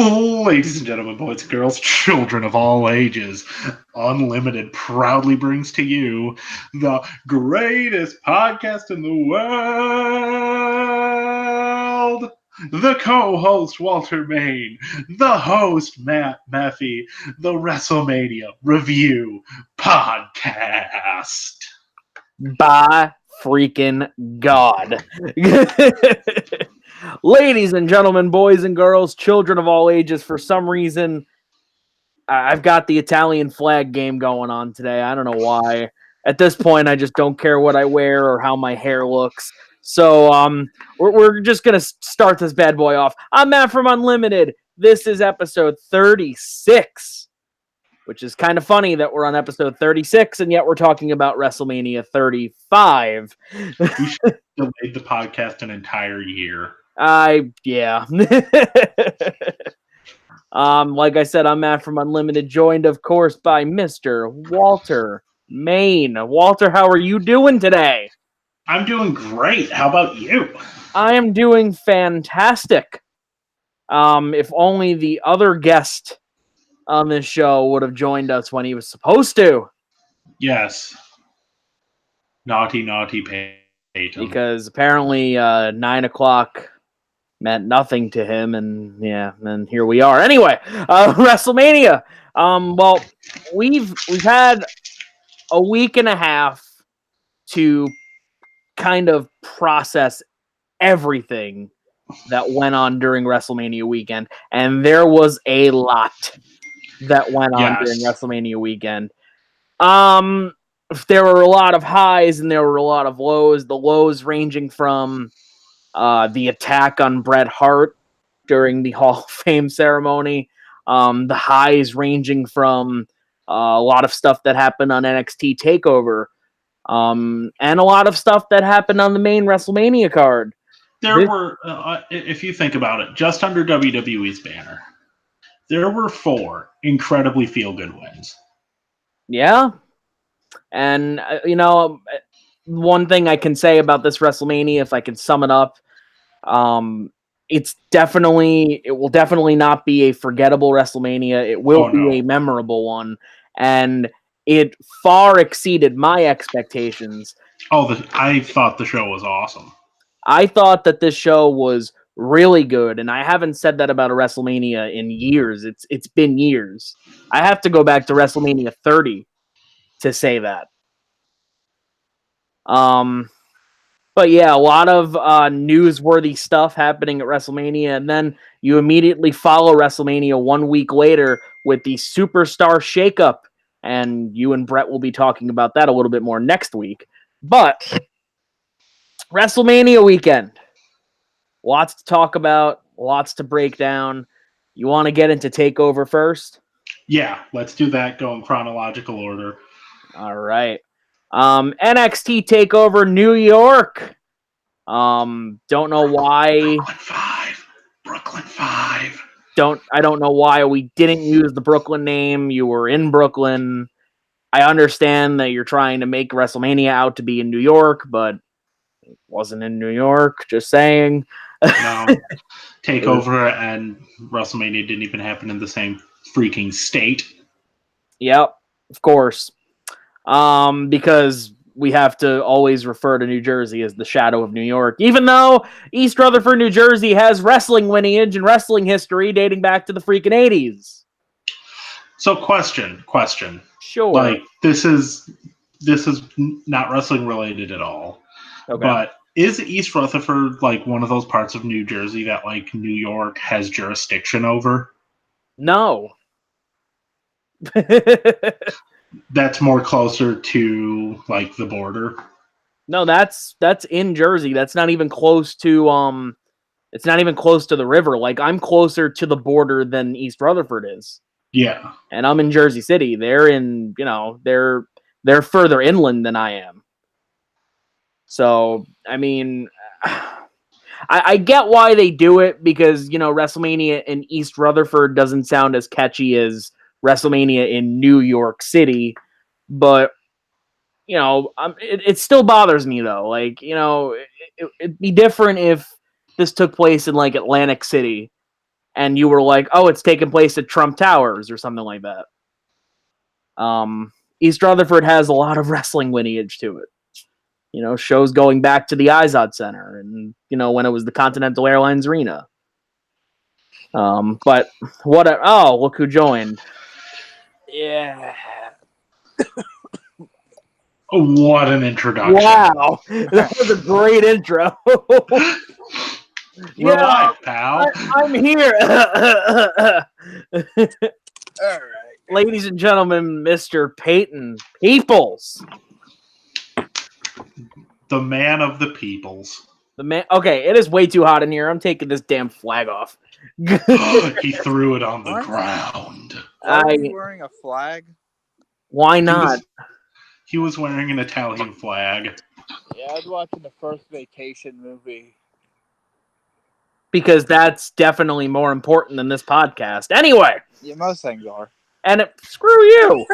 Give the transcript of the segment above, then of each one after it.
Ladies and gentlemen, boys and girls, children of all ages, Unlimited proudly brings to you the greatest podcast in the world. The co-host, Walter Main, the host, Matt Maffey, the Wrestlemania Review Podcast. By freaking God. Ladies and gentlemen, boys and girls, children of all ages, for some reason, I've got the Italian flag game going on today. I don't know why. At this point, I just don't care what I wear or how my hair looks. So we're just going to start this bad boy off. I'm Matt from Unlimited. This is episode 36, which is kind of funny that we're on episode 36, and yet we're talking about WrestleMania 35. We should have delayed the podcast an entire year. Yeah. Like I said, I'm Matt from Unlimited, joined, of course, by Mr. Walter Main. Walter, how are you doing today? I'm doing great. How about you? I am doing fantastic. If only the other guest on this show would have joined us when he was supposed to. Yes. Naughty Peyton. Because apparently 9 o'clock meant nothing to him, and here we are. Anyway, WrestleMania. Well, we've had a week and a half to kind of process everything that went on during WrestleMania weekend, and there was a lot that went on during WrestleMania weekend. There were a lot of highs and there were a lot of lows. The lows ranging from the attack on Bret Hart during the Hall of Fame ceremony. The highs ranging from a lot of stuff that happened on NXT Takeover. And a lot of stuff that happened on the main WrestleMania card. There were, if you think about it, just under WWE's banner, there were 4 incredibly feel-good wins. Yeah. And, one thing I can say about this WrestleMania, if I can sum it up, it will definitely not be a forgettable WrestleMania. It will be a memorable one. And it far exceeded my expectations. I thought the show was awesome. I thought that this show was really good, and I haven't said that about a WrestleMania in years. It's been years. I have to go back to WrestleMania 30 to say that. But yeah, a lot of newsworthy stuff happening at WrestleMania, and then you immediately follow WrestleMania 1 week later with the Superstar Shakeup, and you and Bret will be talking about that a little bit more next week. But WrestleMania weekend, lots to talk about, lots to break down. You want to get into TakeOver first? Yeah, let's do that. Go in chronological order. All right. NXT Takeover New York. Don't know why. Brooklyn 5. I don't know why we didn't use the Brooklyn name. You were in Brooklyn. I understand that you're trying to make WrestleMania out to be in New York, but it wasn't in New York. Just saying. No. TakeOver and WrestleMania didn't even happen in the same freaking state. Yep, of course. Because we have to always refer to New Jersey as the shadow of New York, even though East Rutherford, New Jersey has wrestling lineage and wrestling history dating back to the freaking 80s. So question. Sure. Like, this is not wrestling related at all. Okay. But is East Rutherford like one of those parts of New Jersey that like New York has jurisdiction over? No. That's more closer to like the border. No, that's in Jersey. That's not even close to it's not even close to the river. Like, I'm closer to the border than East Rutherford is. Yeah. And I'm in Jersey City. They're in, they're further inland than I am. So, I mean, I get why they do it because, WrestleMania in East Rutherford doesn't sound as catchy as WrestleMania in New York City, but it still bothers me though. Like, it'd be different if this took place in like Atlantic City and you were like, oh, it's taking place at Trump Towers or something like that. East Rutherford has a lot of wrestling lineage to it. You know, shows going back to the Izod Center and, you know, when it was the Continental Airlines Arena. But oh, look who joined. Yeah. What an introduction. Wow. That was a great intro. We're live, pal. I'm here. All right. Ladies and gentlemen, Mr. Peyton Peoples. The man of the peoples. The man. Okay, it is way too hot in here. I'm taking this damn flag off. He threw it on the ground. Why are you wearing a flag? Why not? He was wearing an Italian flag. Yeah, I was watching the first Vacation movie. Because that's definitely more important than this podcast. Anyway. Yeah, most things are. And screw you.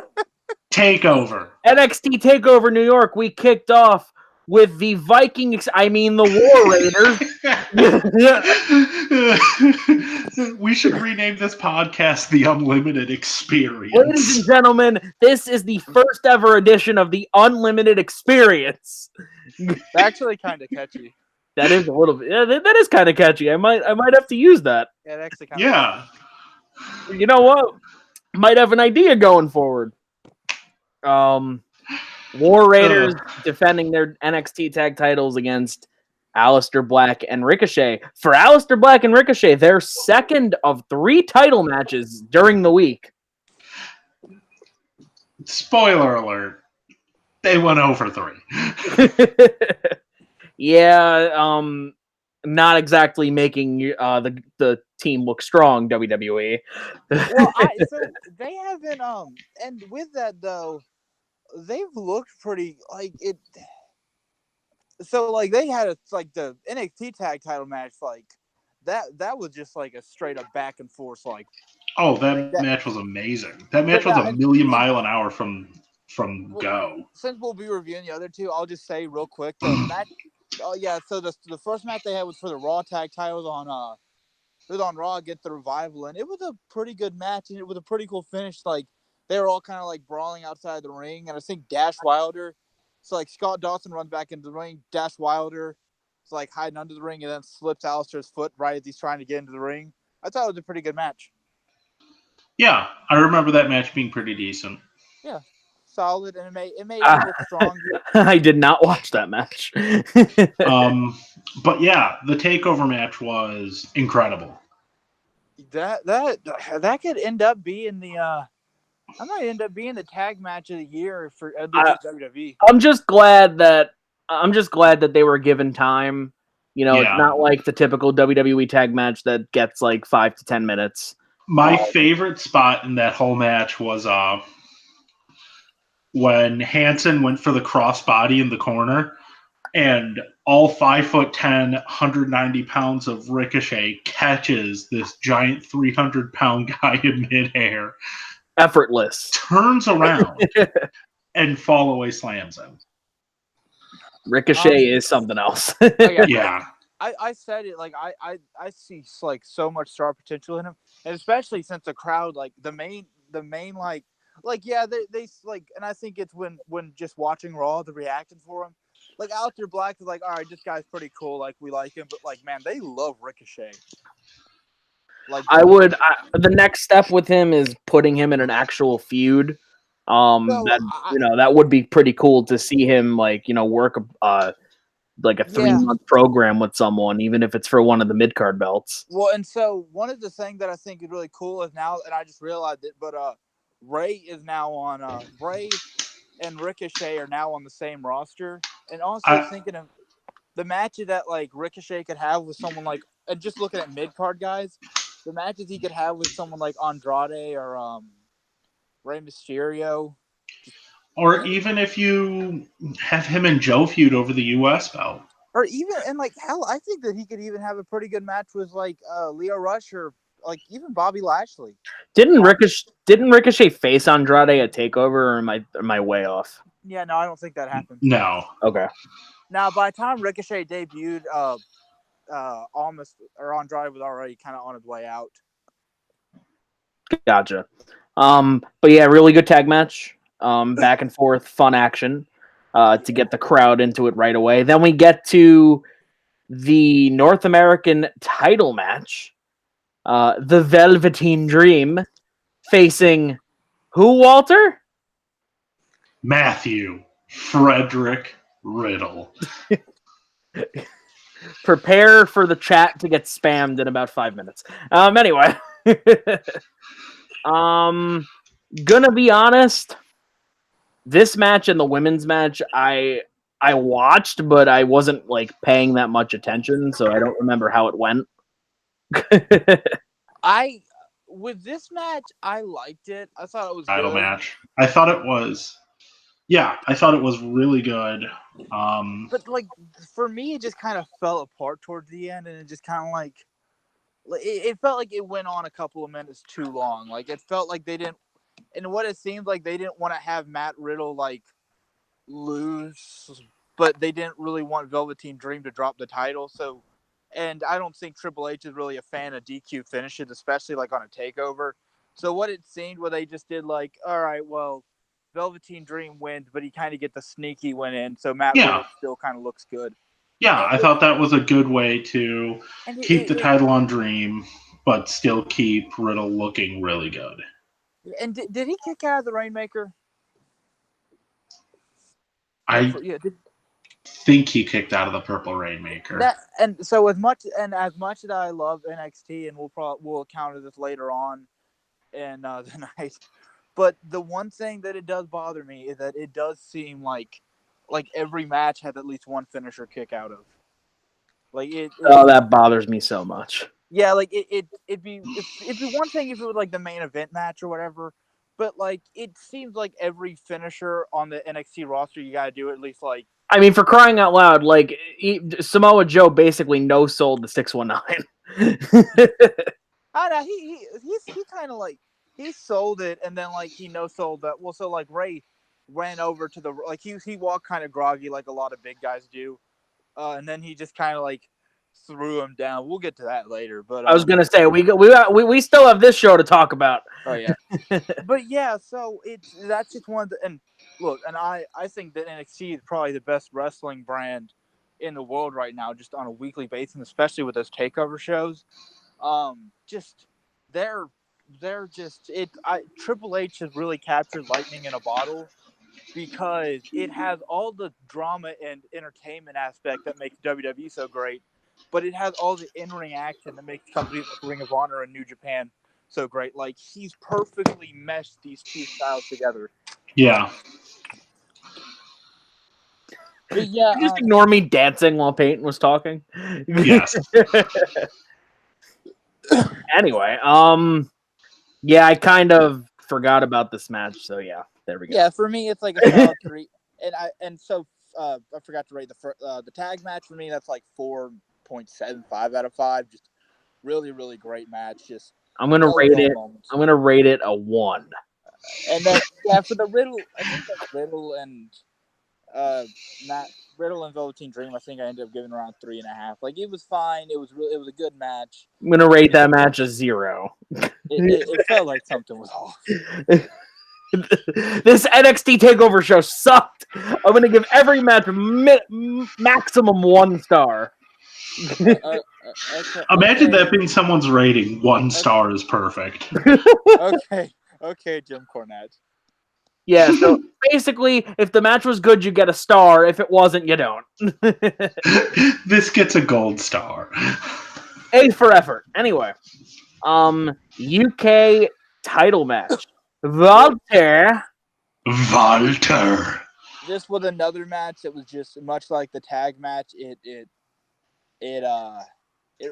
Takeover. NXT Takeover New York. We kicked off with the the War Raiders. We should rename this podcast The Unlimited Experience. Ladies and gentlemen, this is the first ever edition of The Unlimited Experience. It's actually kind of catchy. That is a little bit. Yeah, that is kind of catchy. I might have to use that. Yeah, it actually kind of. You know what? Might have an idea going forward. War Raiders defending their NXT tag titles against Aleister Black and Ricochet. For Aleister Black and Ricochet, their second of 3 title matches during the week. Spoiler alert. They went over 3. Yeah, not exactly making the team look strong, WWE. Well, so they haven't and with that though, they've looked pretty like it. So like they had the NXT tag title match that was just like a straight up back and forth Oh, that match was amazing. That match was a million mile an hour from go. Since we'll be reviewing the other 2, I'll just say real quick the match. Oh yeah, so the first match they had was for the Raw tag titles on it was on Raw against the Revival, and it was a pretty good match, and it was a pretty cool finish. Like they were all kind of like brawling outside the ring, and I think Dash Wilder. So like Scott Dawson runs back into the ring, Dash Wilder is like hiding under the ring, and then slips Aleister's foot right as he's trying to get into the ring. I thought it was a pretty good match. Yeah, I remember that match being pretty decent. Yeah. Solid, and it made it look strong. I did not watch that match. But yeah, the takeover match was incredible. That could end up being the the tag match of the year for WWE. I'm just glad that they were given time. You know, It's not like the typical WWE tag match that gets like 5 to 10 minutes. My favorite spot in that whole match was when Hansen went for the crossbody in the corner, and all 5'10", 190 pounds of Ricochet catches this giant 300-pound guy in midair. Effortless. Turns around and fall away slams him. Ricochet is something else. Yeah. I said it, like I see like so much star potential in him, and especially since the crowd, like the main yeah, they like, and I think it's when just watching Raw, the reaction for him, like Aleister Black is like, all right, this guy's pretty cool, like we like him, but like man, they love Ricochet. Like the next step with him is putting him in an actual feud. That would be pretty cool to see him work like a 3-month program with someone, even if it's for one of the mid-card belts. Well, and so one of the things that I think is really cool is now, and I just realized it, but Ray is now on Ray and Ricochet are now on the same roster, and also thinking of the matches that like Ricochet could have with someone like, and just looking at mid-card guys, the matches he could have with someone like Andrade or Rey Mysterio. Or even if you have him and Joe feud over the U.S. belt. Or even, and like, hell, I think that he could even have a pretty good match with like Leo Rush or like even Bobby Lashley. Didn't Ricochet face Andrade at TakeOver, or am I way off? Yeah, no, I don't think that happened. No. Okay. Now, by the time Ricochet debuted almost or Andrade was already kind of on his way out. Gotcha. But yeah, really good tag match. Back and forth, fun action. To get the crowd into it right away. Then we get to the North American title match. The Velveteen Dream facing who, Walter? Matthew Frederick Riddle. Prepare for the chat to get spammed in about 5 minutes. Anyway. Gonna be honest, this match and the women's match I watched, but I wasn't like paying that much attention, so I don't remember how it went. With this match, I liked it. I thought it was Title good. match. I thought it was really good. But like for me, it just kind of fell apart towards the end, and it just kind of like it felt like it went on a couple of minutes too long. Like it felt like they didn't, and what it seemed like they didn't want to have Matt Riddle like lose, but they didn't really want Velveteen Dream to drop the title. So, and I don't think Triple H is really a fan of DQ finishes, especially like on a takeover. So what it seemed, where they just did like, all right, well, Velveteen Dream wins, but he kind of gets the sneaky win in, so Matt Riddle still kind of looks good. Yeah, I thought that was a good way to keep the title on Dream, but still keep Riddle looking really good. And did he kick out of the Rainmaker? I think he kicked out of the Purple Rainmaker. So as much as I love NXT, and we'll counter this later on in the night, but the one thing that it does bother me is that it does seem like every match has at least one finisher kick out of. Like that bothers me so much. Yeah, like it'd be one thing if it was like the main event match or whatever, but like it seems like every finisher on the NXT roster you gotta do at least like. I mean, for crying out loud, like Samoa Joe basically no-sold the 619. I know he kind of like he sold it and then like he no-sold that. Well, so like Ray ran over to the like he walked kind of groggy like a lot of big guys do, and then he just kind of like threw him down. We'll get to that later, but I was gonna say we still have this show to talk about. Oh yeah, but yeah, so that's just one of the, and look, and I think that NXT is probably the best wrestling brand in the world right now, just on a weekly basis, especially with those takeover shows. Just they're just it. Triple H has really captured lightning in a bottle because it has all the drama and entertainment aspect that makes WWE so great, but it has all the in-ring action that makes companies like Ring of Honor and New Japan so great. Like he's perfectly meshed these two styles together. Yeah. But yeah, you just ignore me dancing while Peyton was talking. Yes. Anyway, yeah, I kind of forgot about this match, so yeah, there we go. Yeah, for me it's like a solid 3, and I forgot to rate the tag match for me. That's like 4.75 out of 5. Just really, really great match. Just I'm gonna rate it. Moments. I'm gonna rate it a 1. And then for the Riddle, I think that's Riddle and Riddle and Velveteen Dream. I think I ended up giving around 3.5. Like it was fine. It was a good match. I'm gonna rate that match a 0. It felt like something was off. This NXT Takeover show sucked. I'm gonna give every match maximum 1 star. Imagine that being someone's rating. 1 star is perfect. Okay, Jim Cornette. Yeah, so basically, if the match was good, you get a star. If it wasn't, you don't. This gets a gold star. A for effort. Anyway, UK title match. Walter. Just with another match that was just much like the tag match. It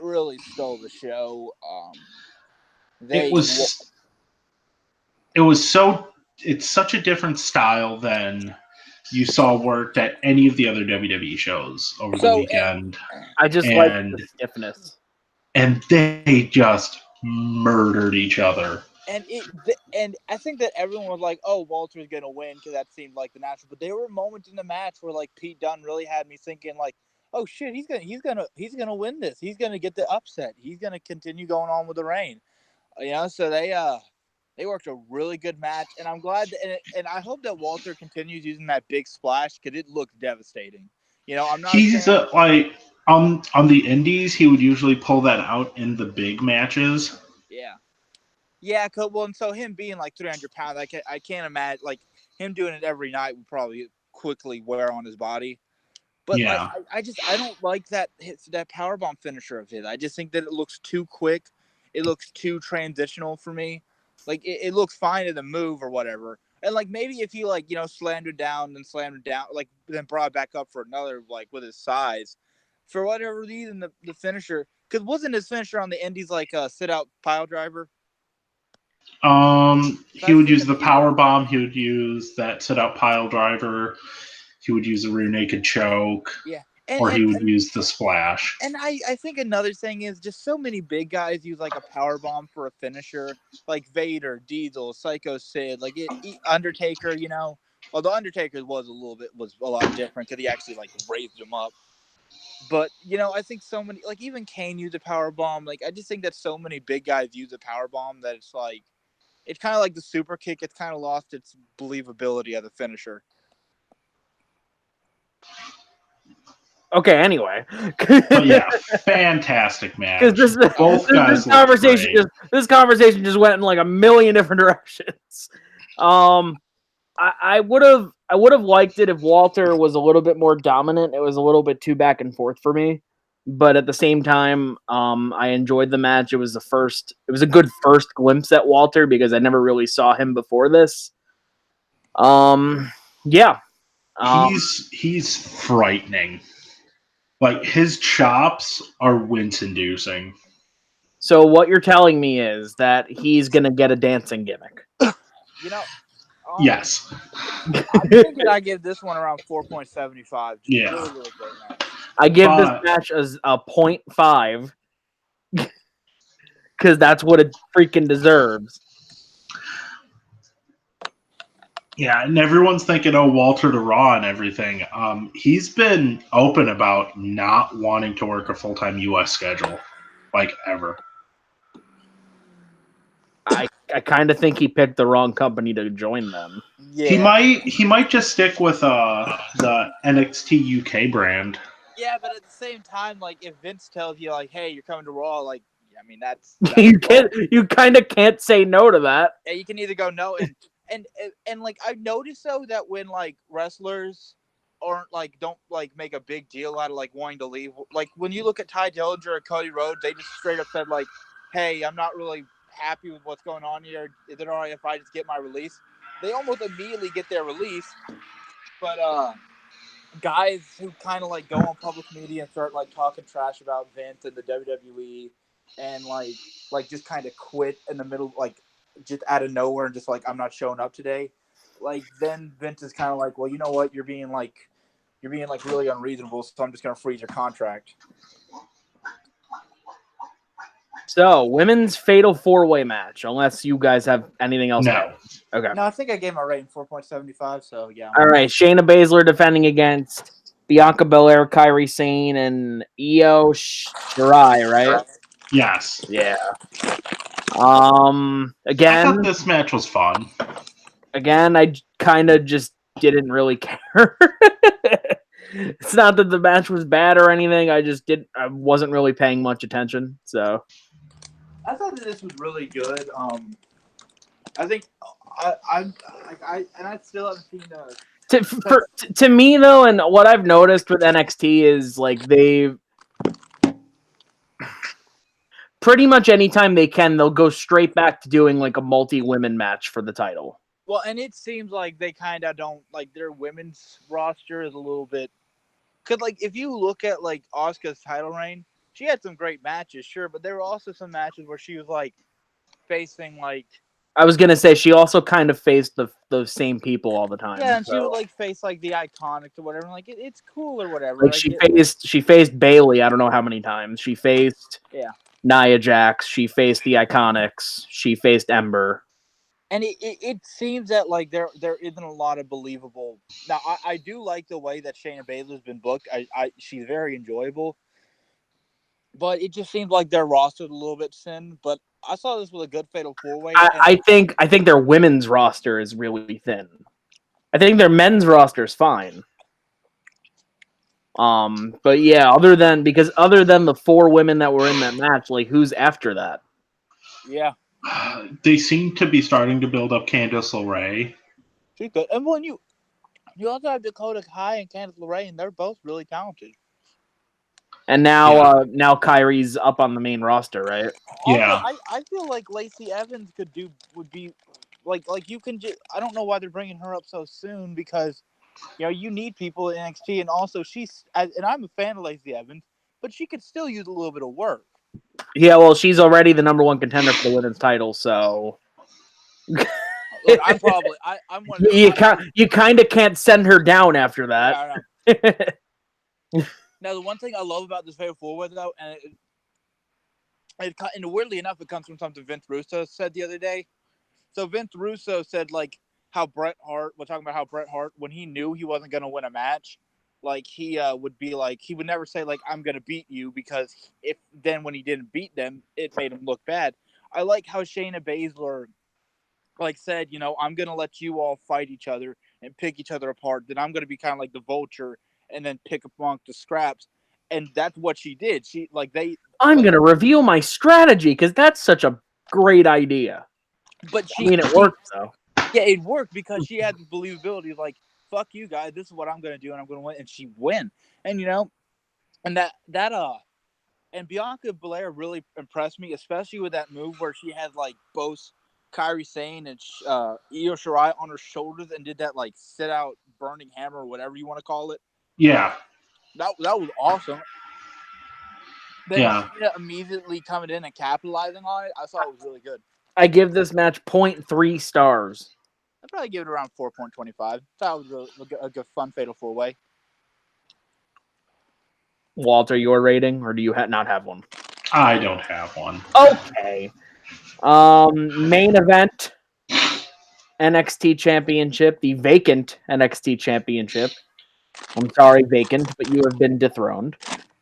really stole the show. It's such a different style than you saw worked at any of the other WWE shows over the weekend. I just like the stiffness. And they just murdered each other. And I think that everyone was like, "Oh, Walter's gonna win," because that seemed like the natural. But there were moments in the match where like Pete Dunne really had me thinking like, oh shit, he's gonna win this. He's gonna get the upset. He's gonna continue going on with the reign. So they worked a really good match, and I'm glad and I hope that Walter continues using that big splash because it looks devastating. I'm not He's saying like on the indies, he would usually pull that out in the big matches. yeah. Well, and so him being like 300 pounds, I can't imagine like him doing it every night would probably quickly wear on his body. But like Yeah. I don't like that powerbomb finisher of his. I just think that it looks too quick. It looks too transitional for me. Like it looks fine in the move or whatever. And like maybe if he like slammed it down, like then brought it back up for another like with his size, for whatever reason the finisher, because wasn't his finisher on the indies like a sit out pile driver? He would use the power bomb. He would use that sit out pile driver. He would use a rear naked choke. Yeah. Or he would use the splash. And I think another thing is just so many big guys use like a power bomb for a finisher, like Vader, Diesel, Psycho Sid, like Undertaker. Although Undertaker was a lot different because he actually like raised him up. But I think so many, like even Kane used a power bomb. Like I just think that so many big guys use a power bomb that it's like it's kind of like the super kick. It's kind of lost its believability as a finisher. Okay, anyway. But yeah, fantastic match. Because this conversation just went in like a million different directions. I would have liked it if Walter was a little bit more dominant. It was a little bit too back and forth for me. But at the same time, I enjoyed the match. It was a good first glimpse at Walter because I never really saw him before this. Yeah. He's frightening. Like his chops are wince-inducing. So what you're telling me is that he's gonna get a dancing gimmick. Yes. I'm thinking I give this one around 4.75. Yeah. Really, really great match. I give this match as a 0.5 because that's what it freaking deserves. Yeah, and everyone's thinking, Walter to Raw and everything. He's been open about not wanting to work a full-time U.S. schedule, like ever. I kind of think he picked the wrong company to join them. Yeah. He might just stick with the NXT UK brand. Yeah, but at the same time, like if Vince tells you like, "Hey, you're coming to Raw," like I mean that's you kind of can't say no to that. Yeah, you can either go no and like I've noticed though that when like wrestlers aren't like don't like make a big deal out of like wanting to leave, like when you look at Ty Dillinger or Cody Rhodes, they just straight up said like, "Hey, I'm not really happy with what's going on here. Is it all right if I just get my release?" They almost immediately get their release, but guys who kind of like go on public media and start like talking trash about Vince and the WWE and like just kind of quit in the middle, like just out of nowhere and just like I'm not showing up today. Like then Vince is kind of like, well, you know what, you're being like really unreasonable, so I'm just gonna freeze your contract. So, women's fatal 4-way match, unless you guys have anything else. No. Okay. No, I think I gave my rating 4.75, so yeah. All right, Shayna Baszler defending against Bianca Belair, Kairi Sane, and Io Shirai, right? Yes. Yeah. I thought this match was fun. Again, I kind of just didn't really care. It's not that the match was bad or anything. I wasn't really paying much attention. So I thought that this was really good. I think I still haven't seen to me though, and what I've noticed with NXT is like they've pretty much anytime they can, they'll go straight back to doing like a multi-women match for the title. Well, and it seems like they kind of don't like their women's roster is a little bit. Cause like if you look at like Asuka's title reign, she had some great matches, sure, but there were also some matches where she was like facing like. I was gonna say she also kind of faced those same people all the time. Yeah, and she would like face like the Iconics or whatever. Like it's cool or whatever. Like she faced Bayley. I don't know how many times she faced. Yeah. Nia Jax. She faced the Iconics. She faced Ember. And it seems that like there isn't a lot of believable. Now I do like the way that Shayna Baszler's been booked. She's very enjoyable, but it just seems like their roster's a little bit thin. But I saw this with a good fatal 4-way, and I think their women's roster is really thin. I think their men's roster is fine. But yeah, other than the 4 women that were in that match, like who's after that? yeah, They seem to be starting to build up Candice LeRae. she's good. And when you also have Dakota Kai and Candice LeRae, and they're both really talented. And now Kyrie's up on the main roster, right? Yeah. Also, I feel like Lacey Evans would be like you can just I don't know why they're bringing her up so soon because you need people in NXT, and also and I'm a fan of Lacey Evans, but she could still use a little bit of work. Yeah, well, she's already the number 1 contender for the women's title, so Look, I'm one of those. you kind of can't send her down after that. Yeah, now the one thing I love about this Fatal 4-Way though, and weirdly enough, it comes from something Vince Russo said the other day. So Vince Russo said like how Bret Hart. We're talking about how Bret Hart, when he knew he wasn't going to win a match, like he would be like he would never say like I'm going to beat you because if then when he didn't beat them, it made him look bad. I like how Shayna Baszler like said, I'm going to let you all fight each other and pick each other apart. Then I'm going to be kind of like the vulture and then pick among the scraps. And that's what she did. She like they. I'm going to reveal my strategy because that's such a great idea. But it worked though. Yeah, it worked because she had the believability of like, fuck you guys, this is what I'm gonna do and I'm gonna win, and she win. And and and Bianca Belair really impressed me, especially with that move where she had like both Kairi Sane and Io Shirai on her shoulders and did that like sit out burning hammer or whatever you want to call it. Yeah. That was awesome. Then Yeah. immediately coming in and capitalizing on it, I thought it was really good. I give this match 0.3 stars. I'd probably give it around 4.25. Thought it was a good fun Fatal 4-Way. Walter, your rating, or do you not have one? I don't have one. Okay. Main event, NXT Championship, the vacant NXT Championship. I'm sorry, vacant, but you have been dethroned.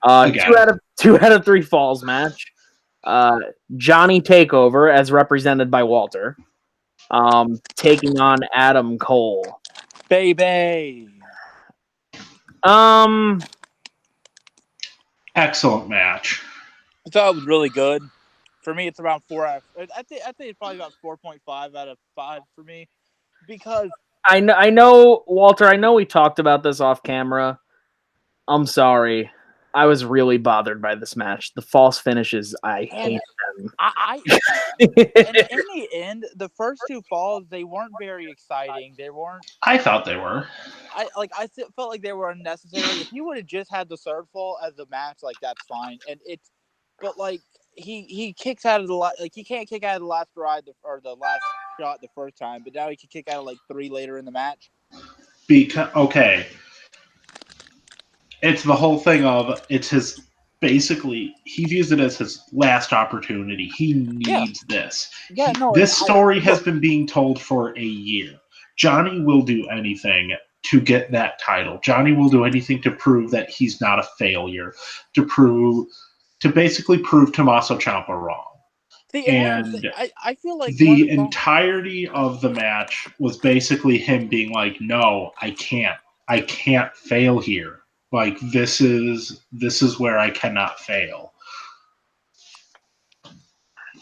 2 out of 3 falls match. Johnny Takeover, as represented by Walter, taking on Adam Cole. Baby. Excellent match. I thought it was really good. For me, it's around 4 out of. I think it's probably about 4.5 out of 5 for me, because I know, Walter. I know we talked about this off camera. I'm sorry. I was really bothered by this match. The false finishes, I hate them. And in the end, the first 2 falls, they weren't very exciting. They weren't. I thought they were. I felt like they were unnecessary. If you would have just had the third fall as the match, like that's fine. But like he kicks out of the like he can't kick out of the last ride or the last shot the first time, but now he can kick out of like 3 later in the match. Okay. It's the whole thing of it's his. Basically, he views it as his last opportunity. He needs this. This story has been being told for a year. Johnny will do anything to get that title. Johnny will do anything to prove that he's not a failure, to basically prove Tommaso Ciampa wrong. I feel like the entirety of the match was basically him being like, "No, I can't fail here. Like this is where I cannot fail."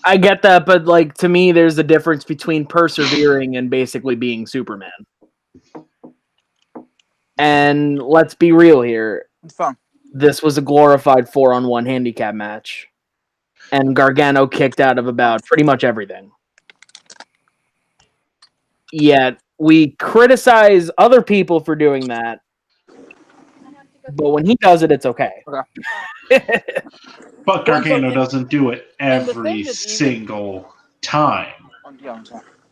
I get that, but like to me, there's a difference between persevering and basically being Superman. And let's be real here. It's fun. This was a glorified 4-on-1 handicap match, and Gargano kicked out of about pretty much everything. Yet we criticize other people for doing that. But when he does it, it's okay. But Gargano doesn't do it every single time.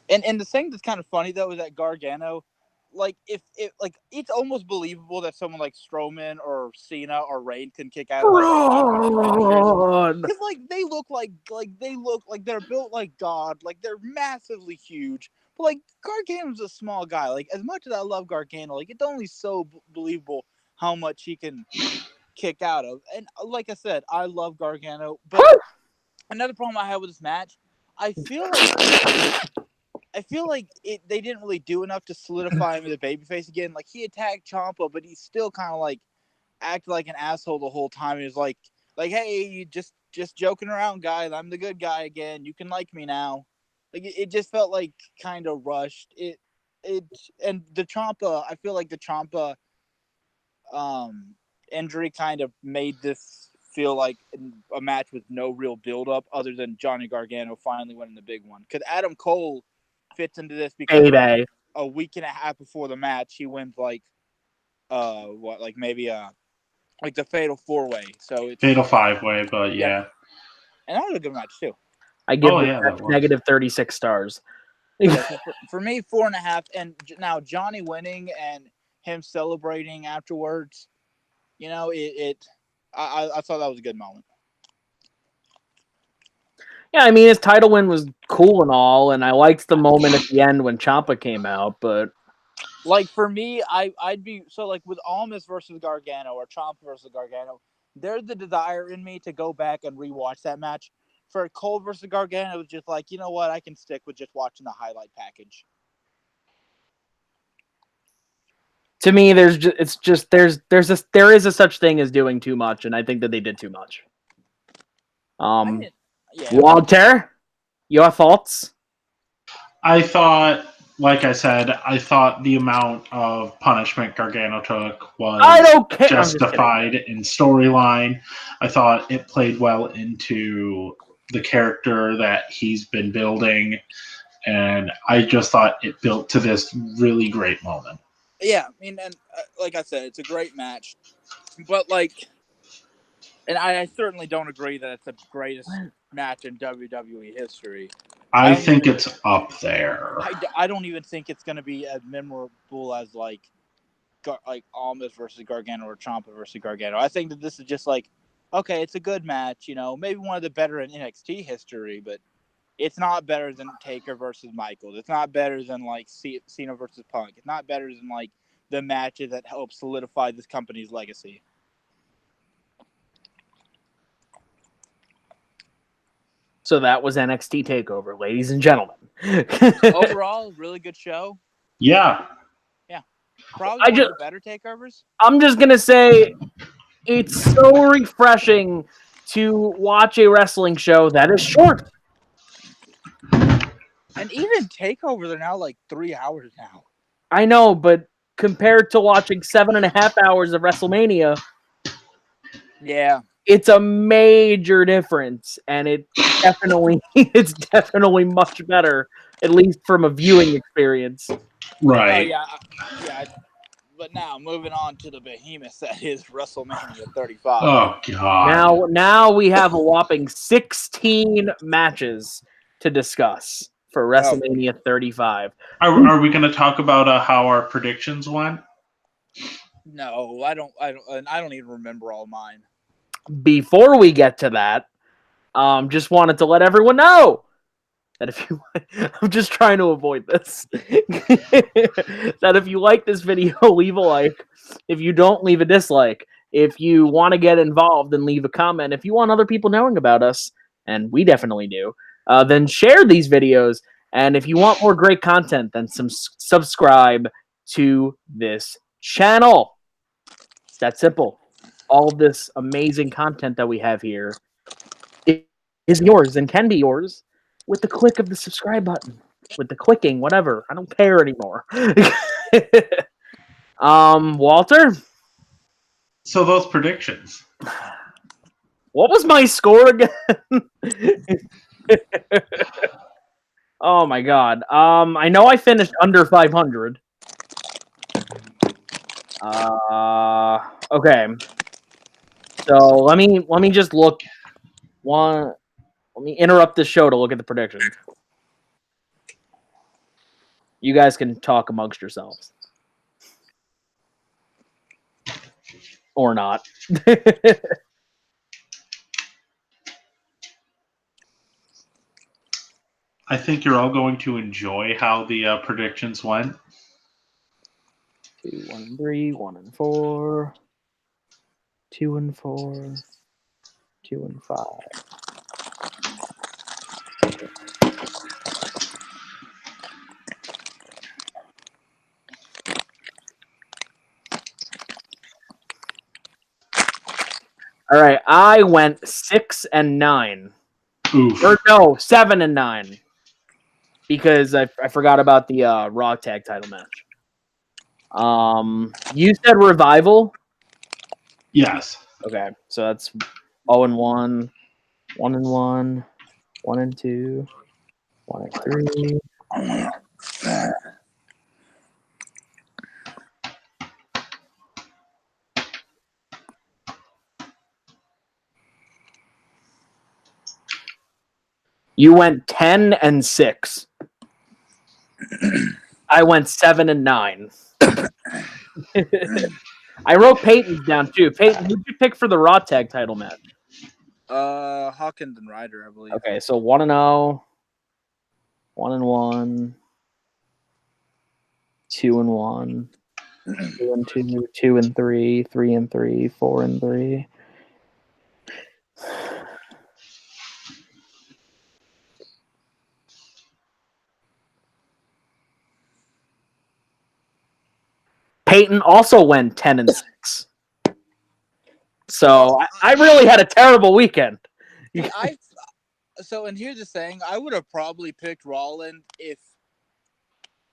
And the thing that's kind of funny though is that Gargano, like if it's almost believable that someone like Strowman or Cena or Reigns can kick out. Because like they look like they're built like God, like they're massively huge. But like Gargano's a small guy. Like as much as I love Gargano, like it's only so believable how much he can kick out of. And like I said, I love Gargano. But another problem I have with this match, I feel like they didn't really do enough to solidify him as a babyface again. Like he attacked Ciampa, but he's still kind of like acted like an asshole the whole time. He was like, hey, you just joking around, guys. I'm the good guy again. You can like me now. Like it just felt like kind of rushed. And the Ciampa, I feel like the Ciampa injury kind of made this feel like a match with no real build up other than Johnny Gargano finally winning the big one. Because Adam Cole fits into this because a week and a half before the match he wins like like the Fatal 4-Way. So it's Fatal 5-Way, but yeah. And that was a good match too. I give negative 36 stars. Yeah, so for me, 4.5. And now Johnny winning and him celebrating afterwards, you know, I thought that was a good moment. Yeah, I mean, his title win was cool and all, and I liked the moment at the end when Ciampa came out, but... Like, for me, I'd be... So, like, with Almas versus Gargano or Ciampa versus Gargano, there's the desire in me to go back and rewatch that match. For Cole versus Gargano, it was just like, you know what? I can stick with just watching the highlight package. To me, there is a such thing as doing too much, and I think that they did too much. Walter, your thoughts? I thought, like I said, I thought the amount of punishment Gargano took was justified in storyline. I thought it played well into the character that he's been building, and I just thought it built to this really great moment. Yeah, I mean, and like I said, it's a great match, but like, and I certainly don't agree that it's the greatest match in WWE history. I think it's up there. I don't even think it's going to be as memorable as like Almas versus Gargano or Ciampa versus Gargano. I think that this is just like, okay, it's a good match, you know, maybe one of the better in NXT history, but it's not better than Taker versus Michaels. It's not better than like Cena versus Punk. It's not better than like the matches that help solidify this company's legacy. So that was NXT Takeover, ladies and gentlemen. Overall, really good show. Yeah. Yeah. Probably one of the better takeovers. I'm just going to say it's so refreshing to watch a wrestling show that is short. And even Takeover, they're now like 3 hours now. I know, but compared to watching 7.5 hours of WrestleMania, yeah, it's a major difference, and it's definitely much better, at least from a viewing experience. Right. Yeah. But now, moving on to the behemoth that is WrestleMania 35. Oh, God. Now we have a whopping 16 matches to discuss for WrestleMania 35. Are we going to talk about how our predictions went? No, I don't even remember all mine. Before we get to that, just wanted to let everyone know that I'm just trying to avoid this. That if you like this video, leave a like. If you don't, leave a dislike. If you want to get involved, then leave a comment. If you want other people knowing about us, and we definitely do, then share these videos. And if you want more great content, then subscribe to this channel. It's that simple. All of this amazing content that we have here is yours and can be yours with the click of the subscribe button, with the clicking, whatever. I don't care anymore. Walter? So those predictions. What was my score again? Oh my god. I know I finished under 500. Okay. So let me just look one. Let me interrupt the show to look at the predictions. You guys can talk amongst yourselves. Or not. I think you're all going to enjoy how the predictions went. 2, 1, and 3, 1 and 4, 2 and 4, 2 and 5. All right, I went 6 and 9. Oof. Or no, 7 and 9. Because I forgot about the Raw Tag Title match. You said Revival. Yes. Okay, so that's 0 and 1, 1 and 1, 1 and 2, 1 and 3. You went 10 and 6. I went 7 and 9. I wrote Peyton's down too. Peyton, who'd you pick for the Raw Tag Title match? Hawkins and Ryder, I believe. Okay, so 1 and 0, 1 and 1, 2 and 1, 2 and 2, 2 and 3, 3 and 3, 4 and 3. Peyton also went 10 and 6. So I really had a terrible weekend. And here's the thing: I would have probably picked Rollins if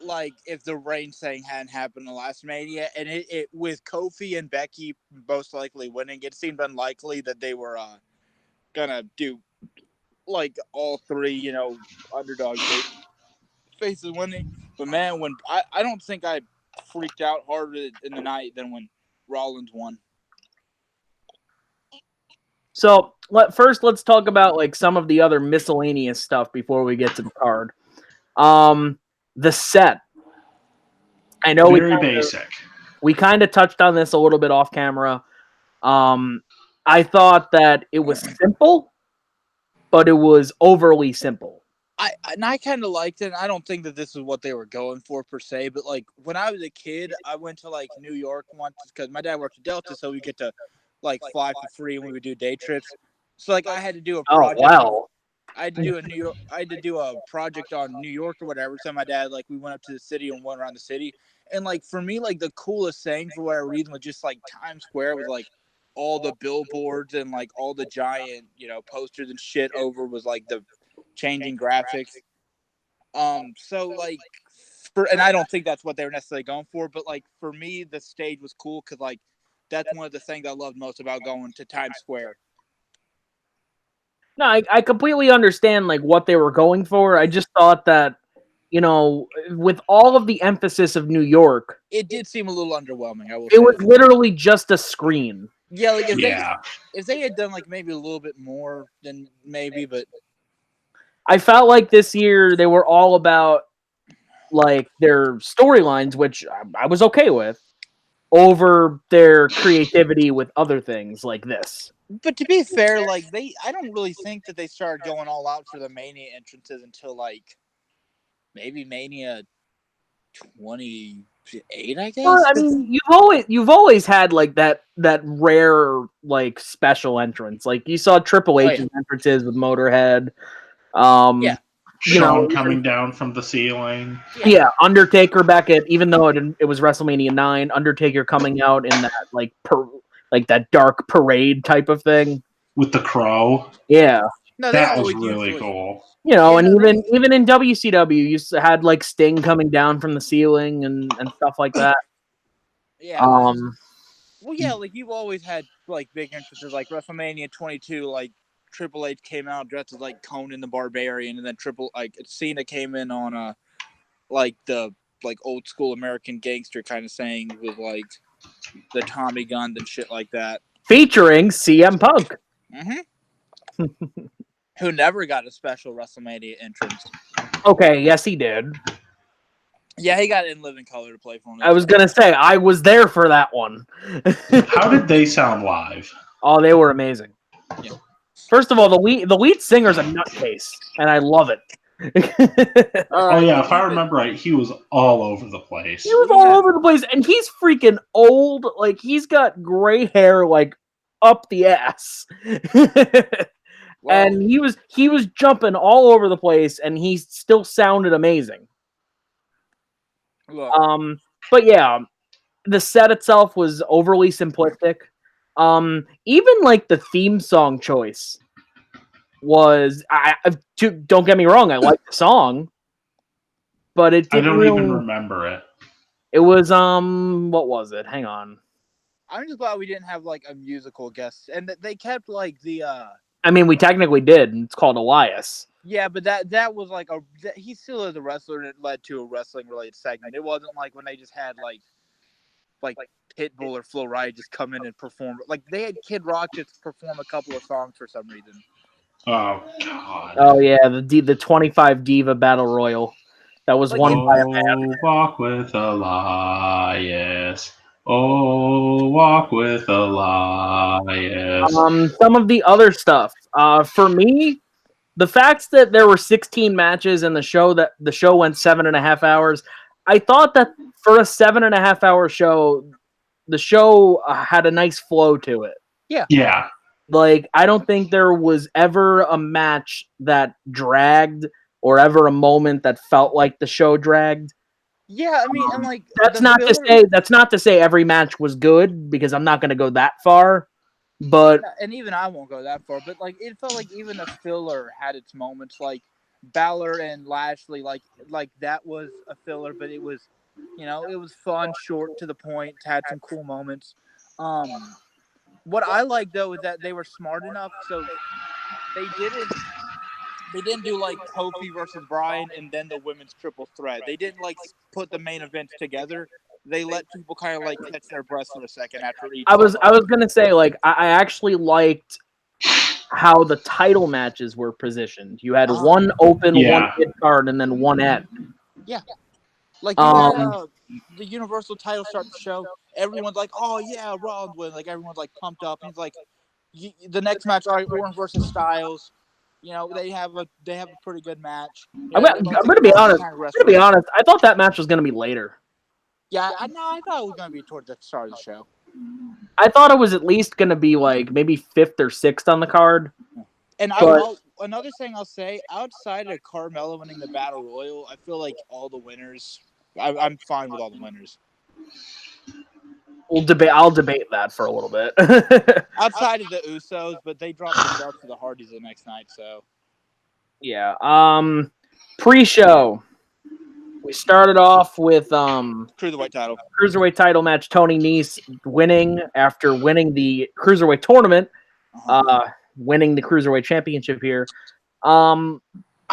the Reigns thing hadn't happened in the last Mania, and it with Kofi and Becky most likely winning, it seemed unlikely that they were gonna do all three, underdog faces winning. But man, when I don't think I freaked out harder in the night than when Rollins won. So let's talk about some of the other miscellaneous stuff before we get to the card. The set. I know very basic. We kind of touched on this a little bit off camera. I thought that it was simple, but it was overly simple. I kind of liked it. I don't think that this is what they were going for per se, but when I was a kid, I went to New York once because my dad worked at Delta, so we get to fly for free when we would do day trips. So I had to do a project. Oh wow! I had to do I had to do a project on New York or whatever. So my dad we went up to the city and went around the city. And for me, the coolest thing for whatever reason was just Times Square with all the billboards and all the giant posters and shit over was the changing graphics. And I don't think that's what they were necessarily going for, but for me, the stage was cool because that's one of the things I loved most about going to Times Square. No, I completely understand what they were going for. I just thought that, with all of the emphasis of New York, it did seem a little underwhelming. It was literally just a screen. Yeah, if they had done maybe a little bit more, then maybe. But I felt like this year they were all about their storylines, which I was okay with, over their creativity with other things like this. But to be fair, I don't really think that they started going all out for the Mania entrances until maybe Mania 28, I guess. Well, I mean, you've always had that rare special entrance. You saw Triple H's entrances with Motorhead. Yeah. Shawn coming down from the ceiling. Yeah, Undertaker back at, even though it was WrestleMania 9, Undertaker coming out in that that dark parade type of thing with the crow. Yeah, no, that was really cool. And even in WCW, you had Sting coming down from the ceiling and stuff like that. Yeah. Well, yeah, you've always had big entrances, WrestleMania 22, Triple H came out dressed as Conan the Barbarian, and then Cena came in on the old school American gangster kind of saying with the Tommy guns and shit like that, featuring CM Punk, who never got a special WrestleMania entrance. Okay, yes he did. Yeah, he got in living color to play for him. I was gonna say I was there for that one. How did they sound live? Oh, they were amazing. Yeah. First of all, the lead singer's a nutcase, and I love it. Oh yeah, if I remember right, he was all over the place. He was all over the place, and he's freaking old. Like, he's got gray hair, like, up the ass. And he was jumping all over the place, and he still sounded amazing. Look, But yeah, the set itself was overly simplistic. Even like the theme song choice was. Don't get me wrong, I like the song, but it I didn't don't really. even remember it. It was what was it? Hang on. I'm just glad we didn't have like a musical guest, and that they kept like the. I mean, we technically did. And it's called Elias. Yeah, but that was like he still is a wrestler, and it led to a wrestling related segment. It wasn't like when they just had like Pitbull or Flo Rida just come in and perform. Like they had Kid Rock just perform a couple of songs for some reason. Oh God. Oh yeah, the 25 Diva Battle Royal. That was Like, won by a Oh, walk with Elias. Oh, walk with Elias. some of the other stuff. For me, the fact that there were 16 matches in the show, that the show went 7.5 hours. I thought that for a 7.5 hour show, the show had a nice flow to it. Yeah. Like, I don't think there was ever a match that dragged or ever a moment that felt like the show dragged. yeah, I mean, and like That's not to say every match was good, because I'm not going to go that far. But and even I won't go that far. But like it felt like even the filler had its moments. Like Balor and Lashley, like that was a filler, but it was, it was fun, short, to the point, had some cool moments. What I like though is that they were smart enough, so they didn't do like Kofi versus Bryan and then the women's triple threat. They didn't like put the main events together. They let people kind of like catch their breath for a second after each. I was gonna say, like, I actually liked how the title matches were positioned. You had one open, one mid card, and then one end. Yeah, like you had the Universal title start the show. Everyone's like, "Oh yeah, Rollins win!" Like everyone's like pumped up. And he's like, the next match, all right, Orton versus Styles. They have a pretty good match. I'm gonna be honest. I thought that match was gonna be later. Yeah, I thought it was gonna be towards the start of the show. I thought it was at least gonna be like maybe 5th or 6th on the card. And another thing I'll say, outside of Carmella winning the Battle Royal, I feel like all the winners, I'm fine with all the winners. I'll debate that for a little bit. Outside of the Usos, but they dropped the belt for the Hardys the next night, so. Yeah. Pre-show, we started off with cruiserweight title match. Tony Nese winning after winning the cruiserweight tournament, winning the cruiserweight championship here. I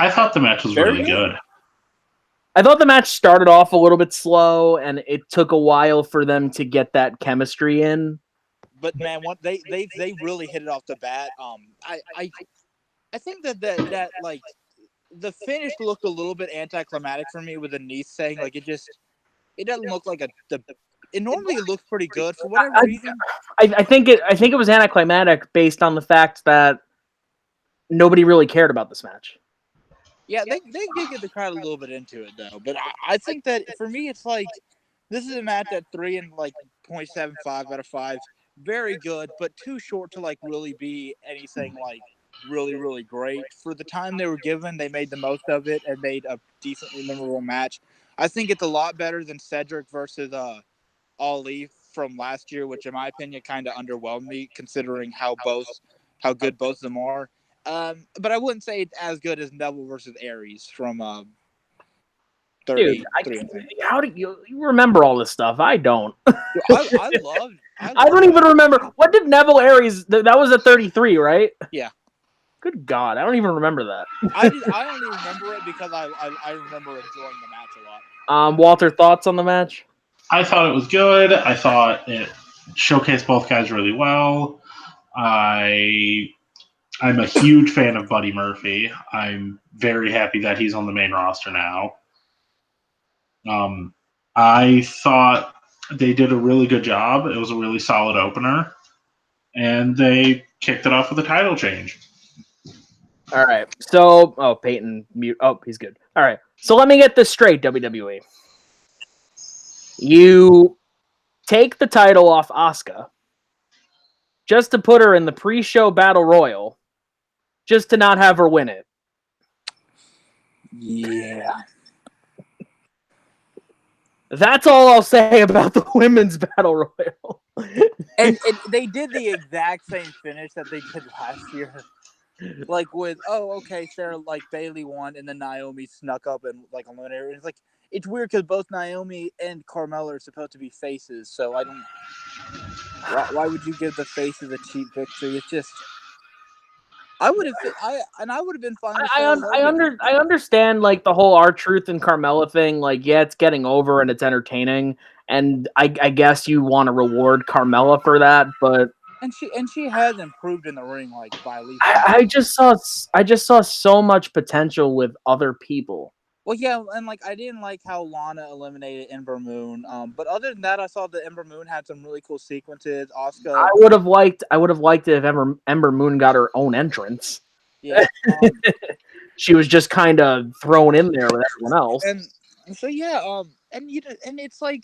thought the match was really good. I thought the match started off a little bit slow, and it took a while for them to get that chemistry in. But man, they really hit it off the bat. I think that like the finish looked a little bit anticlimactic for me, with the Nese saying like it doesn't look like it normally looks pretty good for whatever reason. I think it was anticlimactic based on the fact that nobody really cared about this match. Yeah, they did get the crowd a little bit into it though, but I think that for me it's like this is a match at 3 and like 0.75 out of 5, very good, but too short to like really be anything like really, really great. For the time they were given, they made the most of it and made a decently memorable match. I think it's a lot better than Cedric versus Ali from last year, which in my opinion kind of underwhelmed me considering how good both of them are. But I wouldn't say it's as good as Neville versus Aries from 30. Dude, how do you remember all this stuff? I don't. I don't even remember. What did Neville Aries? That was at 33, right? Yeah. Good God, I don't even remember that. I only remember it because I remember enjoying the match a lot. Walter, thoughts on the match? I thought it was good. I thought it showcased both guys really well. I'm a huge fan of Buddy Murphy. I'm very happy that he's on the main roster now. I thought they did a really good job. It was a really solid opener. And they kicked it off with a title change. All right. So, Peyton mute. Oh, he's good. All right. So let me get this straight, WWE. You take the title off Asuka just to put her in the pre-show battle royal, just to not have her win it. Yeah. That's all I'll say about the women's battle royal. And they did the exact same finish that they did last year. Like with, okay, Sarah, like Bailey won, and then Naomi snuck up and like eliminated her. It's like, it's weird because both Naomi and Carmella are supposed to be faces, so I don't. Why would you give the faces a cheap victory? It's just. I would have been fine with Sarah Logan. I understand like the whole R-Truth and Carmella thing. Like, yeah, it's getting over and it's entertaining, and I guess you want to reward Carmella for that, but And she has improved in the ring, like by at least. I just saw so much potential with other people. Well, yeah, and like I didn't like how Lana eliminated Ember Moon. But other than that, I saw that Ember Moon had some really cool sequences. Asuka. I would have liked it if Ember Moon got her own entrance. Yeah. She was just kind of thrown in there with everyone else. And so yeah, and it's like,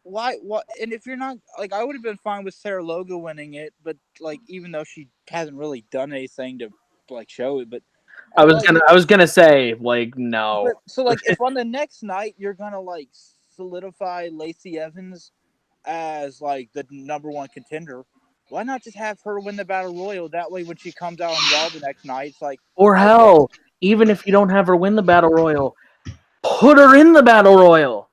why? What? And if you're not like, I would have been fine with Sarah Logan winning it, but like, even though she hasn't really done anything to like show it, but. I was gonna say, like, no. So like, if on the next night you're gonna like solidify Lacey Evans as like the number one contender, why not just have her win the battle royal? That way, when she comes out on Raw the next night, it's like, or hell, even if you don't have her win the battle royal, put her in the battle royal.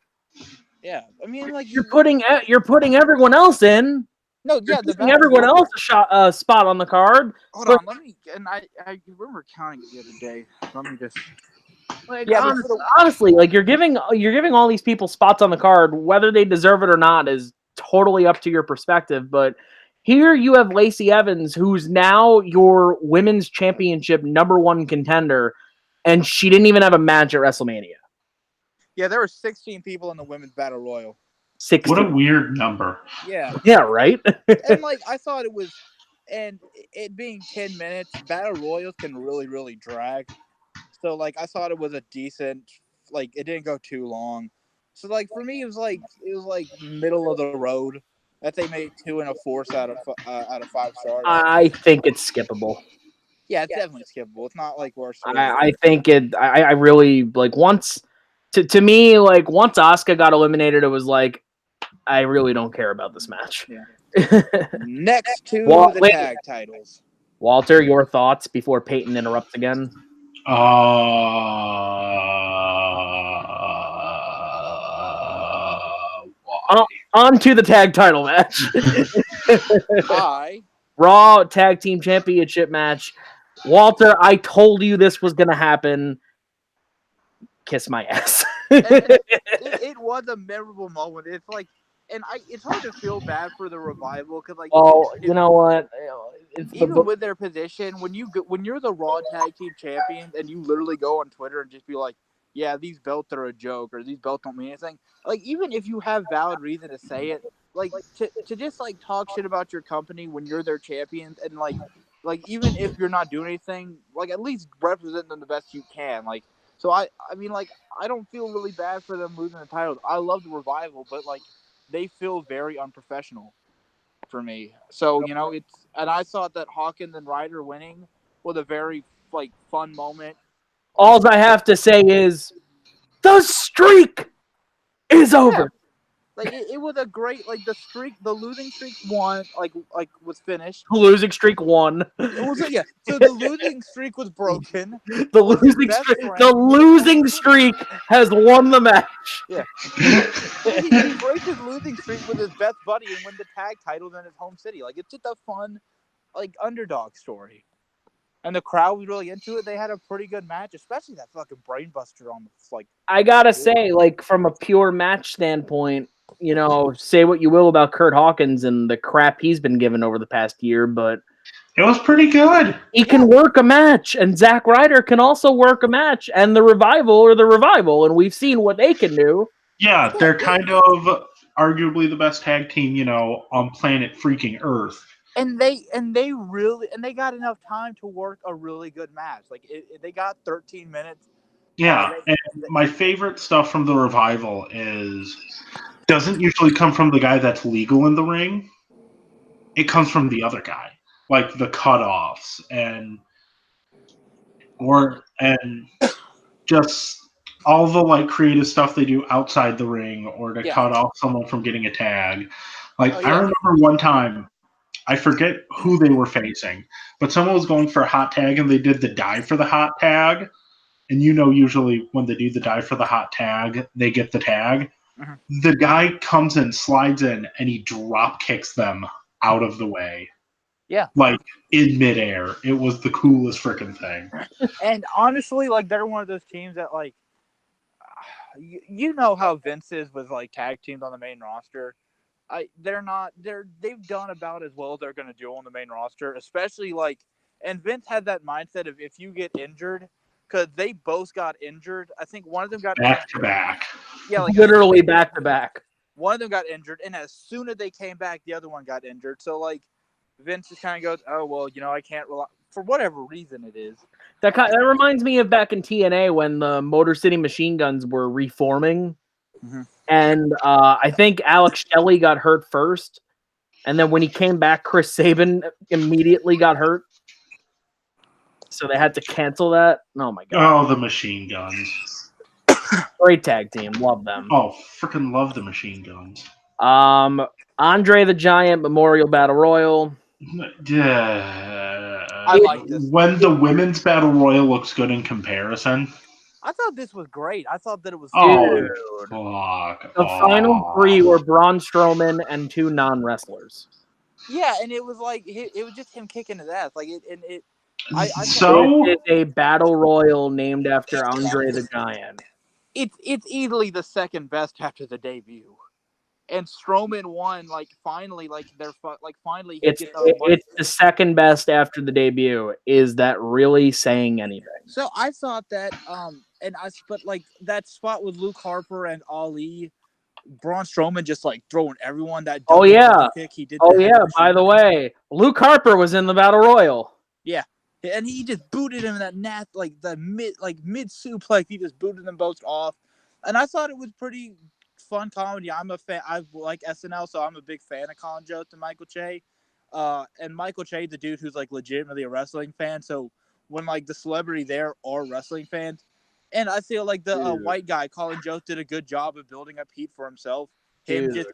Yeah, I mean, like you're putting everyone else in. No, yeah, everyone else a spot on the card. Hold on, let me. And I remember counting it the other day. Let me just. Like, yeah, honestly, like you're giving all these people spots on the card, whether they deserve it or not is totally up to your perspective. But here you have Lacey Evans, who's now your women's championship #1 contender, and she didn't even have a match at WrestleMania. Yeah, there were 16 people in the women's battle royal. 16. What a weird number. Yeah. Yeah, right? And like I thought it was, and it being 10 minutes, battle royals can really, really drag. So like I thought it was a decent, like it didn't go too long. So like for me it was like middle of the road. That they made 2 1/4 out of 5 stars. I think it's skippable. Yeah, it's definitely skippable. It's not like worse. I think it. I really like once. To me, like once Asuka got eliminated, it was like I really don't care about this match. Yeah. Next to the tag titles. Walter, your thoughts before Peyton interrupts again? On to the tag title match. Raw Tag Team Championship match. Walter, I told you this was going to happen. Kiss my ass. It was a memorable moment. It's like, and it's hard to feel bad for the Revival because, like, you know what? Even with their position, when you're the Raw Tag Team Champions and you literally go on Twitter and just be like, "Yeah, these belts are a joke," or "These belts don't mean anything." Like, even if you have valid reason to say it, like to just like talk shit about your company when you're their champions and like even if you're not doing anything, like at least represent them the best you can. Like, so I mean, like I don't feel really bad for them losing the titles. I love the Revival, but like they feel very unprofessional for me. So, you know, and I thought that Hawkins and Ryder winning was a very like fun moment. All I have to say is the streak is over. Like it was a great the losing streak won was finished. The losing streak won. So the losing streak was broken. The losing streak has won the match. Yeah. He breaks his losing streak with his best buddy and win the tag titles in his home city. Like it's just a fun underdog story. And the crowd was really into it. They had a pretty good match, especially that fucking brainbuster on the I gotta say, like from a pure match standpoint, you know, say what you will about Kurt Hawkins and the crap he's been given over the past year, but it was pretty good. He can work a match, and Zack Ryder can also work a match, and the Revival, and we've seen what they can do. Yeah, they're kind of arguably the best tag team, you know, on planet freaking Earth. And they got enough time to work a really good match. Like they got 13 minutes. Yeah, and my favorite stuff from the Revival doesn't usually come from the guy that's legal in the ring. It comes from the other guy, like the cutoffs and just all the like creative stuff they do outside the ring or to cut off someone from getting a tag. Like I remember one time, I forget who they were facing, but someone was going for a hot tag and they did the dive for the hot tag. And usually when they do the dive for the hot tag, they get the tag. Mm-hmm. The guy comes in, slides in, and he drop kicks them out of the way. Yeah. Like in midair. It was the coolest freaking thing. And honestly, like they're one of those teams that like you know how Vince is with like tag teams on the main roster. They've done about as well as they're gonna do on the main roster, especially like and Vince had that mindset of if you get injured, because they both got injured. I think one of them got back to back. Yeah, like literally back to back. One of them got injured, and as soon as they came back, the other one got injured. So like Vince just kind of goes, "Oh well, I can't rely for whatever reason it is." That reminds me of back in TNA when the Motor City Machine Guns were reforming, and I think Alex Shelley got hurt first, and then when he came back, Chris Sabin immediately got hurt, so they had to cancel that. Oh my god! Oh, the Machine Guns! Great tag team, love them. Oh, freaking love the Machine Guns. Andre the Giant Memorial Battle Royal. Yeah, I like this. When the women's battle royal looks good in comparison. I thought this was great. I thought that it was. Fuck. The final three were Braun Strowman and 2 non-wrestlers. Yeah, and it was like it was just him kicking his ass. Like it. So it's a battle royal named after Andre the Giant. It's easily the second best after the debut. And Strowman won, like finally, like they're like finally. It's the second best after the debut. Is that really saying anything? So I thought that, but like that spot with Luke Harper and Ali, Braun Strowman just like throwing everyone that. Kick he did. Oh yeah. By the way, Luke Harper was in the battle royal. Yeah, and he just booted him in that mid suplex. He just booted them both off, and I thought it was pretty fun comedy. I'm a fan. I like SNL, so I'm a big fan of Colin Jost and Michael Che. And Michael Che, the dude who's like legitimately a wrestling fan. So when like the celebrity there are wrestling fans, and I feel like the white guy Colin Jost did a good job of building up heat for himself. Dude.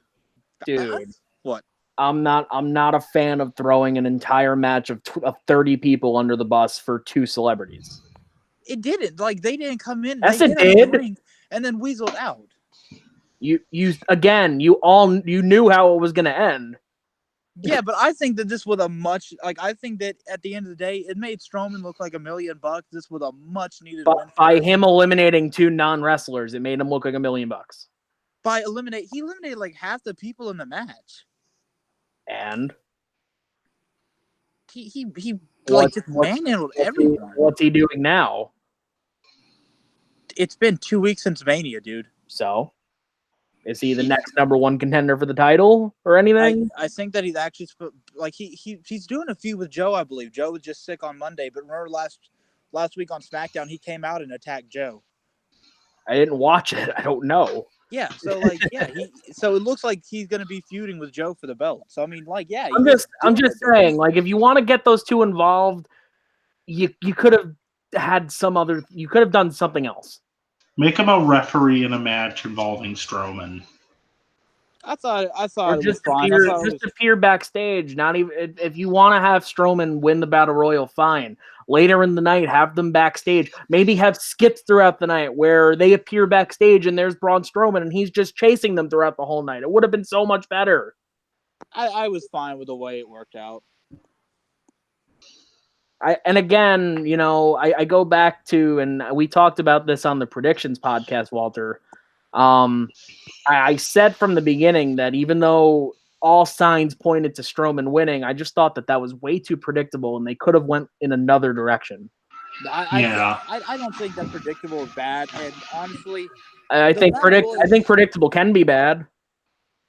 What? I'm not a fan of throwing an entire match of 30 people under the bus for 2 celebrities. It didn't. Like they didn't come in. Yes, it did. And then weaseled out. You knew how it was going to end. Yeah, but I think that this was I think that at the end of the day, it made Strowman look like $1 million. This was a much needed win. By him eliminating 2 non-wrestlers, it made him look like $1 million. He eliminated like half the people in the match. And he just manhandled everyone. What's he doing now? It's been 2 weeks since Mania, dude. So, is he the next number 1 contender for the title or anything? I think that he's actually like he's doing a feud with Joe. I believe Joe was just sick on Monday, but remember last week on SmackDown he came out and attacked Joe. I didn't watch it. I don't know. Yeah, so so it looks like he's gonna be feuding with Joe for the belt. So I mean, like, yeah. I'm just saying, like, if you want to get those 2 involved, you could have you could have done something else. Make him a referee in a match involving Strowman. I thought or it just was fine. Appear backstage. Not even if you want to have Strowman win the battle royal, fine. Later in the night, have them backstage. Maybe have skits throughout the night where they appear backstage and there's Braun Strowman and he's just chasing them throughout the whole night. It would have been so much better. I was fine with the way it worked out. I go back to, and we talked about this on the predictions podcast, Walter. I said from the beginning that even though all signs pointed to Strowman winning, I just thought that was way too predictable, and they could have went in another direction. I don't think that predictable is bad, and honestly, I think predictable can be bad.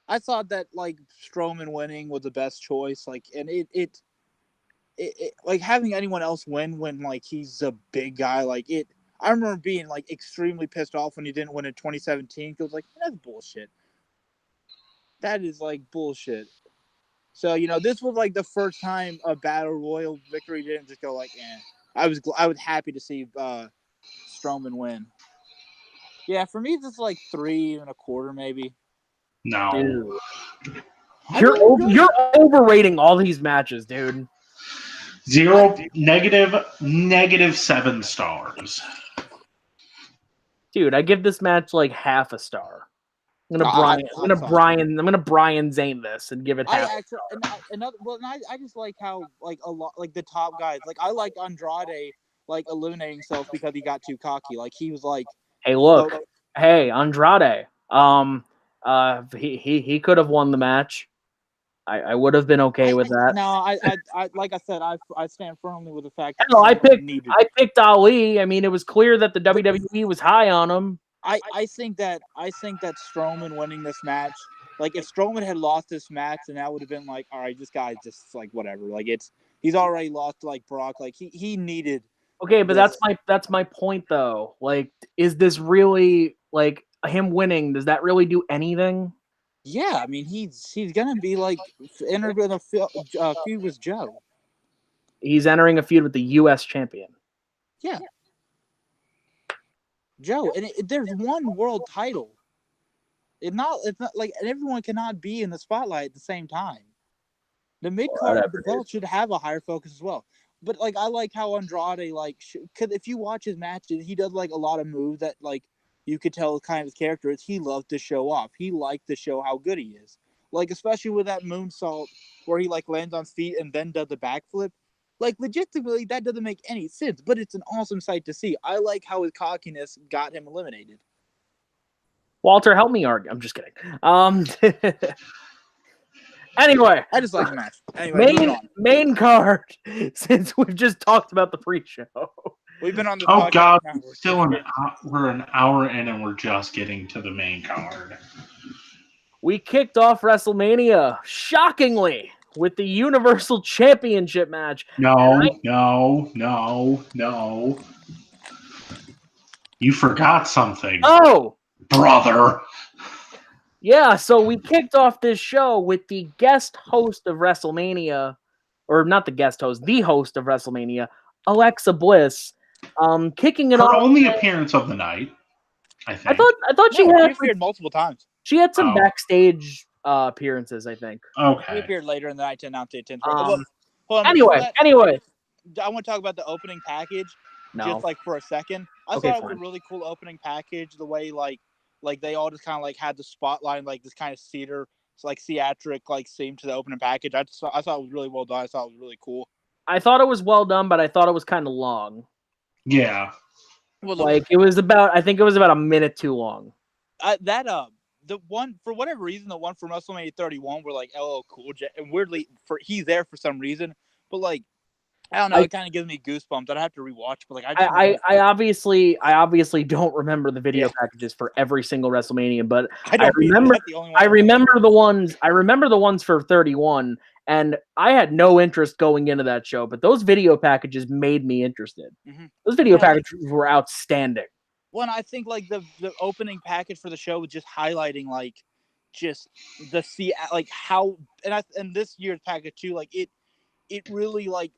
I thought that like Strowman winning was the best choice. Like, and it like having anyone else win when like he's a big guy. Like it, I remember being like extremely pissed off when he didn't win in 2017. Because like that's bullshit. That is like bullshit. So this was like the first time a battle royal victory didn't just go like, eh. I was happy to see Strowman win. Yeah, for me, this is like 3.25 maybe. No. Dude. You're overrating all these matches, dude. Negative 7 stars. Dude, I give this match like half a star. I'm gonna Brian Zane this and give it half. I just like how like a lot like the top guys like I like Andrade like eliminating himself because he got too cocky. Like he was like, hey, look, hey Andrade, he could have won the match. I would have been okay with that. No, I like I said, I stand firmly with the fact that I picked Ali. I mean, it was clear that the WWE was high on him. I think that Strowman winning this match, like if Strowman had lost this match, then that would have been like, all right, this guy's just like whatever. Like he's already lost to like Brock. Like he needed. Okay, but that's my point though. Like, is this really like him winning? Does that really do anything? Yeah, I mean he's gonna be like entered in a feud with Joe. He's entering a feud with the U.S. champion. Yeah. Joe, and there's one world title. It's not like everyone cannot be in the spotlight at the same time. The mid card of the belt should have a higher focus as well. But like I like how Andrade cause if you watch his matches, he does like a lot of moves that like you could tell kind of his character is he loved to show off. He liked to show how good he is. Like especially with that moonsault where he like lands on feet and then does the backflip. Like, logistically, that doesn't make any sense, but it's an awesome sight to see. I like how his cockiness got him eliminated. Walter, help me argue. I'm just kidding. Anyway. I just like the match. Anyway, main card, since we've just talked about the pre-show. We've been on the podcast. Oh, God. We're an hour in and we're just getting to the main card. We kicked off WrestleMania, shockingly, with the Universal Championship match. No. You forgot something. Oh! Brother. Yeah, so we kicked off this show with the guest host of WrestleMania, or not the guest host, the host of WrestleMania, Alexa Bliss, kicking it off. Her only appearance of the night, I think. I thought she appeared multiple times. She had some backstage appearances, I think. Okay. She appeared later in the night to announce the attention. Anyway. I want to talk about the opening package just like for a second. I thought it was a really cool opening package. The way like they all just kind of like had the spotlight and like this kind of theatric like theme to the opening package. I thought it was really well done. I thought it was really cool. I thought it was well done, but I thought it was kind of long. Yeah. Well, like it was about a minute too long. The one for whatever reason, the one from WrestleMania 31, we're like, LL Cool J, and weirdly he's there for some reason, but like I don't know, it kind of gives me goosebumps. I'd have to rewatch, but like I obviously don't remember the video packages for every single WrestleMania, but I remember the ones for 31, and I had no interest going into that show, but those video packages made me interested. Mm-hmm. Those video packages were outstanding. Well, and I think like the opening package for the show was just highlighting like just like how and this year's package too, like it really like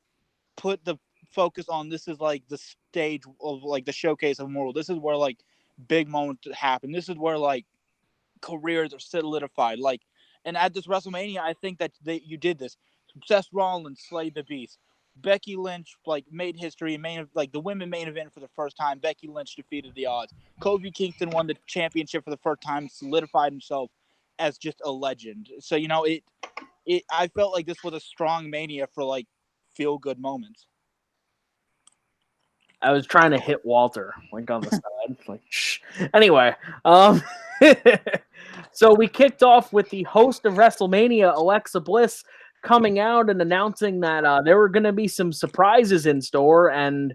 put the focus on this is like the stage of like the showcase of Immortal. This is where like big moments happen. This is where like careers are solidified. Like, and at this WrestleMania, I think that you did this. Seth Rollins slayed the Beast. Becky Lynch like made history, the women main event for the first time. Becky Lynch defeated the odds. Kofi Kingston won the championship for the first time, solidified himself as just a legend. So I felt like this was a strong Mania for like feel good moments. I was trying to hit Walter like on the side, like shh. Anyway, so we kicked off with the host of WrestleMania, Alexa Bliss, coming out and announcing that there were going to be some surprises in store, and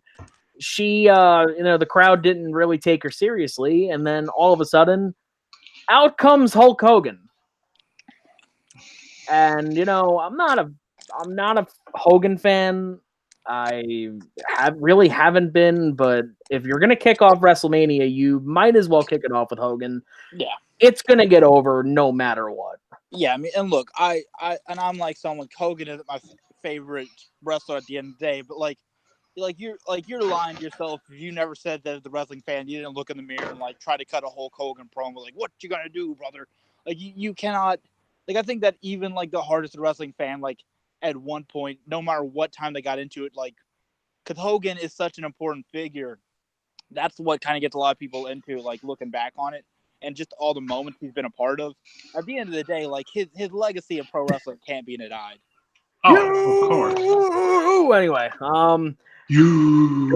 she, the crowd didn't really take her seriously, and then all of a sudden, out comes Hulk Hogan. And I'm not a Hogan fan. I haven't been, but if you're gonna kick off WrestleMania, you might as well kick it off with Hogan. Yeah. It's gonna get over no matter what. Yeah, I mean, and look, I'm like someone. Hogan isn't my favorite wrestler at the end of the day, but you're lying to yourself if you never said that as a wrestling fan. You didn't look in the mirror and like try to cut a Hulk Hogan promo. Like, what you gonna do, brother? Like, you cannot. Like, I think that even like the hardest wrestling fan, like at one point, no matter what time they got into it, like, because Hogan is such an important figure. That's what kind of gets a lot of people into like looking back on it and just all the moments he's been a part of. At the end of the day, like his legacy in pro wrestling can't be denied. Oh, of course. Anyway, You.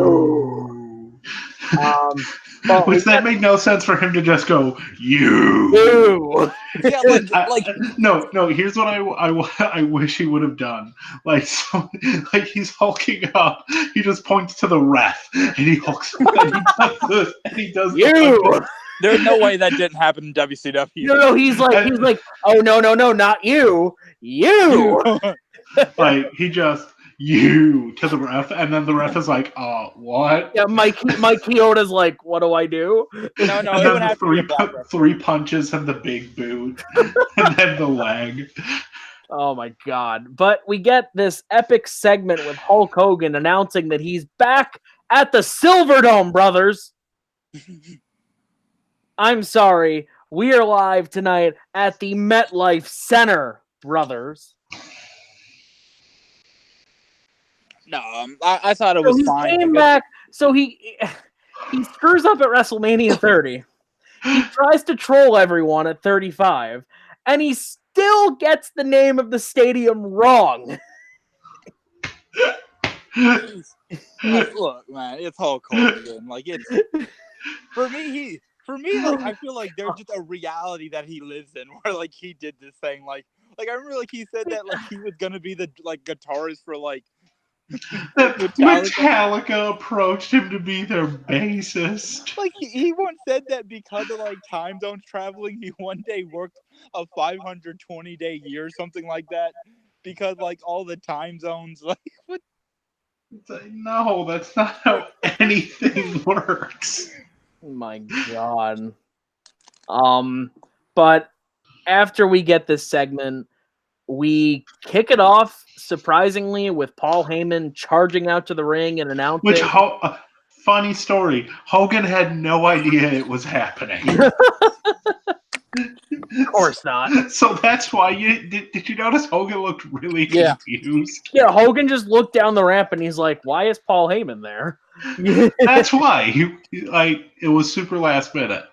but Which that made no sense for him to just go you. Yeah, No. Here's what I wish he would have done. Like he's hulking up. He just points to the ref and he hulks up and he does this and he does you. There's no way that didn't happen in WCW. No, he's like, oh no, not you. Like he just you to the ref, and then the ref is like, what? Yeah, Mike Chioda's like, what do I do? No, and it then would have to be a black ref. 3 punches and the big boot, and then the leg. Oh my god. But we get this epic segment with Hulk Hogan announcing that he's back at the Silverdome, brothers. I'm sorry. We are live tonight at the MetLife Center, brothers. No, I thought it was fine. He came back, so he screws up at WrestleMania 30. He tries to troll everyone at 35, and he still gets the name of the stadium wrong. Look, man, it's Hulk Hogan. Like it's for me, like I feel like there's just a reality that he lives in where like he did this thing. Like I remember like he said that like he was gonna be the like guitarist for like Metallica approached him to be their bassist. Like he once said that because of like time zones traveling, he one day worked a 520-day year, something like that, because like all the time zones. Like what? No, that's not how anything works. Oh my god. But after we get this segment, we kick it off surprisingly with Paul Heyman charging out to the ring and announcing. Which funny story. Hogan had no idea it was happening. Of course not. So that's why did you notice Hogan looked really confused? Yeah, Hogan just looked down the ramp and he's like, "Why is Paul Heyman there?" That's why it was super last minute.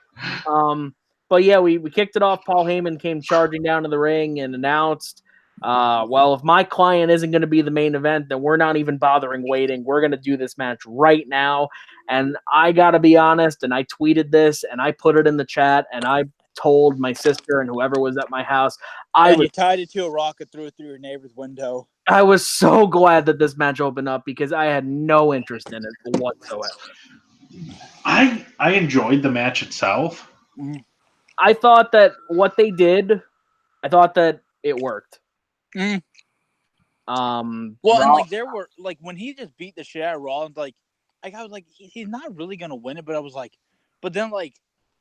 But yeah, we kicked it off. Paul Heyman came charging down to the ring and announced, well, if my client isn't going to be the main event, then we're not even bothering waiting. We're going to do this match right now. And I got to be honest, and I tweeted this and I put it in the chat and I told my sister and whoever was at my house. You tied it to a rock and threw it through your neighbor's window. I was so glad that this match opened up because I had no interest in it whatsoever. I enjoyed the match itself. I thought that what they did, I thought that it worked. Well, and like there were like when he just beat the shit out of Rollins, like I was like he's not really gonna win it, but I was like, but then like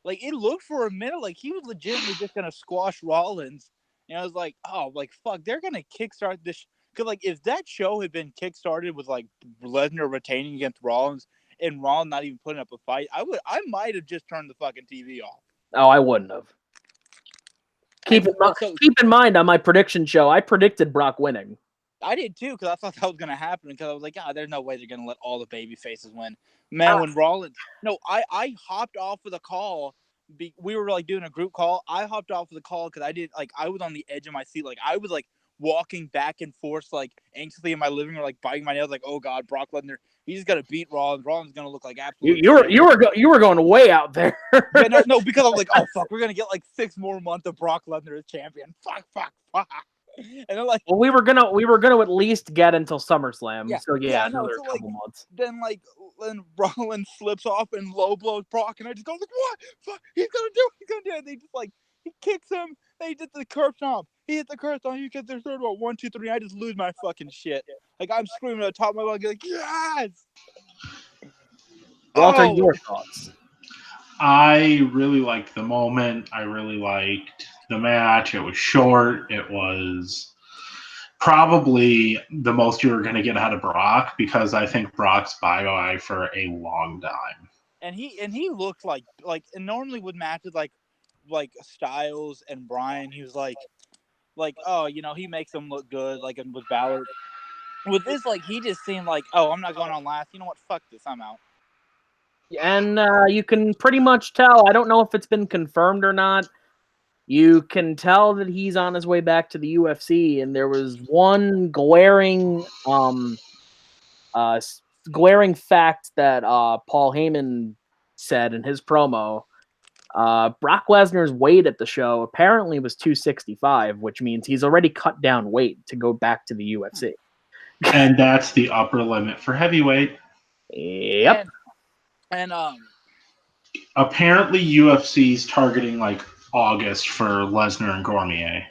it looked for a minute like he was legitimately just gonna squash Rollins, and I was like, oh, like fuck, they're gonna kickstart this. Because like if that show had been kickstarted with like Lesnar retaining against Rollins and Rollins not even putting up a fight, I might have just turned the fucking TV off. Oh, I wouldn't have. Keep in mind on my prediction show, I predicted Brock winning. I did too, because I thought that was going to happen. Because I was like, there's no way they're going to let all the baby faces win. Man, when Rollins, I hopped off of the call. We were like doing a group call. I hopped off of the call because I was on the edge of my seat. Like I was like walking back and forth, like anxiously in my living room, like biting my nails, like, oh god, Brock Lesnar, he's gonna beat Rollins. Rollins is gonna look like absolute. You were going way out there. Yeah, no, because I was like, oh fuck, we're gonna get like 6 more months of Brock Lesnar as champion. Fuck. And then like, well, we were gonna at least get until SummerSlam. Yeah, so another couple months. Then like when Rollins slips off and low blows Brock, and I just go like, what? Fuck, he's gonna do it. They just like he kicks him. They did the curb stomp. He hit the curse on you because there's third one. 1, 2, 3. I just lose my fucking shit. Like I'm screaming at the top of my lungs, like yes. Walter, your thoughts? I really liked the moment. I really liked the match. It was short. It was probably the most you were going to get out of Brock because I think Brock's bye-bye for a long time. And he looked like and normally with matches like Styles and Bryan, he was like oh, you know, he makes them look good, like with Balor. With this, like, he just seemed like, oh, I'm not going on last. You know what? Fuck this. I'm out. And you can pretty much tell. I don't know if it's been confirmed or not. You can tell that he's on his way back to the UFC, and there was one glaring fact that Paul Heyman said in his promo. Brock Lesnar's weight at the show apparently was 265, which means he's already cut down weight to go back to the UFC. And that's the upper limit for heavyweight. Yep. And apparently UFC's targeting like August for Lesnar and Cormier.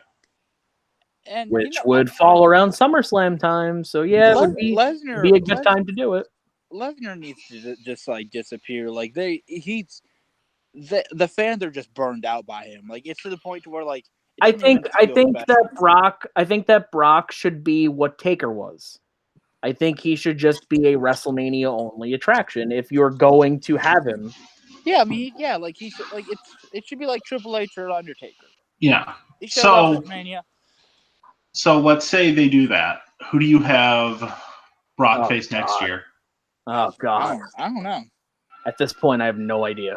And which would fall around SummerSlam time. So yeah, it would be a good time to do it. Lesnar needs to just like disappear. Like the fans are just burned out by him. Like it's to the point to where like I think that Brock should be what Taker was. I think he should just be a WrestleMania only attraction if you're going to have him. Yeah, I mean, yeah, like he should, like it should be like Triple H or Undertaker. Yeah. He showed up at WrestleMania. So let's say they do that. Who do you have Brock face next year? Oh God, I don't know. At this point, I have no idea.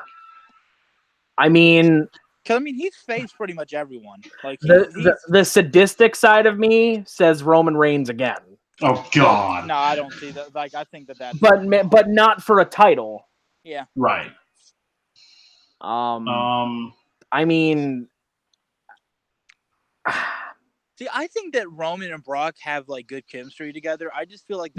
I mean, he's faced pretty much everyone. Like the sadistic side of me says Roman Reigns again. Oh God! No, I don't see that. Like I think that's. But not for a title. Yeah. Right. I mean, see, I think that Roman and Brock have like good chemistry together. I just feel like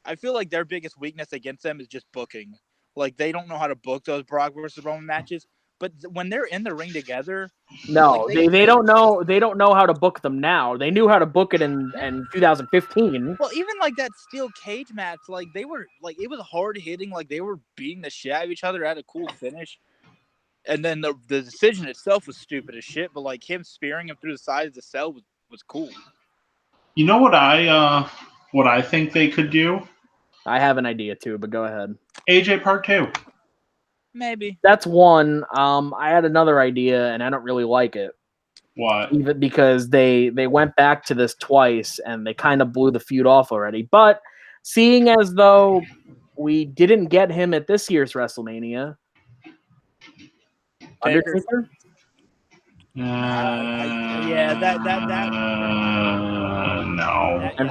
I feel like their biggest weakness against them is just booking. Like they don't know how to book those Brock versus Roman matches. But when they're in the ring together, no, like they don't know. They don't know how to book them now. They knew how to book it in 2015. Well, even like that steel cage match, like they were like it was hard hitting. Like they were beating the shit out of each other. Had a cool finish. And then the decision itself was stupid as shit. But like him spearing him through the side of the cell was cool. You know what I think they could do? I have an idea too, but go ahead. AJ Part 2. Maybe. That's one. I had another idea, and I don't really like it. What? Even because they went back to this twice, and they kind of blew the feud off already. But seeing as though we didn't get him at this year's WrestleMania, Undertaker? Yeah, that no. And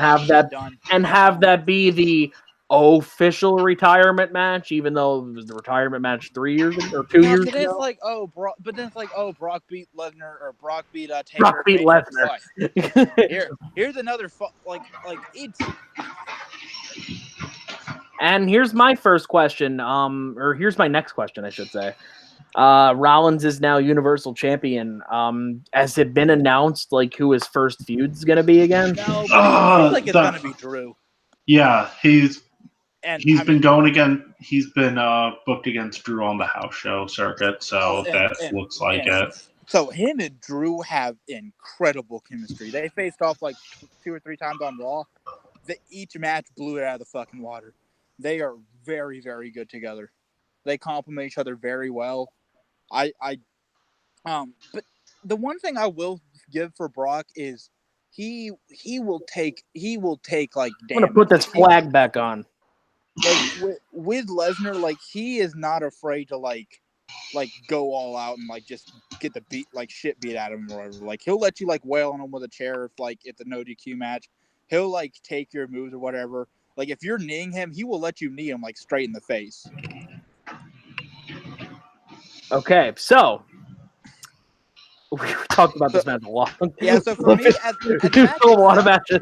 have that be the official retirement match, even though it was the retirement match 3 years ago or 2 years ago. Brock beat Lesnar or Brock beat Taker. Brock beat Lesnar. Here's another it's. And here's my first question, or here's my next question, I should say. Rollins is now Universal Champion. Has it been announced like who his first feud is going to be again? No, but it seems like it's going to be Drew. Yeah, he's been booked against Drew on the house show circuit, so looks like it. So him and Drew have incredible chemistry. They faced off like 2 or 3 times on Raw. Each match blew it out of the fucking water. They are very, very good together. They complement each other very well. But the one thing I will give for Brock is he will take like damage. I'm gonna put this flag back on. Like with Lesnar, like he is not afraid to like go all out and like just get the shit beat out of him or whatever. Like he'll let you like wail on him with a chair if like it's a no DQ match. He'll like take your moves or whatever. Like if you're kneeing him, he will let you knee him like straight in the face. Okay, so we talked about this match a lot. Yeah, so for me, at the match a lot of matches.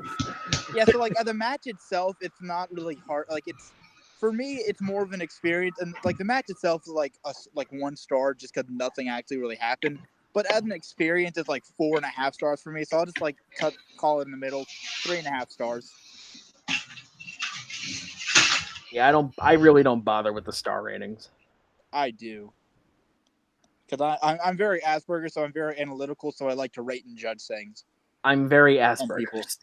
Yeah, so like at the match itself, it's not really hard. Like it's for me, it's more of an experience, and like the match itself is like 1 star just because nothing actually really happened. But as an experience, it's like 4.5 stars for me. So I'll just like call it in the middle, 3.5 stars. Yeah, I really don't bother with the star ratings. I do. Because I'm very Asperger, so I'm very analytical, so I like to rate and judge things. I'm very Asperger's.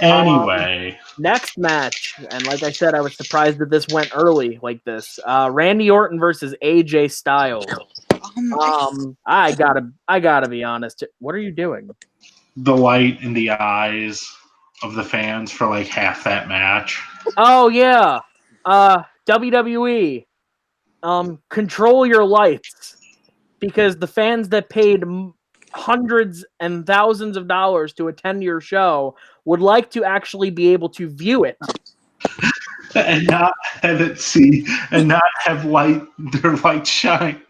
Anyway. Next match, and like I said, I was surprised that this went early like this. Randy Orton versus AJ Styles. I gotta be honest. What are you doing? The light in the eyes of the fans for like half that match. Oh yeah. WWE. Control your lights, because the fans that paid hundreds and thousands of dollars to attend your show would like to actually be able to view it and not have their light shine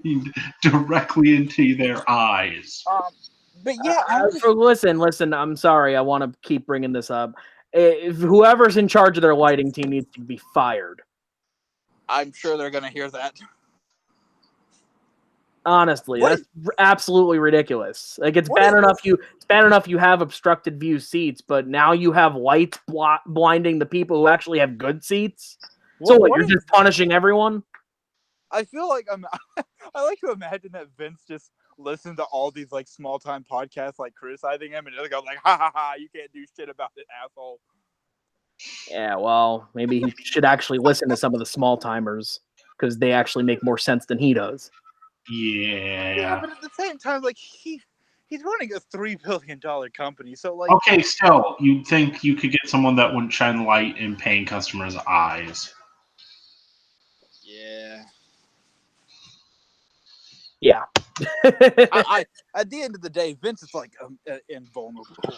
directly into their eyes. But yeah, listen. I'm sorry. I want to keep bringing this up. If whoever's in charge of their lighting team needs to be fired. I'm sure they're gonna hear that. Honestly, that's absolutely ridiculous. Like it's bad enough you have obstructed view seats, but now you have lights blinding the people who actually have good seats. You're just punishing everyone? I feel like I like to imagine that Vince just listened to all these like small time podcasts like criticizing him and just goes like, ha ha ha, you can't do shit about it, asshole. Yeah, well, maybe he should actually listen to some of the small timers because they actually make more sense than he does. Yeah, but at the same time, like he's running a $3 billion company, so like. Okay, still, you'd think you could get someone that wouldn't shine light in paying customers' eyes. Yeah. Yeah. I at the end of the day, Vince is like invulnerable.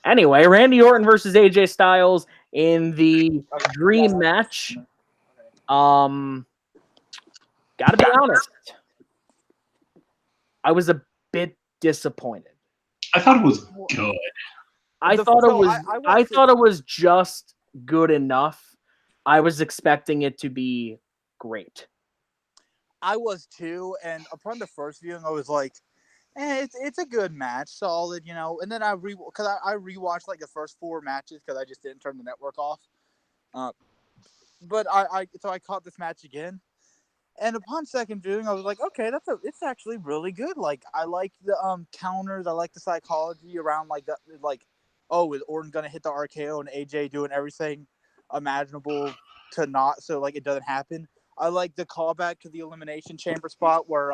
Anyway, Randy Orton versus AJ Styles in the dream match. Gotta be honest, I was a bit disappointed. I thought it was good. I thought it was just good enough. I was expecting it to be great. I was too, and upon the first viewing, I was like, it's a good match, solid, you know. And then I rewatched like the first 4 matches because I just didn't turn the network off. But I caught this match again, and upon second viewing, I was like, okay, it's actually really good. Like I like the counters, I like the psychology around like that, like, oh, is Orton gonna hit the RKO and AJ doing everything imaginable to not so like it doesn't happen. I like the callback to the Elimination Chamber spot where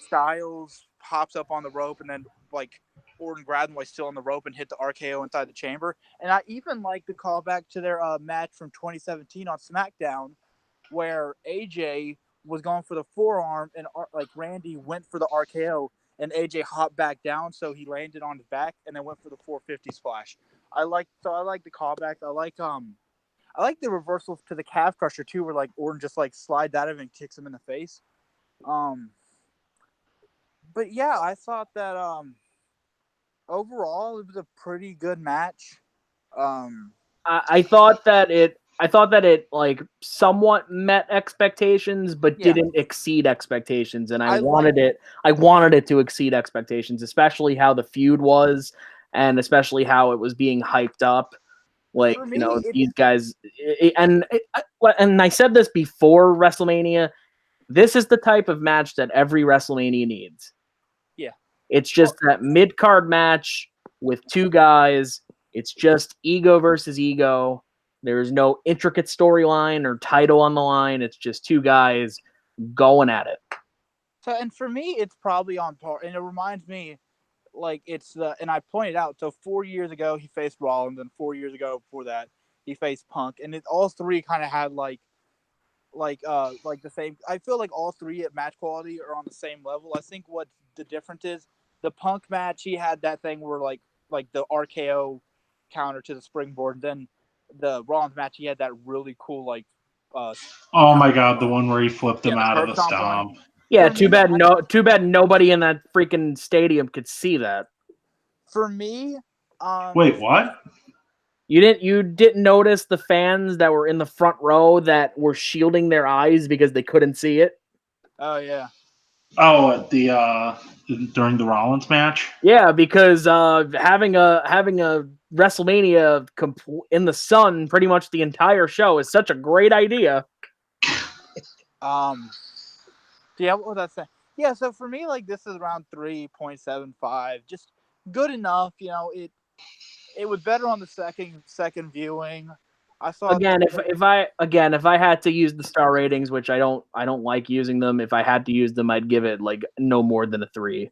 Styles pops up on the rope and then like Orton grabbed him while still on the rope and hit the RKO inside the chamber. And I even like the callback to their match from 2017 on SmackDown where AJ was going for the forearm and like Randy went for the RKO and AJ hopped back down, so he landed on his back and then went for the 450 splash. I like the callbacks. I like the reversal to the calf crusher too, where like Orton just like slides out of it and kicks him in the face. But yeah, I thought that overall it was a pretty good match. I thought that it like somewhat met expectations, but didn't exceed expectations, and I wanted it to exceed expectations, especially how the feud was, and especially how it was being hyped up. Like, you know, these guys, and I said this before WrestleMania, this is the type of match that every WrestleMania needs. Yeah. It's just that mid-card match with 2 guys. It's just ego versus ego. There's no intricate storyline or title on the line. It's just 2 guys going at it. So, and for me, it's probably on par. And it reminds me, like, and I pointed out, so 4 years ago, he faced Rollins, and 4 years ago before that, he faced Punk. And all 3 kind of had, like the same. I feel like all 3 at match quality are on the same level. I think what the difference is, the Punk match, he had that thing where, like the RKO counter to the springboard. And then the Rollins match, he had that really cool, like, oh my god, the one where he flipped him out of the stomp. Yeah, too bad nobody in that freaking stadium could see that. For me, wait, what? You didn't notice the fans that were in the front row that were shielding their eyes because they couldn't see it? Oh yeah. Oh, at the during the Rollins match. Yeah, because having a WrestleMania in the sun pretty much the entire show is such a great idea. Yeah, what was I saying? Yeah, so for me, like this is around 3.75, just good enough. You know, it was better on the second viewing. I saw Again, if I had to use the star ratings, which I don't like using them. If I had to use them, I'd give it like no more than a 3.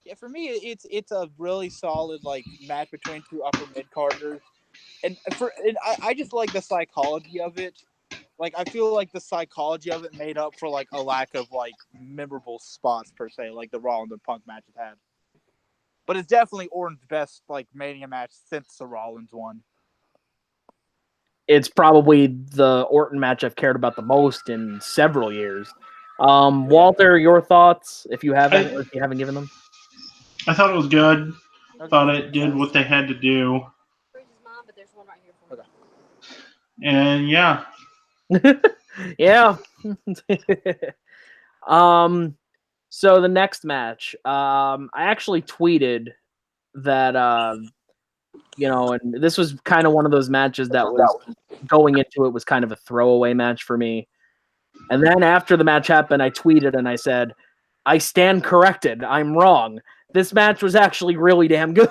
Yeah, for me, it's a really solid like match between two upper mid carders, and I just like the psychology of it. Like I feel like the psychology of it made up for like a lack of like memorable spots per se, like the Rollins and Punk match it had. But it's definitely Orton's best like Mania match since the Rollins one. It's probably the Orton match I've cared about the most in several years. Walter, your thoughts, if you haven't, or if you haven't given them? I thought it was good. Okay. Thought it did what they had to do. Okay. And yeah. Yeah. So the next match, I actually tweeted that and this was kind of one of those matches that was going into it was kind of a throwaway match for me. And then after the match happened, I tweeted and I said, I stand corrected. I'm wrong. This match was actually really damn good.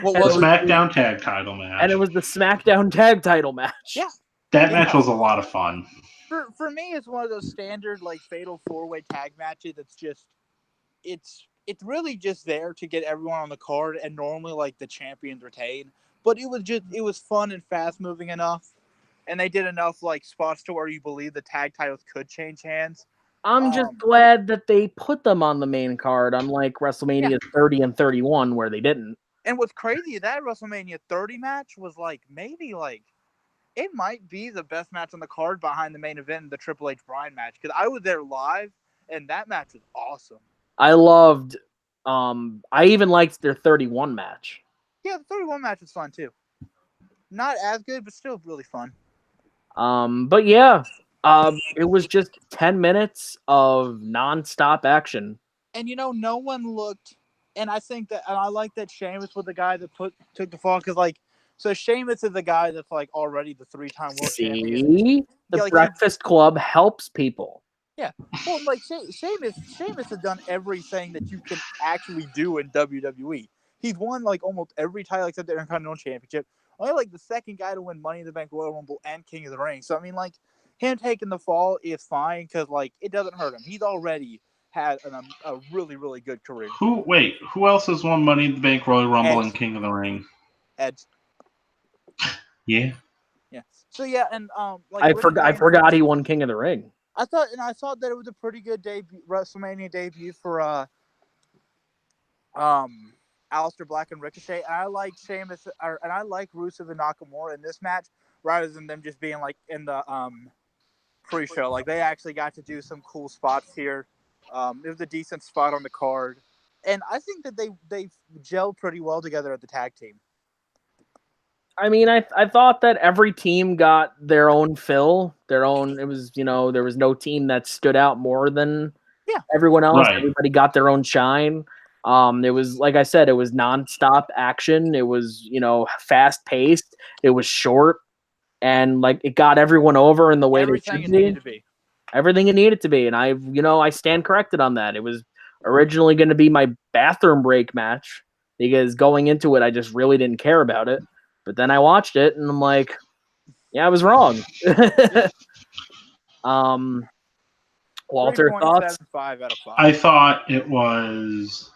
What The was it? SmackDown Tag Title match. And it was the SmackDown Tag Title match. Yeah. That match was a lot of fun. For me, it's one of those standard like fatal 4-way tag matches. That's just it's really just there to get everyone on the card, and normally like the champions retain. But it was fun and fast moving enough, and they did enough like spots to where you believe the tag titles could change hands. I'm just glad that they put them on the main card, unlike WrestleMania 30 and 31, where they didn't. And what's crazy, that WrestleMania 30 match was like maybe like it might be the best match on the card behind the main event, the Triple H Bryan match, because I was there live, and that match was awesome. I loved. I even liked their 31 match. Yeah, the 31 match was fun too. Not as good, but still really fun. But yeah, it was just 10 minutes of nonstop action. And no one looked. And I think that, and I like that Sheamus was the guy that took the fall, because so Sheamus is the guy that's like already the 3-time world champion. The Breakfast Club helps people. Yeah, well, like Sheamus has done everything that you can actually do in WWE. He's won like almost every title except the Intercontinental Championship. Only like the second guy to win Money in the Bank, Royal Rumble, and King of the Ring. So I mean, like him taking the fall is fine because like it doesn't hurt him. He's already had a really really good career. Who else has won Money in the Bank, Royal Rumble, and King of the Ring? Edge. Yeah. Yeah. So yeah, and like I forgot he won King of the Ring. I thought that it was a pretty good WrestleMania debut for Aleister Black and Ricochet. And I like Sheamus, and I like Rusev and Nakamura in this match rather than them just being like in the pre-show. Like they actually got to do some cool spots here. It was a decent spot on the card, and I think that they gelled pretty well together at the tag team. I mean, I thought that every team got their own fill, their own. It was there was no team that stood out more than everyone else. Right. Everybody got their own shine. It was like I said, it was nonstop action. It was fast paced. It was short, and like it got everyone over in the way they should be. Everything it needed to be, and I stand corrected on that. It was originally going to be my bathroom break match because going into it, I just really didn't care about it. But then I watched it, and I'm like, yeah, I was wrong. Walter, thoughts? 5 out of 5. I thought it was,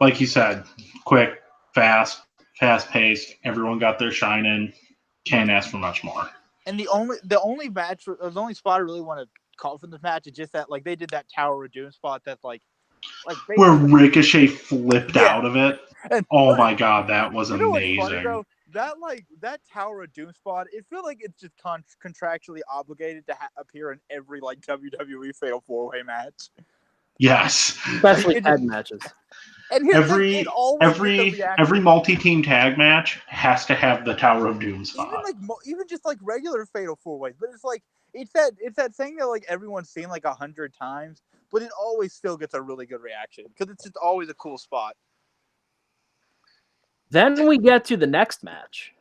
like you said, quick, fast-paced. Everyone got their shine in. Can't ask for much more. And the only match, the only spot I really want to call from this match is just that, like, they did that Tower of Doom spot that's like where Ricochet flipped out of it. And, oh my God, that was amazing. What's funny, though? That Tower of Doom spot, it feels like it's just contractually obligated to appear in every like WWE Fatal 4-Way match. Yes, especially tag matches. And every multi-team tag match has to have the Tower of Doom spot. Even just like regular Fatal 4-Ways, but it's that thing that like everyone's seen like 100 times. but it always still gets a really good reaction because it's just always a cool spot. Then we get to the next match.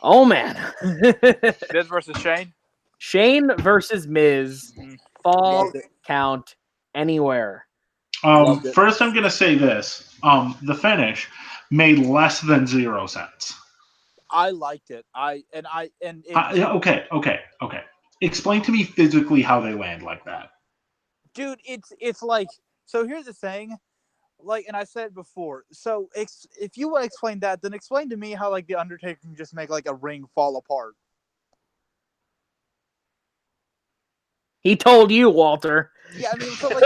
Oh, man. Miz versus Shane? Shane versus Miz. Fall Loved it. count anywhere. Loved it. First, I'm going to say this. The finish made less than 0 cents. I liked it. Okay. Explain to me physically how they land like that. Dude, it's like, so here's the thing. Like, and I said it before. So if you want to explain that, then explain to me how like the Undertaker can just make like a ring fall apart. He told you, Walter. Yeah, I mean, so like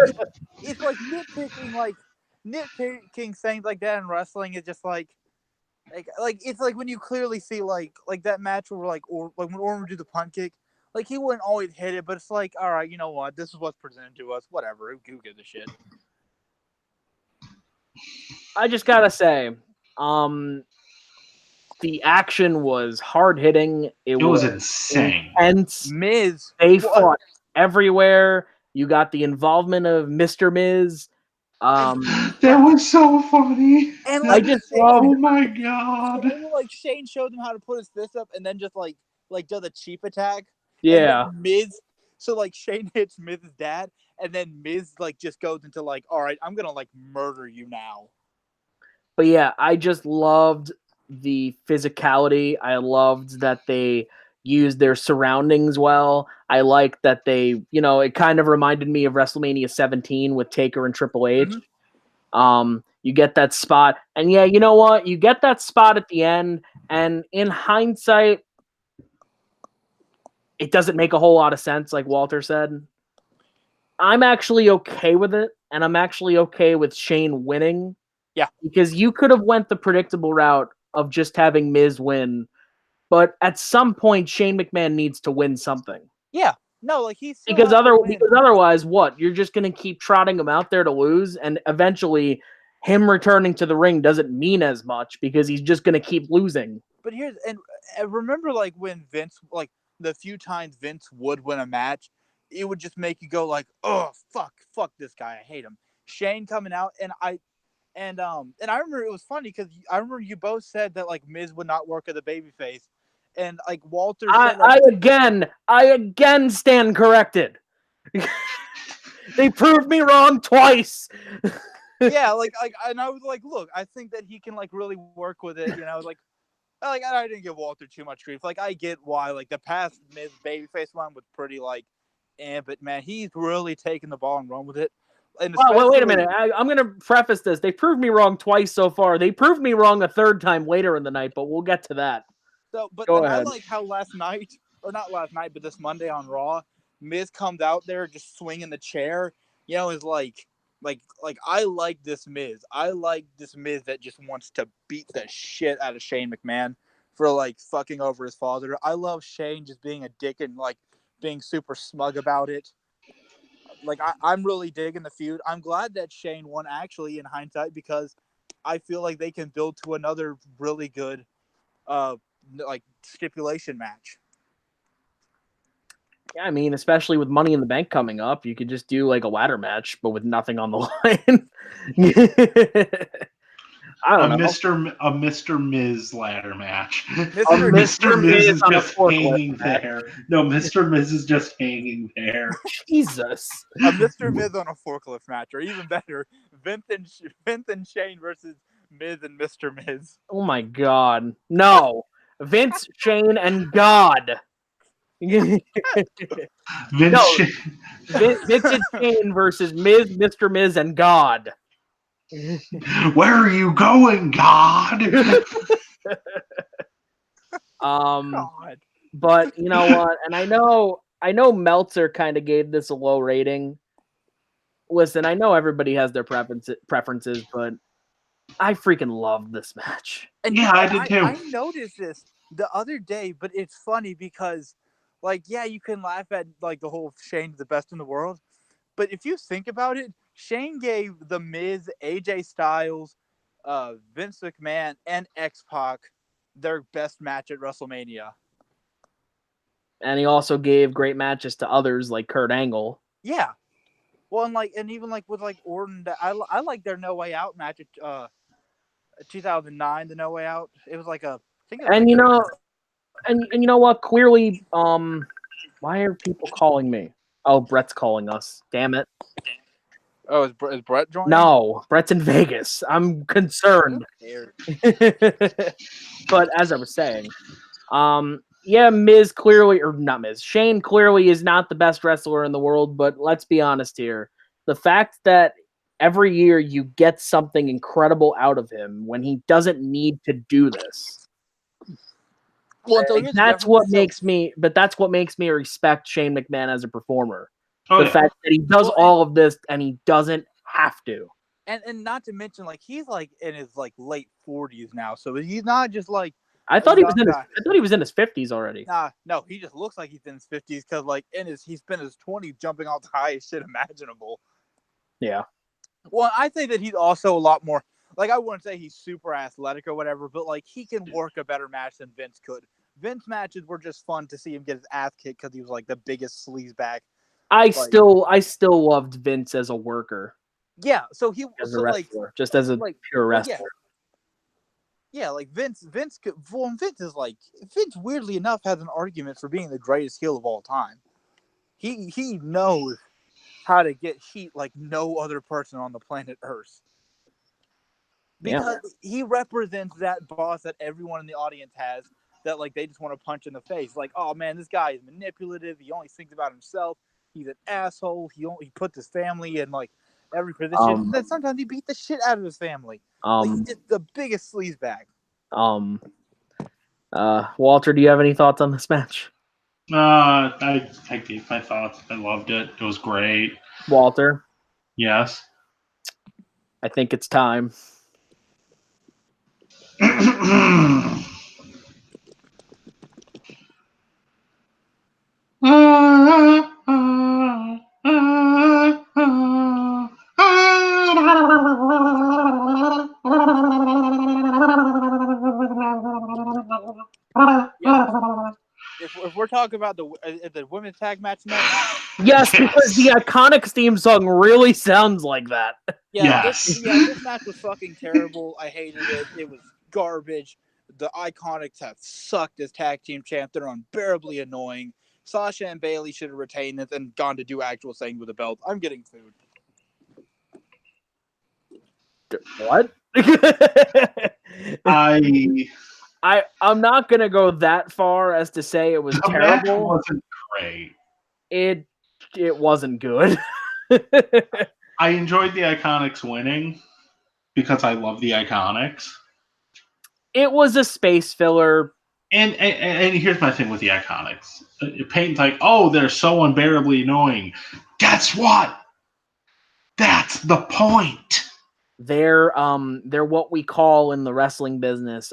it's like nitpicking things like that in wrestling is just like it's like when you clearly see like that match where like when Orton would do the punt kick, like he wouldn't always hit it, but it's like, all right, you know what, this is what's presented to us, whatever, who gives a shit. I just gotta say, the action was hard hitting. It was insane. Intense. Miz, they fought everywhere. You got the involvement of Mr. Miz. That was so funny. And I just loved. Oh my god! And like Shane showed him how to put his fist up, and then just like does a cheap attack. Yeah. And Miz, so like Shane hits Miz's dad, and then Miz like just goes into like, all right, I'm gonna like murder you now. But yeah, I just loved the physicality. I loved that they used their surroundings well. I liked that they, it kind of reminded me of WrestleMania 17 with Taker and Triple H. Mm-hmm. You get that spot. And yeah, you know what? You get that spot at the end. And in hindsight, it doesn't make a whole lot of sense, like Walter said. I'm actually okay with it. And I'm actually okay with Shane winning. Yeah. Because you could have went the predictable route of just having Miz win. But at some point, Shane McMahon needs to win something. Yeah. No, like he's because otherwise, what? You're just going to keep trotting him out there to lose, and eventually him returning to the ring doesn't mean as much because he's just going to keep losing. But here's and remember, like when Vince, like the few times Vince would win a match, it would just make you go like, oh fuck this guy, I hate him. Shane coming out, and I remember it was funny because I remember you both said that like Miz would not work as a babyface. And like Walter said, I again stand corrected. They proved me wrong twice. Yeah, and I was like, look, I think that he can like really work with it, like I didn't give Walter too much grief. Like I get why like the past Miz babyface one was pretty like, but man, he's really taken the ball and run with it. And wait a minute. I'm going to preface this. They proved me wrong twice so far. They proved me wrong a third time later in the night, but we'll get to that. So, but then I like how last night, or not last night, but this Monday on Raw, Miz comes out there just swinging the chair. Is like I like this Miz. I like this Miz that just wants to beat the shit out of Shane McMahon for like fucking over his father. I love Shane just being a dick and like being super smug about it. Like I'm really digging the feud. I'm glad that Shane won actually in hindsight because I feel like they can build to another really good like stipulation match. Yeah, I mean, especially with Money in the Bank coming up, you could just do like a ladder match, but with nothing on the line. I don't know. A Mr. Miz ladder match. Mr. Miz is just hanging there. No, Mr. Miz is just hanging there. Jesus. A Mr. Miz on a forklift match, or even better, Vince and Shane versus Miz and Mr. Miz. Oh my God. No. Vince, Shane, and God. Vince and Shane versus Miz, Mr. Miz, and God. Where are you going, God? God. But you know what? And I know Meltzer kind of gave this a low rating. Listen, I know everybody has their preferences, but I freaking loved this match. And yeah, I did too. I noticed this the other day, but it's funny because, like, yeah, you can laugh at like the whole Shane's the best in the world, but if you think about it, Shane gave The Miz, AJ Styles, Vince McMahon, and X-Pac their best match at WrestleMania. And he also gave great matches to others like Kurt Angle. Yeah. Well, and even like with like Orton, I like their No Way Out match at 2009, the No Way Out. It was like I think it was And like and you know what? Clearly, why are people calling me? Oh, Brett's calling us. Damn it. Oh, is Bret joining? No, Brett's in Vegas. I'm concerned. But as I was saying, yeah, Shane clearly is not the best wrestler in the world, but let's be honest here. The fact that every year you get something incredible out of him when he doesn't need to do this. Well, That's what makes me respect Shane McMahon as a performer. Oh, the fact that he does all of this and he doesn't have to. And not to mention, like, he's like in his like late 40s now, so he's not just like I thought he was in his 50s already. Nah, no, he just looks like he's in his 50s because like he spent his 20s jumping off the highest shit imaginable. Yeah. Well, I think that he's also a lot more, like, I wouldn't say he's super athletic or whatever, but like he can work a better match than Vince could. Vince matches were just fun to see him get his ass kicked because he was like the biggest sleazebag. I still loved Vince as a worker. Yeah, so he as a wrestler, just as a pure wrestler. Yeah, like Vince weirdly enough has an argument for being the greatest heel of all time. He knows how to get heat like no other person on the planet Earth. Because he represents that boss that everyone in the audience has that like they just want to punch in the face. Like, oh man, this guy is manipulative. He only thinks about himself. He's an asshole. He puts his family in like every position. And then sometimes he beat the shit out of his family. Like, he's just the biggest sleazebag. Walter, do you have any thoughts on this match? I gave my thoughts. I loved it. It was great. Walter? Yes? I think it's time. If we're talking about the women's tag match next, yes, because the Iconics theme song really sounds like that. Yeah, this match was fucking terrible. I hated it. It was garbage. The Iconics have sucked as tag team champ. They're unbearably annoying. Sasha and Bayley should have retained it and gone to do actual things with the belt. I'm getting food. What? I'm not gonna go that far as to say it was terrible. Match wasn't great. It wasn't good. I enjoyed the Iconics winning because I love the Iconics. It was a space filler. And here's my thing with the Iconics. Peyton's like, oh, they're so unbearably annoying. Guess what? That's the point. They're what we call in the wrestling business,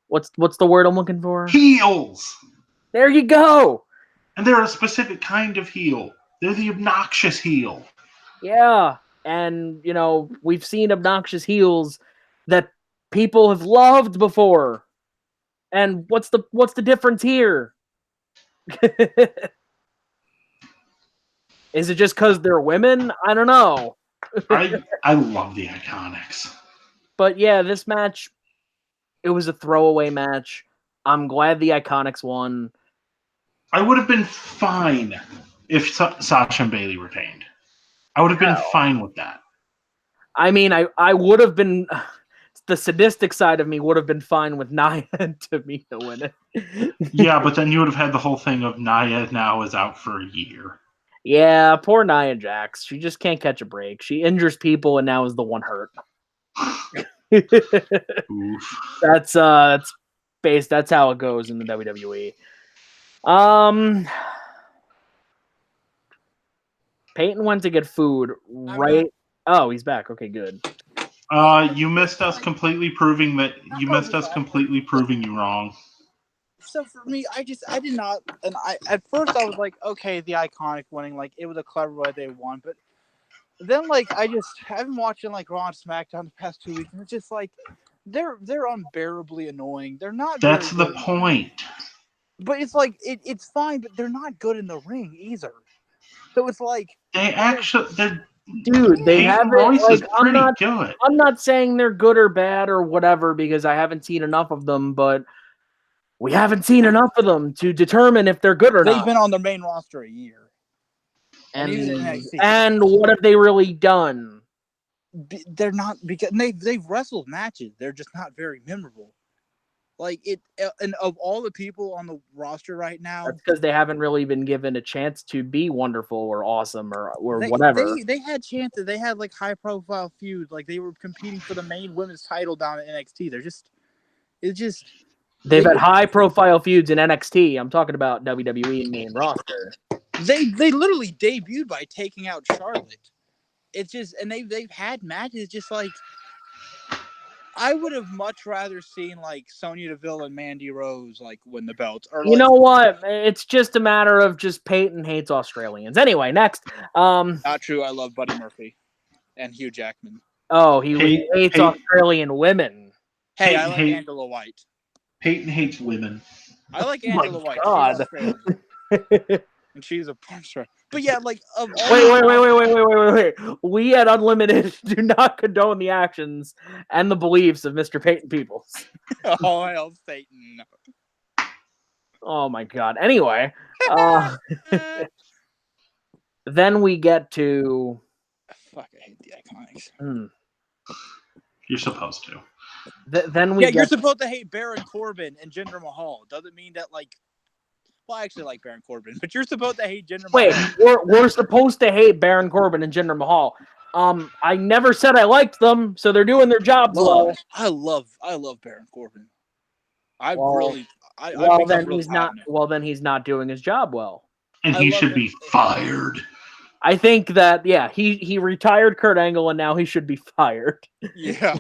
what's the word I'm looking for? Heels. There you go. And they're a specific kind of heel. They're the obnoxious heel. Yeah, and we've seen obnoxious heels that people have loved before. And what's the difference here? Is it just because they're women? I don't know. I love the Iconics. But yeah, this match, it was a throwaway match. I'm glad the Iconics won. I would have been fine if Sasha and Bayley retained. I would have been fine with that. I mean, I would have been... The sadistic side of me would have been fine with Nia and Tamina winning. Yeah, but then you would have had the whole thing of Nia now is out for a year. Yeah, poor Nia Jax. She just can't catch a break. She injures people and now is the one hurt. Oof. That's how it goes in the WWE. Peyton went to get food, right? Oh, he's back. Okay, good. You missed us completely proving you wrong. So for me, I did not, and at first I was like, okay, the Iconic winning, like it was a clever way they won, but then like I've been watching like Raw and SmackDown the past 2 weeks, and it's just like they're unbearably annoying. They're not. That's the point. But it's like it's fine, but they're not good in the ring either. So it's like They actually, Dude, they Peyton haven't. Royce Like, is pretty good. I'm not saying they're good or bad or whatever because I haven't seen enough of them, but we haven't seen enough of them to determine if they're good or they've not. been on their main roster a year. And even in NXT, and what have they really done? they're not, because they've wrestled matches. They're just not very memorable. Like it, and of all the people on the roster right now, That's because they haven't really been given a chance to be wonderful or awesome or they, whatever. They had chances. They had like high profile feuds. Like they were competing for the main women's title down at NXT. They've had high profile feuds in NXT. I'm talking about WWE main roster. They literally debuted by taking out Charlotte. It's just, and they've had matches just like, I would have much rather seen like Sonya Deville and Mandy Rose like win the belts. Or you know what? It's just a matter of just Peyton hates Australians. Anyway, next. Not true. I love Buddy Murphy and Hugh Jackman. Oh, he hates Australian women. Hey, I like Angela White. Peyton hates women. I like Angela White. God. She's Australian. And she's a porn star. But yeah, like wait. We at Unlimited do not condone the actions and the beliefs of Mr. Peyton Peoples. Oh, hell, Satan. Oh my God. Anyway, then we get to. Fuck, I hate the Iconics. You're supposed to. Then we. You're supposed to hate Baron Corbin and Jinder Mahal. Doesn't mean that like. Well, I actually like Baron Corbin, but you're supposed to hate Jinder Mahal. Wait, we're supposed to hate Baron Corbin and Jinder Mahal. I never said I liked them, so they're doing their jobs well. I love Baron Corbin. Then he's not doing his job well. And he should be fired. I think that he retired Kurt Angle and now he should be fired. Yeah.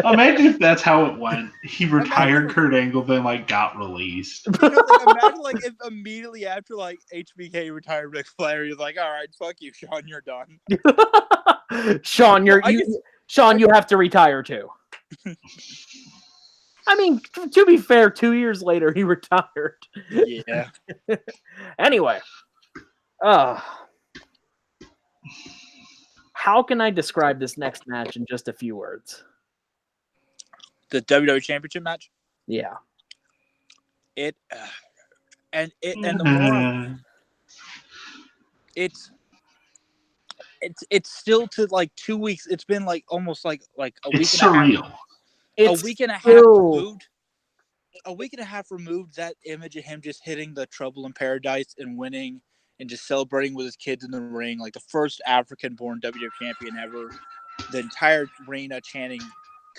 Imagine if that's how it went. He retired Kurt Angle, then got released. Imagine if immediately after HBK retired Ric Flair, he was like, "All right, fuck you, Sean, you're done." Sean, you have to retire too. I mean, to be fair, 2 years later he retired. Yeah. Anyway, how can I describe this next match in just a few words? The WWE Championship match? Yeah. And the more it's still to 2 weeks. It's been almost a week. It's surreal. A week and a half removed. A week and a half removed, that image of him just hitting the Trouble in Paradise and winning and just celebrating with his kids in the ring, like the first African-born WWE champion ever. The entire arena chanting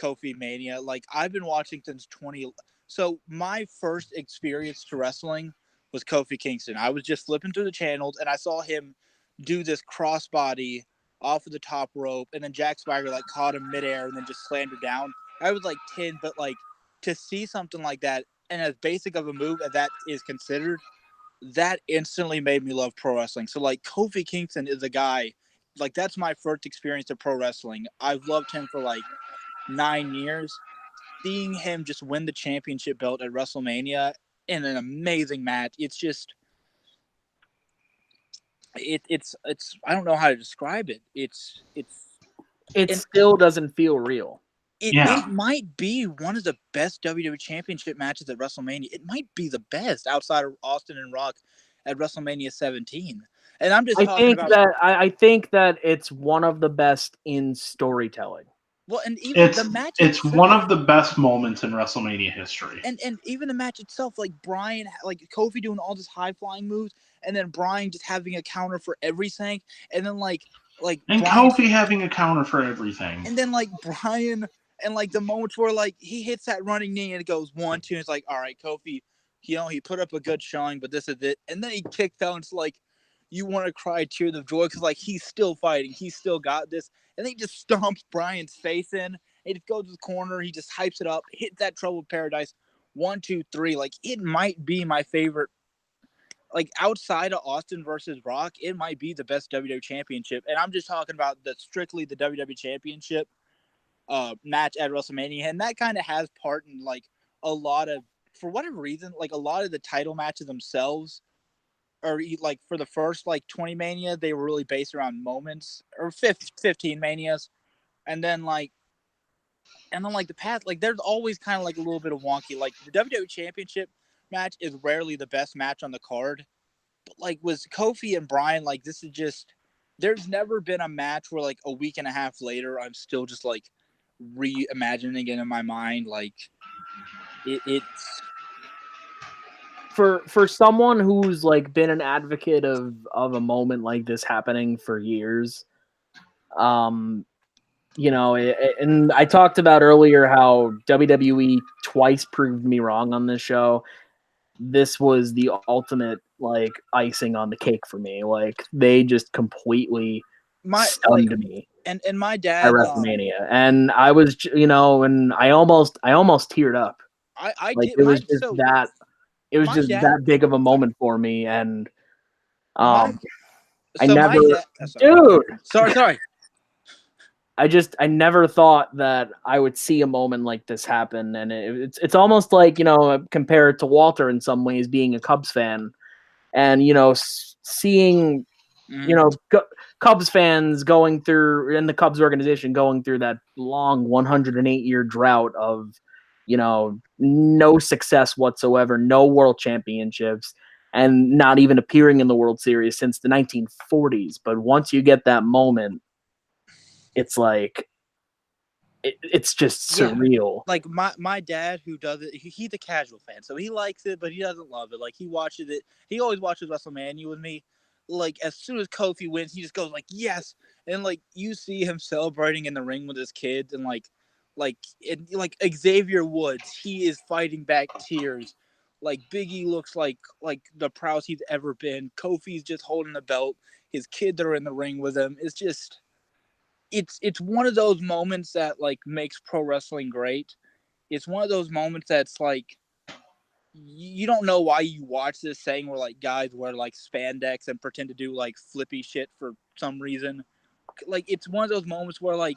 Kofi Mania. I've been watching since 20. So my first experience to wrestling was Kofi Kingston. I was just flipping through the channels and I saw him do this crossbody off of the top rope, and then Jack Swagger caught him midair and then just slammed her down. I was 10, but to see something like that and as basic of a move as that is considered, that instantly made me love pro wrestling. So Kofi Kingston is a guy, that's my first experience of pro wrestling. I've loved him for 9 years. Seeing him just win the championship belt at WrestleMania in an amazing match, it's just it's I don't know how to describe it. It still doesn't feel real. It might be one of the best WWE Championship matches at WrestleMania. It might be the best outside of Austin and Rock at WrestleMania 17. And I'm just I think that it's one of the best in storytelling. Well, and even the match it's one of the best moments in WrestleMania history. And even the match itself, Bryan, Kofi doing all this high flying moves, and then Bryan just having a counter for everything, and then and Bryan, Kofi having a counter for everything, and then Bryan. And the moments where he hits that running knee and it goes 1, 2, and it's all right, Kofi, he put up a good showing, but this is it. And then he kicked out. And it's you want to cry tears of joy because he's still fighting, he's still got this. And then he just stomps Bryan's face in. He just goes to the corner, he just hypes it up, hits that Trouble in Paradise, 1, 2, 3. It might be my favorite. Outside of Austin versus Rock, it might be the best WWE Championship, and I'm just talking about strictly the WWE Championship match at WrestleMania, and that kind of has part in a lot of, for whatever reason, a lot of the title matches themselves like for the first like 20 Mania, they were really based around moments, or 15 Manias, and then like the past, like there's always kind of like a little bit of wonky. Like the WWE Championship match is rarely the best match on the card, but like with Kofi and Bryan, like this is just, there's never been a match where like a week and a half later I'm still just like reimagining it in my mind. Like it's for someone who's like been an advocate of a moment like this happening for years. You know, and I talked about earlier how WWE twice proved me wrong on this show. This was the ultimate like icing on the cake for me. Like they just completely stunned me and my at dad WrestleMania, and I was, you know, and I almost teared up. I Like did it was my just so that it was my just dad that big of a moment for me, and my I so never, my dad dude. sorry I never thought that I would see a moment like this happen, and it's almost like, you know, compare it to Walter in some ways, being a Cubs fan, and you know, seeing, you know, Cubs fans going through, in the Cubs organization going through that long 108-year drought of, you know, no success whatsoever, no world championships, and not even appearing in the World Series since the 1940s. But once you get that moment, it's like it's just surreal. Like my dad, who does it, he's a casual fan, so he likes it, but he doesn't love it. Like he watches it, he always watches Wrestlemania with me. Like as soon as Kofi wins, he just goes like yes, and like you see him celebrating in the ring with his kids, and like Xavier Woods, he is fighting back tears. Like Biggie looks like the proudest he's ever been. Kofi's just holding the belt. His kids are in the ring with him. It's just it's one of those moments that like makes pro wrestling great. It's one of those moments that's like you don't know why you watch this thing where like guys wear like spandex and pretend to do like flippy shit for some reason. Like it's one of those moments where like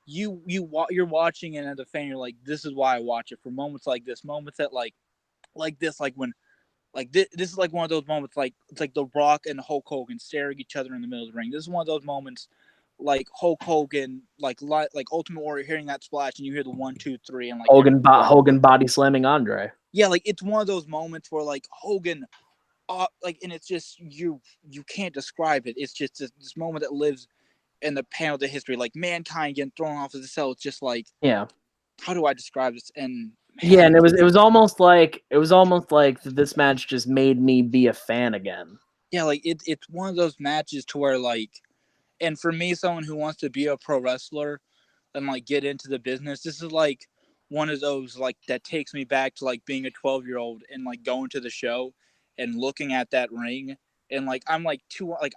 you're watching it as a fan, you're like, this is why I watch it, for moments like this, moments that like this, like when like this is like one of those moments, like it's like The Rock and Hulk Hogan staring each other in the middle of the ring. This is one of those moments like Hulk Hogan, like Ultimate Warrior hitting that splash, and you hear the 1, 2, 3, and like Hogan body slamming Andre. Yeah, like it's one of those moments where like Hogan, like, and it's just you can't describe it. It's just this moment that lives in the panel of history, like Mankind getting thrown off of the cell. It's just like, yeah, how do I describe this? And man, yeah, and it was almost like this match just made me be a fan again. Yeah, like it's one of those matches to where like, and for me, someone who wants to be a pro wrestler and like get into the business, this is like one of those like that takes me back to like being a 12-year-old and like going to the show and looking at that ring, and like I'm like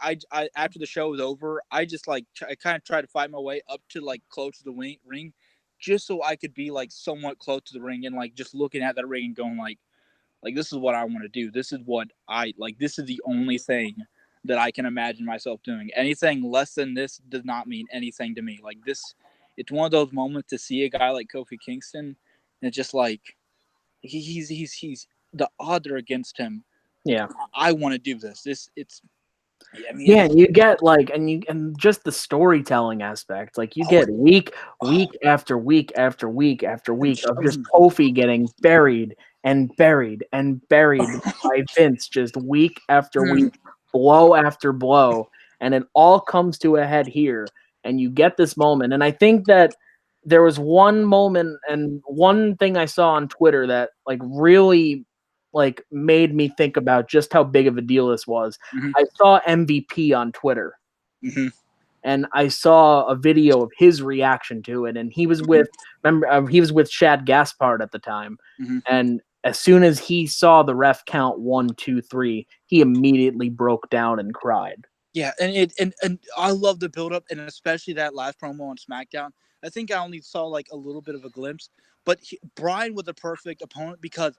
I after the show was over, I just like I kind of tried to find my way up to like close to the ring just so I could be like somewhat close to the ring, and like just looking at that ring and going like this is what I want to do. This is what I like. This is the only thing that I can imagine myself doing. Anything less than this does not mean anything to me. Like this, it's one of those moments to see a guy like Kofi Kingston, and it's just like he's the odds are against him. Yeah, I want to do this. It's I mean, yeah, you get like, and just the storytelling aspect, like you get week after week after week after week of just Kofi getting buried and buried and buried by Vince, just week after week, blow after blow, and it all comes to a head here, and you get this moment. And I think that there was one moment and one thing I saw on Twitter that like really like made me think about just how big of a deal this was. I saw MVP on Twitter, and I saw a video of his reaction to it, and he was with he was with Shad Gaspard at the time, and as soon as he saw the ref count 1, 2, 3, he immediately broke down and cried. Yeah, and I love the build up, and especially that last promo on SmackDown. I think I only saw like a little bit of a glimpse, but Bryan was a perfect opponent because,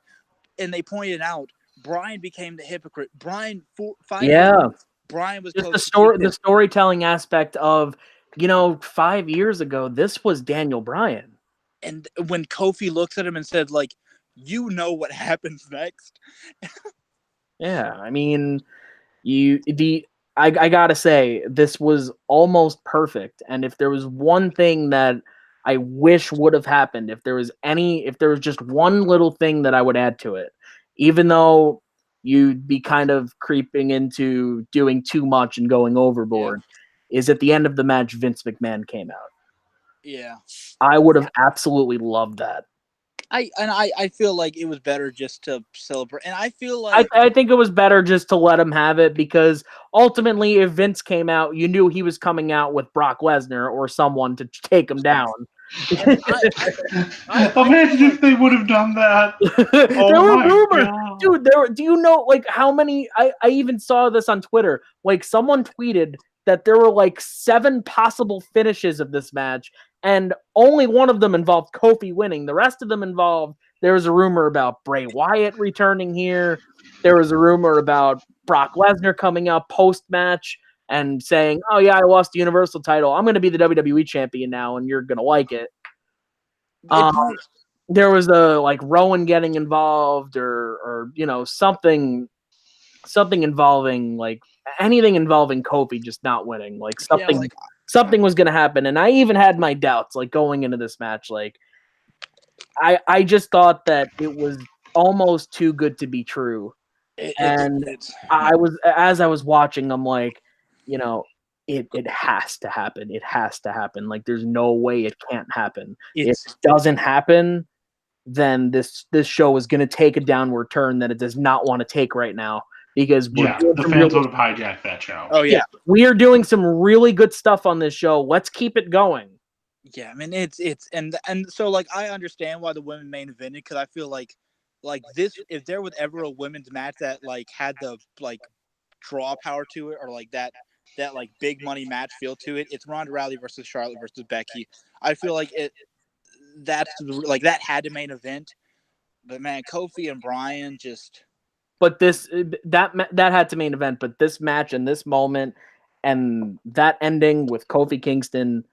and they pointed out, Bryan became the hypocrite. Bryan 5 years ago, Bryan was just the storytelling aspect of, you know, 5 years ago this was Daniel Bryan, and when Kofi looks at him and said like, you know what happens next. yeah, I mean, I gotta say, this was almost perfect. And if there was one thing that I wish would have happened, if there was just one little thing that I would add to it, even though you'd be kind of creeping into doing too much and going overboard, is at the end of the match, Vince McMahon came out. Yeah. I would have absolutely loved that. I feel like it was better just to celebrate, and I feel like I think it was better just to let him have it, because ultimately, if Vince came out, you knew he was coming out with Brock Lesnar or someone to take him down. and Imagine if they would have done that. There were rumors, God. dude. Do you know like how many? I even saw this on Twitter. Like someone tweeted that there were like 7 possible finishes of this match, and only one of them involved Kofi winning. The rest of them involved. There was a rumor about Bray Wyatt returning here. There was a rumor about Brock Lesnar coming out post-match and saying, "Oh yeah, I lost the Universal title. I'm going to be the WWE champion now, and you're going to like it." There was a like Rowan getting involved, or something involving like anything involving Kofi just not winning. Like something was going to happen, and I even had my doubts like going into this match. Like I just thought that it was almost too good to be true. I was watching, I'm like, it has to happen. It has to happen. Like there's no way it can't happen. If it doesn't happen, then this show is going to take a downward turn that it does not want to take right now, because the fans would have hijacked that show. Oh yeah, we are doing some really good stuff on this show. Let's keep it going. Yeah, I mean it's and so like I understand why the women main evented, because I feel like this, if there was ever a women's match that like had the like draw power to it, or like that like big money match feel to it, it's Ronda Rousey versus Charlotte versus Becky. I feel like that had to main event. But man, Kofi and Bryan just. But that had to main event. But this match and this moment and that ending with Kofi Kingston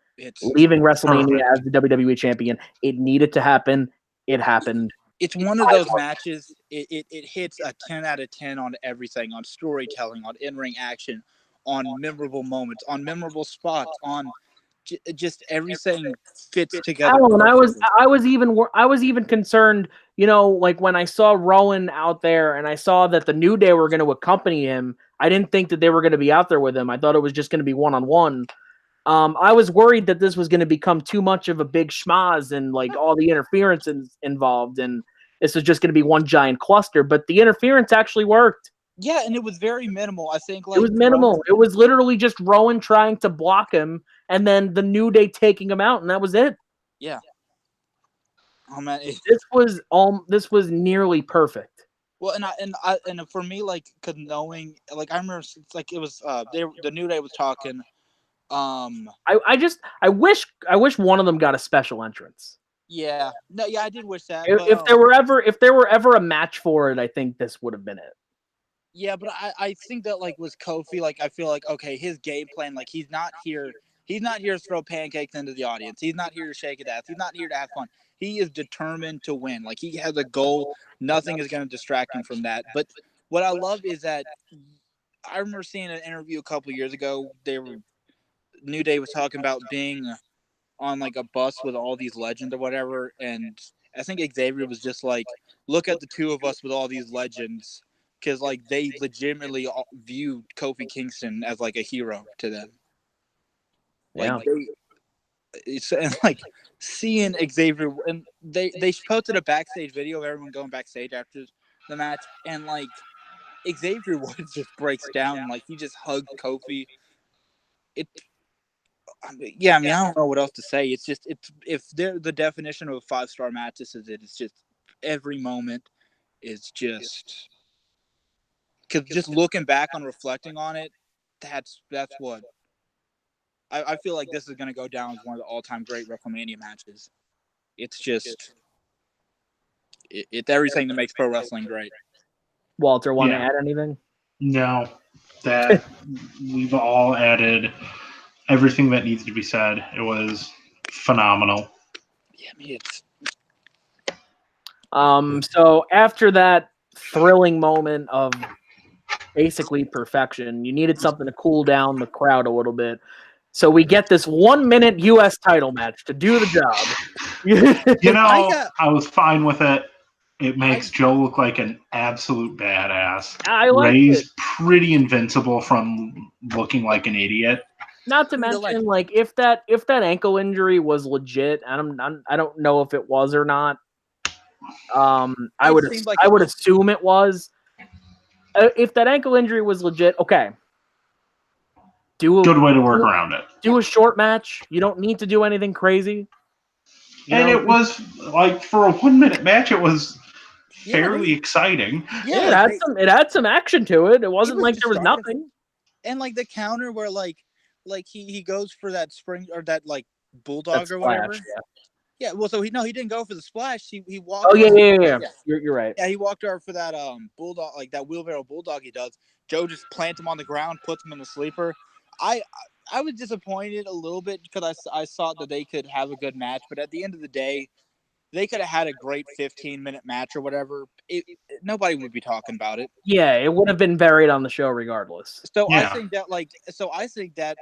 leaving WrestleMania as the WWE champion, it needed to happen. It happened. It's one of those matches. It hits a 10 out of 10 on everything, on storytelling, on in-ring action, on memorable moments, on memorable spots, on just everything fits together. Alan, I was even concerned, like when I saw Rowan out there and I saw that the New Day were going to accompany him. I didn't think that they were going to be out there with him. I thought it was just going to be one-on-one. I was worried that this was going to become too much of a big schmaz and like all the interference involved, and this was just going to be one giant cluster. But the interference actually worked. Yeah, and it was very minimal. I think it was minimal. It was literally just Rowan trying to block him, and then the New Day taking him out, and that was it. Yeah. Oh man, this was nearly perfect. Well, and for me, like, cause knowing, like, I remember, it's like it was the New Day was talking. I wish one of them got a special entrance. Yeah, no, yeah, I did wish that. If there were ever a match for it, I think this would have been it. Yeah, but I think that like with Kofi, like I feel like okay, his game plan, like he's not here to throw pancakes into the audience. He's not here to shake his ass. He's not here to have fun. He is determined to win. Like he has a goal. Nothing is going to distract him from that. But what I love is that I remember seeing an interview a couple of years ago. New Day was talking about being on like a bus with all these legends or whatever, and I think Xavier was just like, look at the two of us with all these legends. Because like they legitimately viewed Kofi Kingston as like a hero to them. Like and like seeing Xavier, and they posted a backstage video of everyone going backstage after the match, and like Xavier Woods just breaks down, like he just hugged Kofi. I don't know what else to say. It's just if they're the definition of a 5-star match, this is it. It's just every moment is just. Because just looking back on reflecting on it, that's what I feel like this is going to go down as one of the all-time great WrestleMania matches. It's just it's everything that makes pro wrestling great. Walter, want to add anything? No, that we've all added everything that needs to be said. It was phenomenal. Yeah, I mean it's. So after that thrilling moment of basically perfection. You needed something to cool down the crowd a little bit. So we get this 1 minute U.S. title match to do the job. You know, I was fine with it. It makes Joe look like an absolute badass. I like Ray's it. pretty invincible from looking like an idiot. Not to mention, like if that ankle injury was legit, I don't know if it was or not. I would assume it was. If that ankle injury was legit, okay. Good way to work around it. Do a short match. You don't need to do anything crazy. It was like for a 1 minute match, it was fairly exciting. Yeah, it had some action to it. It wasn't like there was nothing. And like the counter where like he goes for that spring or that like bulldog or whatever. Yeah, well, so he didn't go for the splash. He walked. Oh yeah. You're right. Yeah, he walked over for that bulldog, like that wheelbarrow bulldog he does. Joe just plants him on the ground, puts him in the sleeper. I was disappointed a little bit because I thought that they could have a good match, but at the end of the day, they could have had a great 15-minute match or whatever. Nobody would be talking about it. Yeah, it would have been buried on the show regardless. So I think that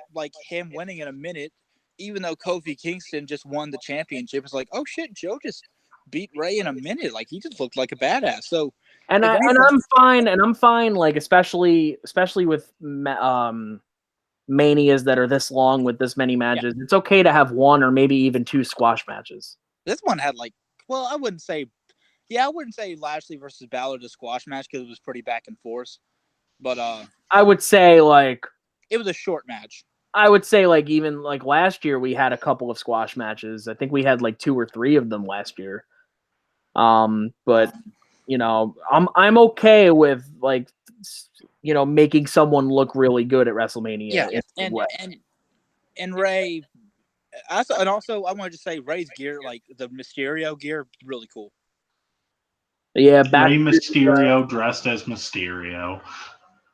him winning in a minute, even though Kofi Kingston just won the championship, it's like, oh shit, Joe just beat Ray in a minute. Like he just looked like a badass. So I'm fine. Like especially with manias that are this long with this many matches. Yeah. It's okay to have one or maybe even two squash matches. This one had I wouldn't say Lashley versus Balor the squash match because it was pretty back and forth. But I would say it was a short match. I would say even last year we had a couple of squash matches. I think we had 2 or 3 of them last year. But I'm okay with making someone look really good at WrestleMania. Yeah, and Ray. And also, I wanted to say Ray's gear, the Mysterio gear, really cool. Yeah, Rey Mysterio dressed as Mysterio.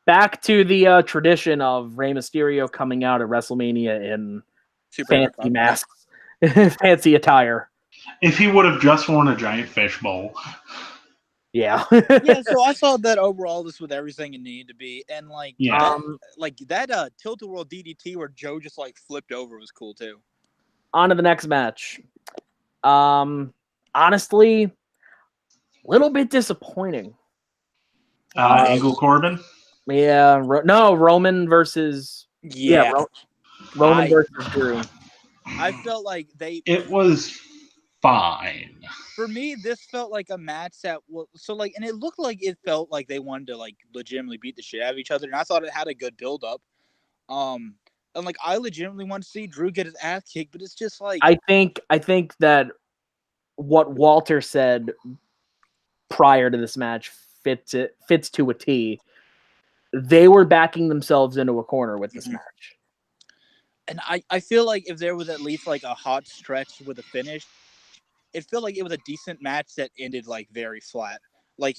Back to the tradition of Rey Mysterio coming out at WrestleMania in fancy masks, fancy attire. If he would have just worn a giant fishbowl. Yeah. Yeah, so I saw that overall this was everything it needed to be. And that Tilt-A-Whirl DDT where Joe just flipped over was cool too. On to the next match. Honestly, a little bit disappointing. Angle Corbin? Yeah, Roman versus Roman versus Drew. I felt like it was fine. For me, this felt like a match that and it looked like it felt like they wanted to legitimately beat the shit out of each other, and I thought it had a good build up. And I legitimately want to see Drew get his ass kicked, but it's just I think that what Walter said prior to this match fits to a T. They were backing themselves into a corner with this match. And I feel like if there was at least a hot stretch with a finish, it felt like it was a decent match that ended very flat.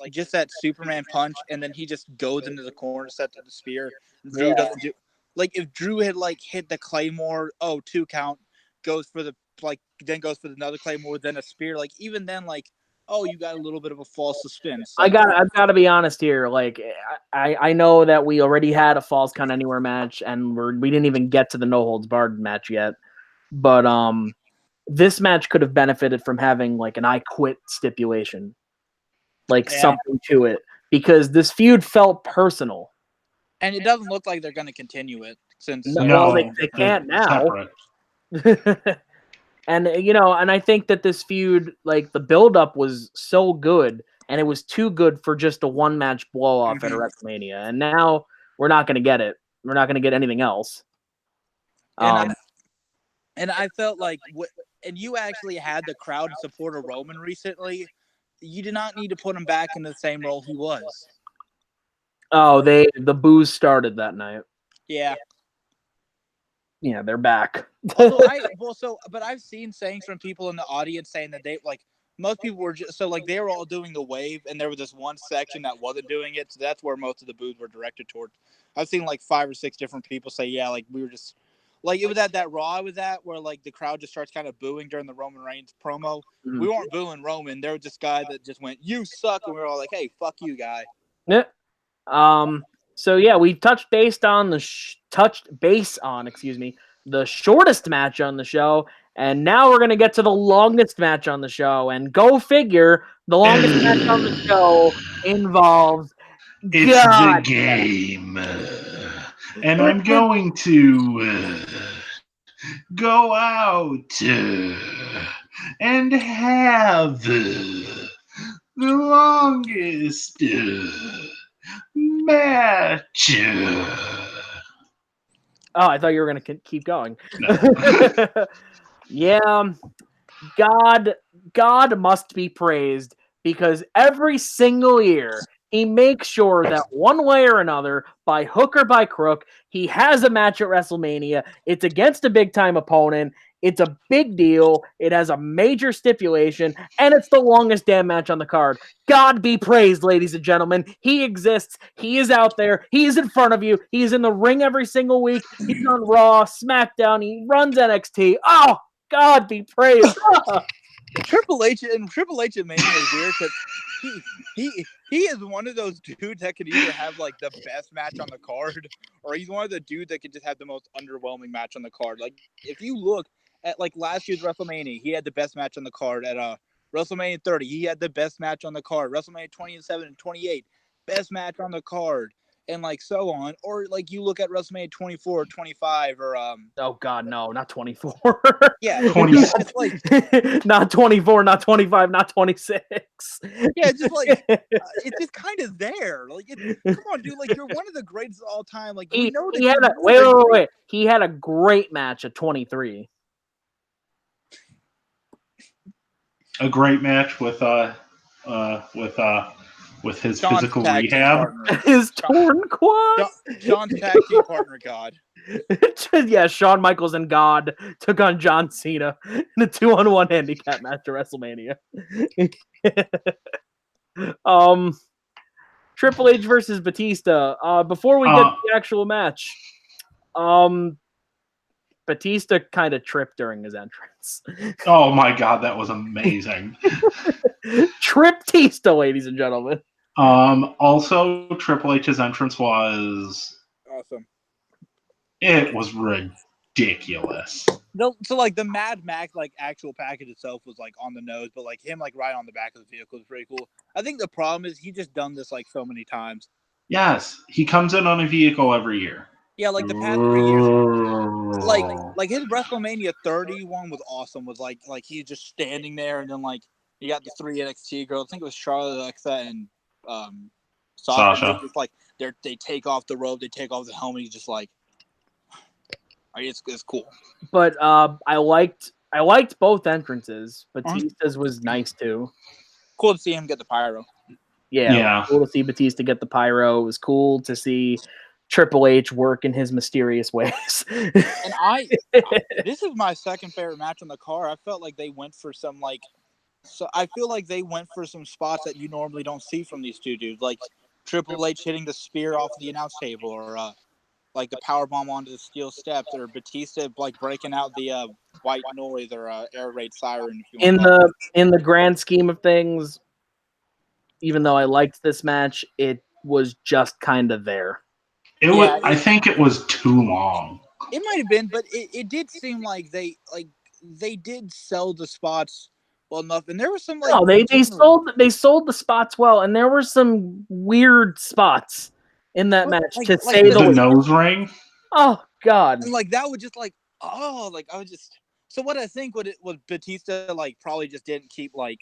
Just that Superman punch, and then he just goes into the corner, sets up the spear. Drew doesn't do. If Drew had hit the Claymore, 2 count, goes for the then goes for another Claymore, then a spear. Even then, you got a little bit of a false suspense. I've got to be honest here. I know that we already had a Falls Count Anywhere match, and we didn't even get to the No Holds Barred match yet. But this match could have benefited from having an I Quit stipulation, something to it, because this feud felt personal. And it doesn't look like they're going to continue it since they can't now. And and I think that this feud, the build-up was so good, and it was too good for just a one-match blow-off at a WrestleMania. And now we're not going to get it. We're not going to get anything else. And I felt and you actually had the crowd support a Roman recently. You did not need to put him back in the same role he was. Oh, the boos started that night. Yeah. Yeah, they're back. But I've seen sayings from people in the audience saying that they most people were just they were all doing the wave, and there was this one section that wasn't doing it, so that's where most of the boos were directed toward. I've seen 5 or 6 different people say, yeah, we were just it was at that Raw I was at where the crowd just starts kind of booing during the Roman Reigns promo. Mm-hmm. We weren't booing Roman. There was this guy that just went, "You suck," and we were all like, "Hey, fuck you, guy." Yeah. So yeah, we touched base on the the shortest match on the show, and now we're gonna get to the longest match on the show. And go figure, the longest match on the show involves It's the game. And I'm going to go out and have the longest match. Oh, I thought you were gonna keep going. No. Yeah, God must be praised because every single year he makes sure that one way or another, by hook or by crook, he has a match at WrestleMania. It's against a big time opponent. It's a big deal. It has a major stipulation, and it's the longest damn match on the card. God be praised, ladies and gentlemen. He exists. He is out there. He is in front of you. He is in the ring every single week. He's on Raw, SmackDown. He runs NXT. Oh, God be praised. Triple H and Mania is weird because he is one of those dudes that could either have like the best match on the card, or he's one of the dudes that could just have the most underwhelming match on the card. Like if you look at like last year's WrestleMania, he had the best match on the card. At WrestleMania 30, he had the best match on the card. WrestleMania 27 and 28, best match on the card. And like so on, or like you look at WrestleMania 24 or 25 or oh God, no, not 24. Yeah, 20. it's like not 24, not 25, not 26. Yeah, just like it's just kind of there. Like, come on, dude. Like, you're one of the greatest of all time. Like, we know that he had a wait. He had a great match at 23. A great match with his Sean's physical tag team rehab. partner. His torn quad. Sean's tag team partner, God. Yeah, Shawn Michaels and God took on John Cena in a 2-on-1 handicap match at WrestleMania. Triple H versus Batista. Before we get to the actual match, Batista kind of tripped during his entrance. Oh my God, that was amazing. Trip-tista, ladies and gentlemen. Also, Triple H's entrance was awesome. It was ridiculous. No, so like the Mad Max like actual package itself was like on the nose, but like him like right on the back of the vehicle is pretty cool. I think the problem is he just done this like so many times. Yes, he comes in on a vehicle every year. Yeah, like the past 3 years, like his WrestleMania 30 one was awesome. Was like he's just standing there, and then like you got the 3 NXT girls. I think it was Charlotte, Alexa, and Sasha. Just like they take off the robe, they take off the helmet. He's just like, it's cool. But I liked both entrances. Batista's was nice too. Cool to see him get the pyro. Yeah. Cool to see Batista get the pyro. It was cool to see Triple H work in his mysterious ways. And this is my second favorite match on the card. I felt like they went for some I feel like they went for some spots that you normally don't see from these two dudes, like Triple H hitting the spear off the announce table, or like the power bomb onto the steel steps, or Batista like breaking out the white noise or air raid siren. If you want in the grand scheme of things, even though I liked this match, it was just kind of there. I think it was too long. It might have been, but it did seem like they did sell the spots well enough, and there was some they sold the spots well, and there were some weird spots in that match to say the nose ring. Oh God! And like that would just I was just so what I think what Batista like probably just didn't keep like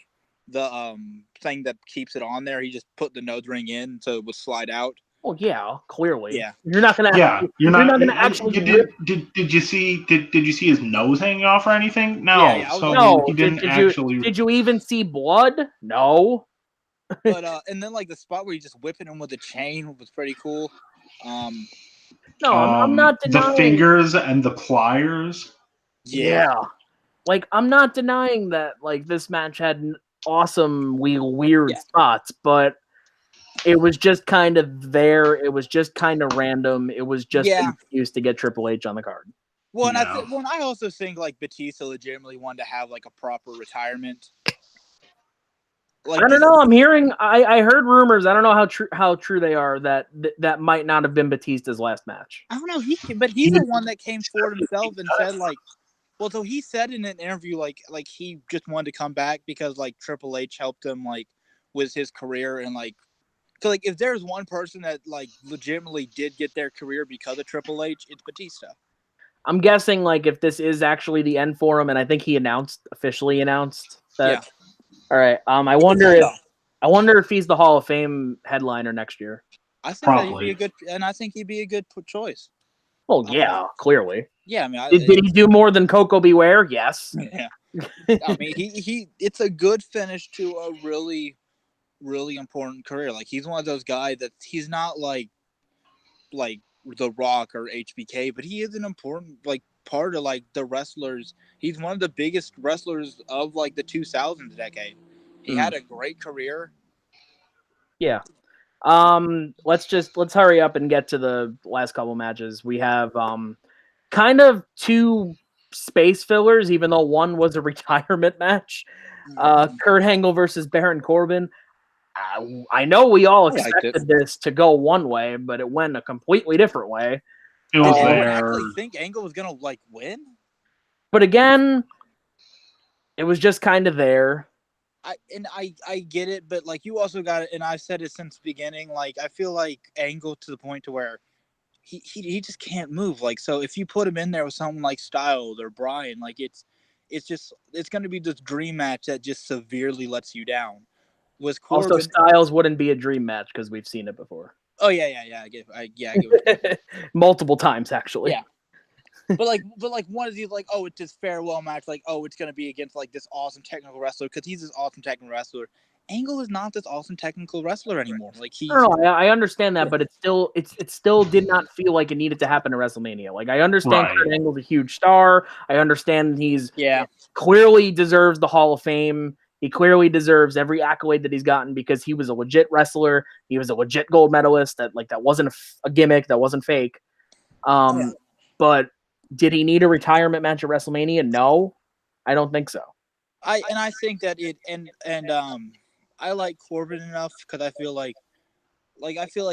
the thing that keeps it on there. He just put the nose ring in so it would slide out. Well, yeah, clearly. Yeah, you're not gonna. Yeah, you're not gonna actually. Did you see his nose hanging off or anything? No. No. He didn't actually. Did you even see blood? No. But and then like the spot where you just whipping him with a chain was pretty cool. No, I'm not denying the fingers and the pliers. Yeah. Like I'm not denying that like this match had awesome weird spots, but it was just kind of there. It was just kind of random. It was just an excuse to get Triple H on the card. Well, and I also think like Batista legitimately wanted to have like a proper retirement. Like I don't know. I'm hearing. I heard rumors. I don't know how true they are. That might not have been Batista's last match. I don't know. But he's the one that came forward himself and said like, well, so he said in an interview like he just wanted to come back because like Triple H helped him like with his career and like, cause like if there's one person that like legitimately did get their career because of Triple H, it's Batista. I'm guessing like if this is actually the end for him, and I think he officially announced that. Yeah. All right. I wonder if he's the Hall of Fame headliner next year. I think Probably. that he'd be a good, and I think he'd be a good choice. Well, yeah, clearly. Yeah, I mean, did he do more than Coco Beware? Yes. Yeah. I mean, he it's a good finish to a really, really important career. Like he's one of those guys that he's not like The Rock or HBK, but he is an important like part of like the wrestlers. He's one of the biggest wrestlers of like the 2000s decade. He had a great career. Yeah. Let's hurry up and get to the last couple matches. We have kind of two space fillers, even though one was a retirement match. Kurt Angle versus Baron Corbin. I know we all expected this to go one way, but it went a completely different way. It was Did anyone there. actually think Angle was gonna like win? But again, it was just kind of there. I get it, but like you also got it, and I've said it since the beginning. Like I feel like Angle to the point to where he just can't move. Like so, if you put him in there with someone like Styles or Bryan, like it's going to be this dream match that just severely lets you down. Was Corbin also Styles wouldn't be a dream match because we've seen it before. Oh yeah. I get multiple times actually. Yeah. But like one of these like, oh, it's this farewell match, like, oh, it's gonna be against like this awesome technical wrestler because he's this awesome technical wrestler. Angle is not this awesome technical wrestler anymore. Like I understand that, but it still did not feel like it needed to happen at WrestleMania. Like I understand Kurt Angle's a huge star. I understand he's clearly deserves the Hall of Fame. He clearly deserves every accolade that he's gotten because he was a legit wrestler. He was a legit gold medalist. That wasn't a gimmick. That wasn't fake. But did he need a retirement match at WrestleMania? No, I don't think so. I think that it and I like Corbin enough because I feel like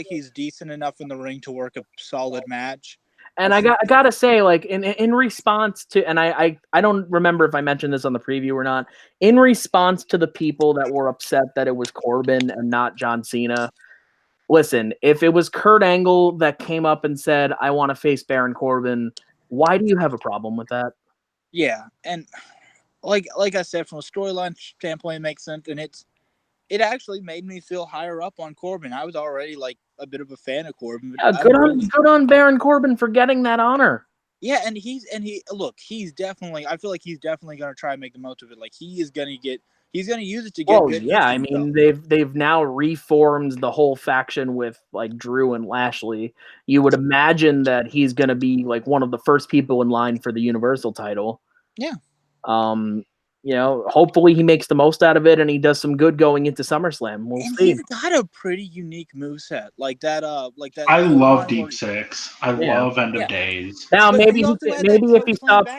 he's decent enough in the ring to work a solid match. And I gotta say, like in response to, and I don't remember if I mentioned this on the preview or not. In response to the people that were upset that it was Corbin and not John Cena, listen, if it was Kurt Angle that came up and said, "I want to face Baron Corbin," why do you have a problem with that? Yeah, and like I said, from a storyline standpoint, it makes sense, and it actually made me feel higher up on Corbin. I was already like a bit of a fan of Corbin. Yeah, good on Baron Corbin for getting that honor. Yeah, and he's definitely. I feel like he's definitely going to try and make the most of it. Like he's going to use it to get. Well, yeah, I mean they've now reformed the whole faction with like Drew and Lashley. You would imagine that he's going to be like one of the first people in line for the Universal title. Yeah. Hopefully he makes the most out of it and he does some good going into SummerSlam. We'll see. He's got a pretty unique moveset. Like that. I love Deep Six. I love End of Days. Now maybe if he stops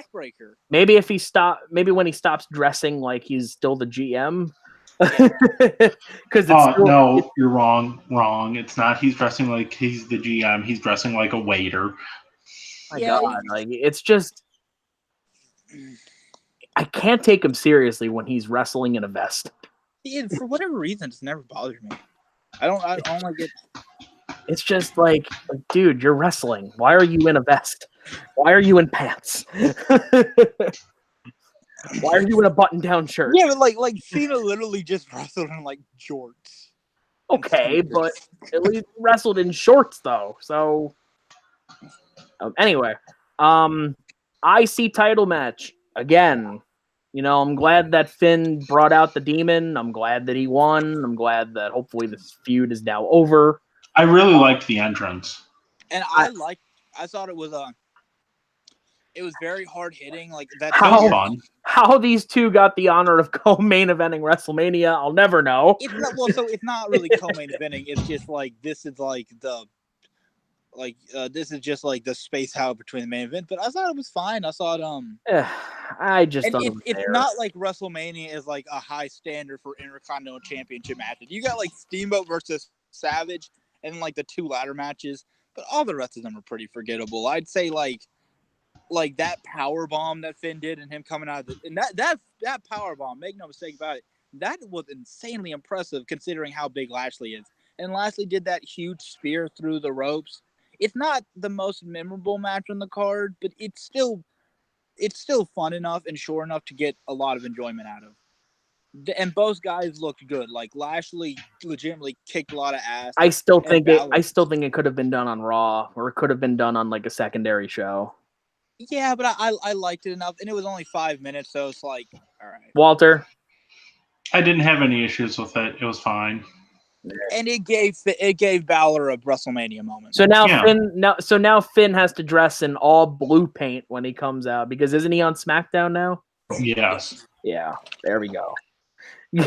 when he stops dressing like he's still the GM. No, you're wrong. It's not. He's dressing like he's the GM. He's dressing like a waiter. My God, like it's just. I can't take him seriously when he's wrestling in a vest. Yeah, for whatever reason, it's never bothered me. I don't like it. It's just like, dude, you're wrestling. Why are you in a vest? Why are you in pants? Why are you in a button-down shirt? Yeah, but like Cena literally just wrestled in like shorts. Okay, but at least wrestled in shorts though. So anyway, IC title match. Again, I'm glad that Finn brought out the demon. I'm glad that he won. I'm glad that hopefully this feud is now over. I really liked the entrance. And I thought it was very hard hitting. Like that's fun. How these two got the honor of co-main eventing WrestleMania, I'll never know. It's not really co-main eventing. It's just like this is like this is just like the space out between the main event. But I thought it was fine. I thought I just And thought it was it's there. not like WrestleMania is like a high standard for Intercontinental Championship matches. You got like Steamboat versus Savage and like the 2 ladder matches, but all the rest of them are pretty forgettable. I'd say like that power bomb that Finn did and him coming out of and that power bomb, make no mistake about it, that was insanely impressive considering how big Lashley is. And Lashley did that huge spear through the ropes. It's not the most memorable match on the card, but it's still fun enough and sure enough to get a lot of enjoyment out of. And both guys looked good. Like Lashley legitimately kicked a lot of ass. I still think Balor, it could have been done on Raw, or it could have been done on like a secondary show. yeah, but I liked it enough, and it was only 5 minutes, so it's like, all right. Walter, I didn't have any issues with it. It was fine. And it gave Balor a WrestleMania moment. So now Yeah. Finn has to dress in all blue paint when he comes out, because isn't he on SmackDown now? Yes. Yeah, there we go. Yeah,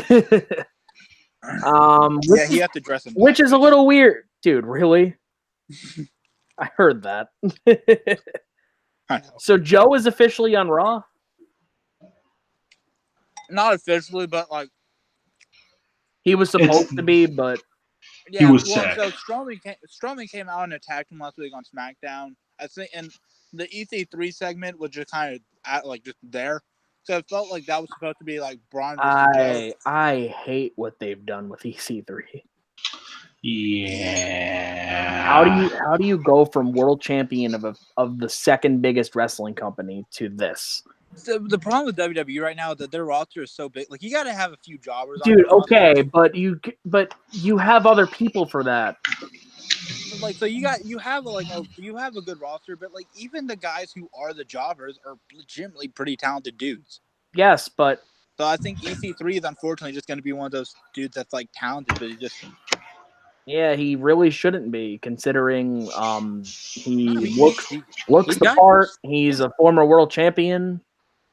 he had to dress in black. Which is a little weird, dude. Really? I heard that. I know. So Joe is officially on Raw? Not officially, but like He was supposed to be, but yeah, He was sick. So Strowman came out and attacked him last week on SmackDown. I think, and the EC3 segment was just kind of just there. So it felt like that was supposed to be like Braun versus Joe. I hate what they've done with EC3. Yeah. How do you go from world champion of the second biggest wrestling company to this? So the problem with WWE right now is that their roster is so big. Like you got to have a few jobbers. Dude, on your okay, but you have other people for that. Like so, you have a good roster, but like even the guys who are the jobbers are legitimately pretty talented dudes. Yes, but so I think EC3 is unfortunately just going to be one of those dudes that's like talented, but he just he really shouldn't be, considering he looks he's the part. He's a former world champion.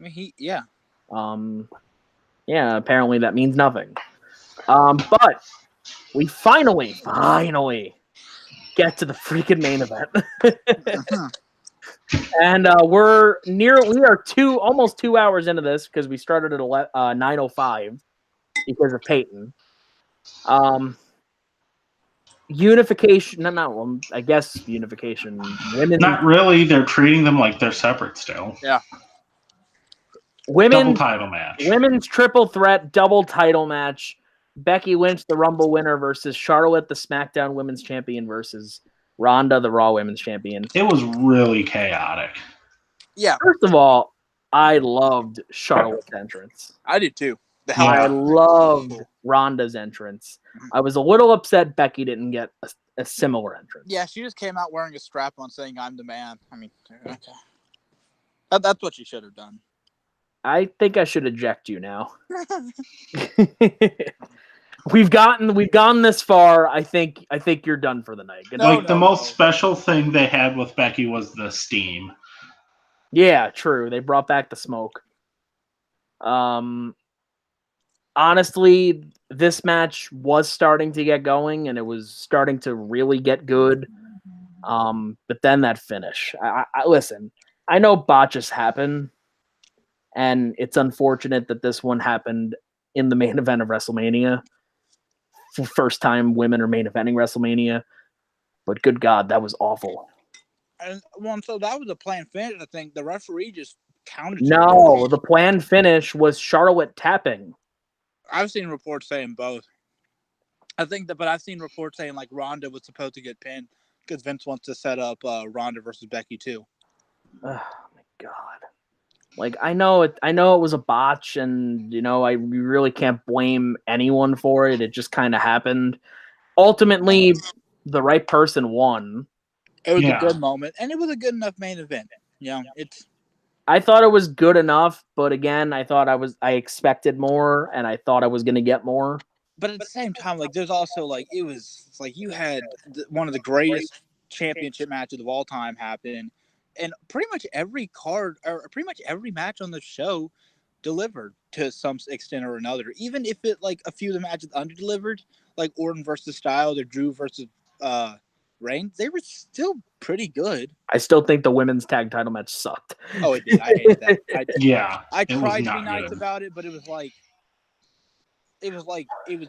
I mean, apparently that means nothing. But we finally get to the freaking main event. And we are almost 2 hours into this because we started at 9:05 because of Peyton. Unification, I guess unification. Women, not really. They're treating them like they're separate still. Yeah. Double title match. Women's triple threat double title match. Becky Lynch, the Rumble winner, versus Charlotte, the SmackDown Women's Champion, versus Ronda, the Raw Women's Champion. It was really chaotic. Yeah. First of all, I loved Charlotte's entrance. I did too. I loved Ronda's entrance. I was a little upset Becky didn't get a similar entrance. Yeah, she just came out wearing a strap on saying, "I'm the man." I mean, okay. That's what she should have done. I think I should eject you now. We've gone this far. I think you're done for the night. The most special thing they had with Becky was the steam. Yeah, true. They brought back the smoke. Honestly, this match was starting to get going, and it was starting to really get good. But then that finish. I listen. I know botches happen, and it's unfortunate that this one happened in the main event of WrestleMania. First time women are main eventing WrestleMania. But good God, that was awful. And so that was a planned finish. I think the referee just counted. No, the planned finish was Charlotte tapping. I've seen reports saying both. But I've seen reports saying like Ronda was supposed to get pinned because Vince wants to set up Ronda versus Becky too. Oh my God! Like I know it was a botch, and we really can't blame anyone for it. It just kind of happened. Ultimately, the right person won. It was a good moment, and it was a good enough main event. I thought it was good enough, but again, I expected more, and I thought I was going to get more. But at the same time, like there's also like it's like you had one of the greatest championship matches of all time happen, and pretty much every card or pretty much every match on the show delivered to some extent or another. Even if it like a few of the matches underdelivered, like Orton versus Styles or Drew versus reigns, they were still pretty good. I still think the women's tag title match sucked. Oh, it did. I hated that. Yeah, I it was tried to not be nice good. about it, but it was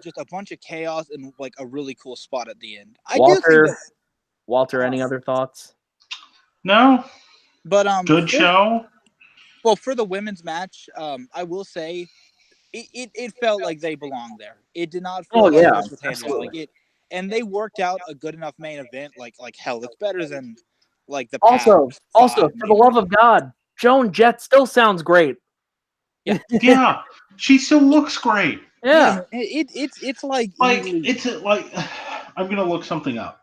just a bunch of chaos and like a really cool spot at the end. I do think that, Walter, any other thoughts? No, but good show. Well, for the women's match, I will say it felt like they belonged there. It did not feel like mashed potatoes. Absolutely. Like it, and they worked out a good enough main event. Like hell, it's better than like the past Also, five for the love of God, Joan Jett still sounds great. Yeah, she still looks great. Yeah. It's like Like easily, it's like I'm gonna look something up.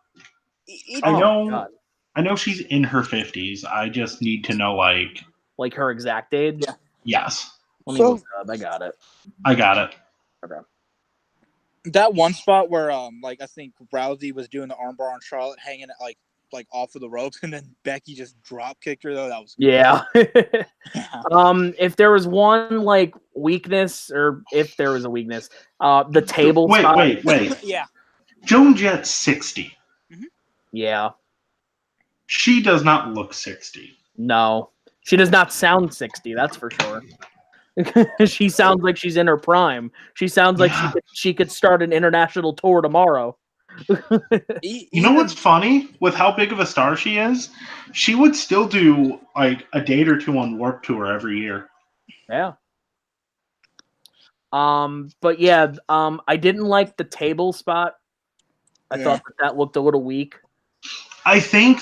it, I Oh, know, God. I know she's in her 50s. I just need to know, like, Like her exact age? Yeah. yes, Let me So- look it up. I got it. I got it. Okay. that one spot where like I think Rousey was doing the armbar on Charlotte, hanging like off of the ropes, and then Becky just drop kicked her though. That was Yeah. yeah. If there was one like weakness, or if there was a weakness, the table Wait, spot. wait. Yeah. Joan Jett's 60. Yeah. She does not look 60. No. She does not sound 60, that's for sure. She sounds like she's in her prime. She sounds like Yeah. she could start an international tour tomorrow. You know what's funny? With how big of a star she is, she would still do like a date or two on Warped Tour every year. Yeah. But yeah, I didn't like the table spot. I thought that looked a little weak. I think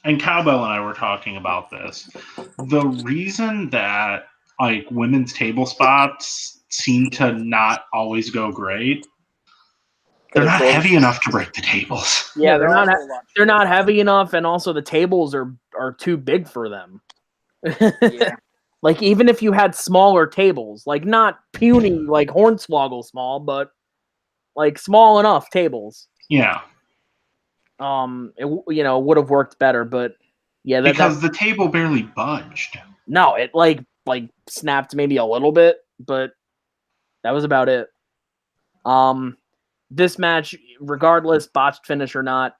and Cowbell and I were talking about this. The reason that like women's table spots seem to not always go great, they're not heavy enough to break the tables. Yeah, they're not heavy. heavy enough, and also the tables are too big for them. Yeah. Like even if you had smaller tables, like not puny like Hornswoggle small, but like small enough tables. Yeah, It would have worked better, but yeah, because the table barely budged. no, it like snapped maybe a little bit, but that was about it. This match, regardless, botched finish or not,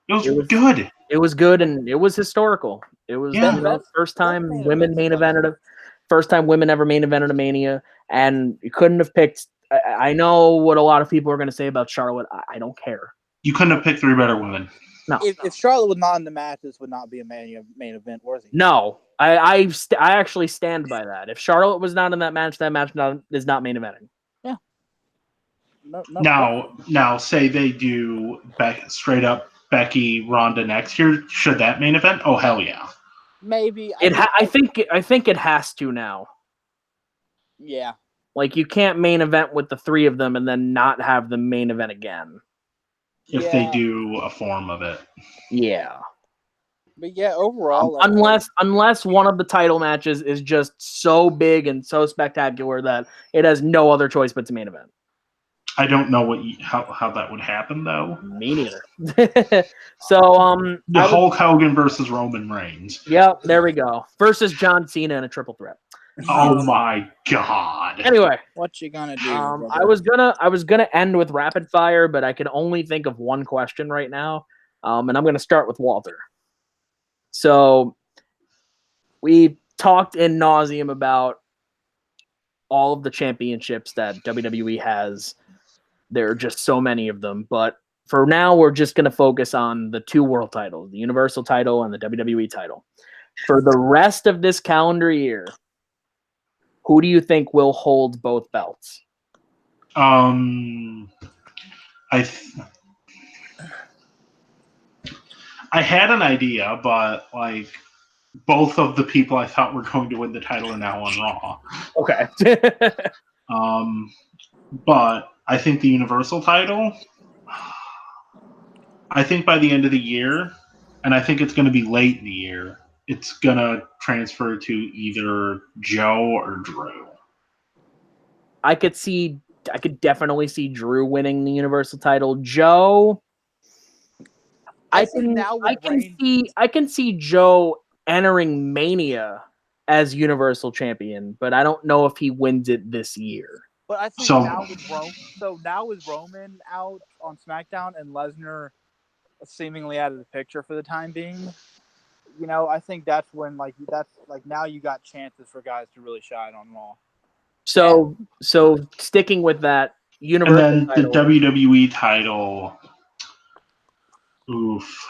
It was good. it was good and it was historical. It was first time women main evented, first time women ever main evented a Mania, and you couldn't have picked. I know what a lot of people are going to say about Charlotte. I don't care. You couldn't have picked three better women. No. If Charlotte was not in the match, this would not be a main event worthy. No, I actually stand by that. If Charlotte was not in that match is not main eventing. Yeah. Now, say they do straight up Becky Ronda next year. Should that main event? Oh hell yeah. Maybe. I think it has to now. Yeah. Like you can't main event with the three of them and then not have the main event again. If they do a form of it. Yeah. But yeah, overall, unless one of the title matches is just so big and so spectacular that it has no other choice but to main event. I don't know how that would happen though. Me neither. So Hulk Hogan versus Roman Reigns. Yep, there we go. Versus John Cena in a triple threat. Oh my god. Anyway, what you gonna do? I was gonna end with rapid fire, but I can only think of one question right now. And I'm gonna start with Walter. So we talked in nauseum about all of the championships that WWE has. There are just so many of them, but for now, we're just going to focus on the two world titles, the Universal title and the WWE title. For the rest of this calendar year, who do you think will hold both belts? I had an idea, but like both of the people I thought were going to win the title are now on Raw. Okay. But I think the Universal title, I think by the end of the year, and I think it's going to be late in the year, it's going to transfer to either Joe or Drew. I could definitely see Drew winning the Universal title. Joe, I can see Joe entering Mania as Universal Champion, but I don't know if he wins it this year. But I think So- now with Roman out on SmackDown and Lesnar seemingly out of the picture for the time being, I think that's when now you got chances for guys to really shine on Raw. So sticking with that And Universal then the title, WWE title. Oof.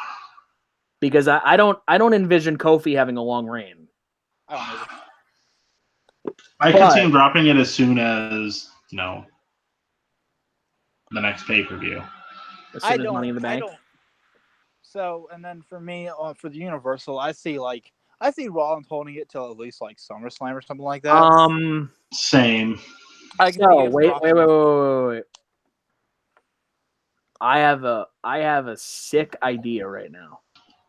because I don't envision Kofi having a long reign. I don't know. I could see him dropping it as soon as, the next pay-per-view. As soon as Money in the Bank. So, and then for me, for the Universal, I see Rollins holding it till at least like SummerSlam or something like that. Same. So wait. I have a sick idea right now.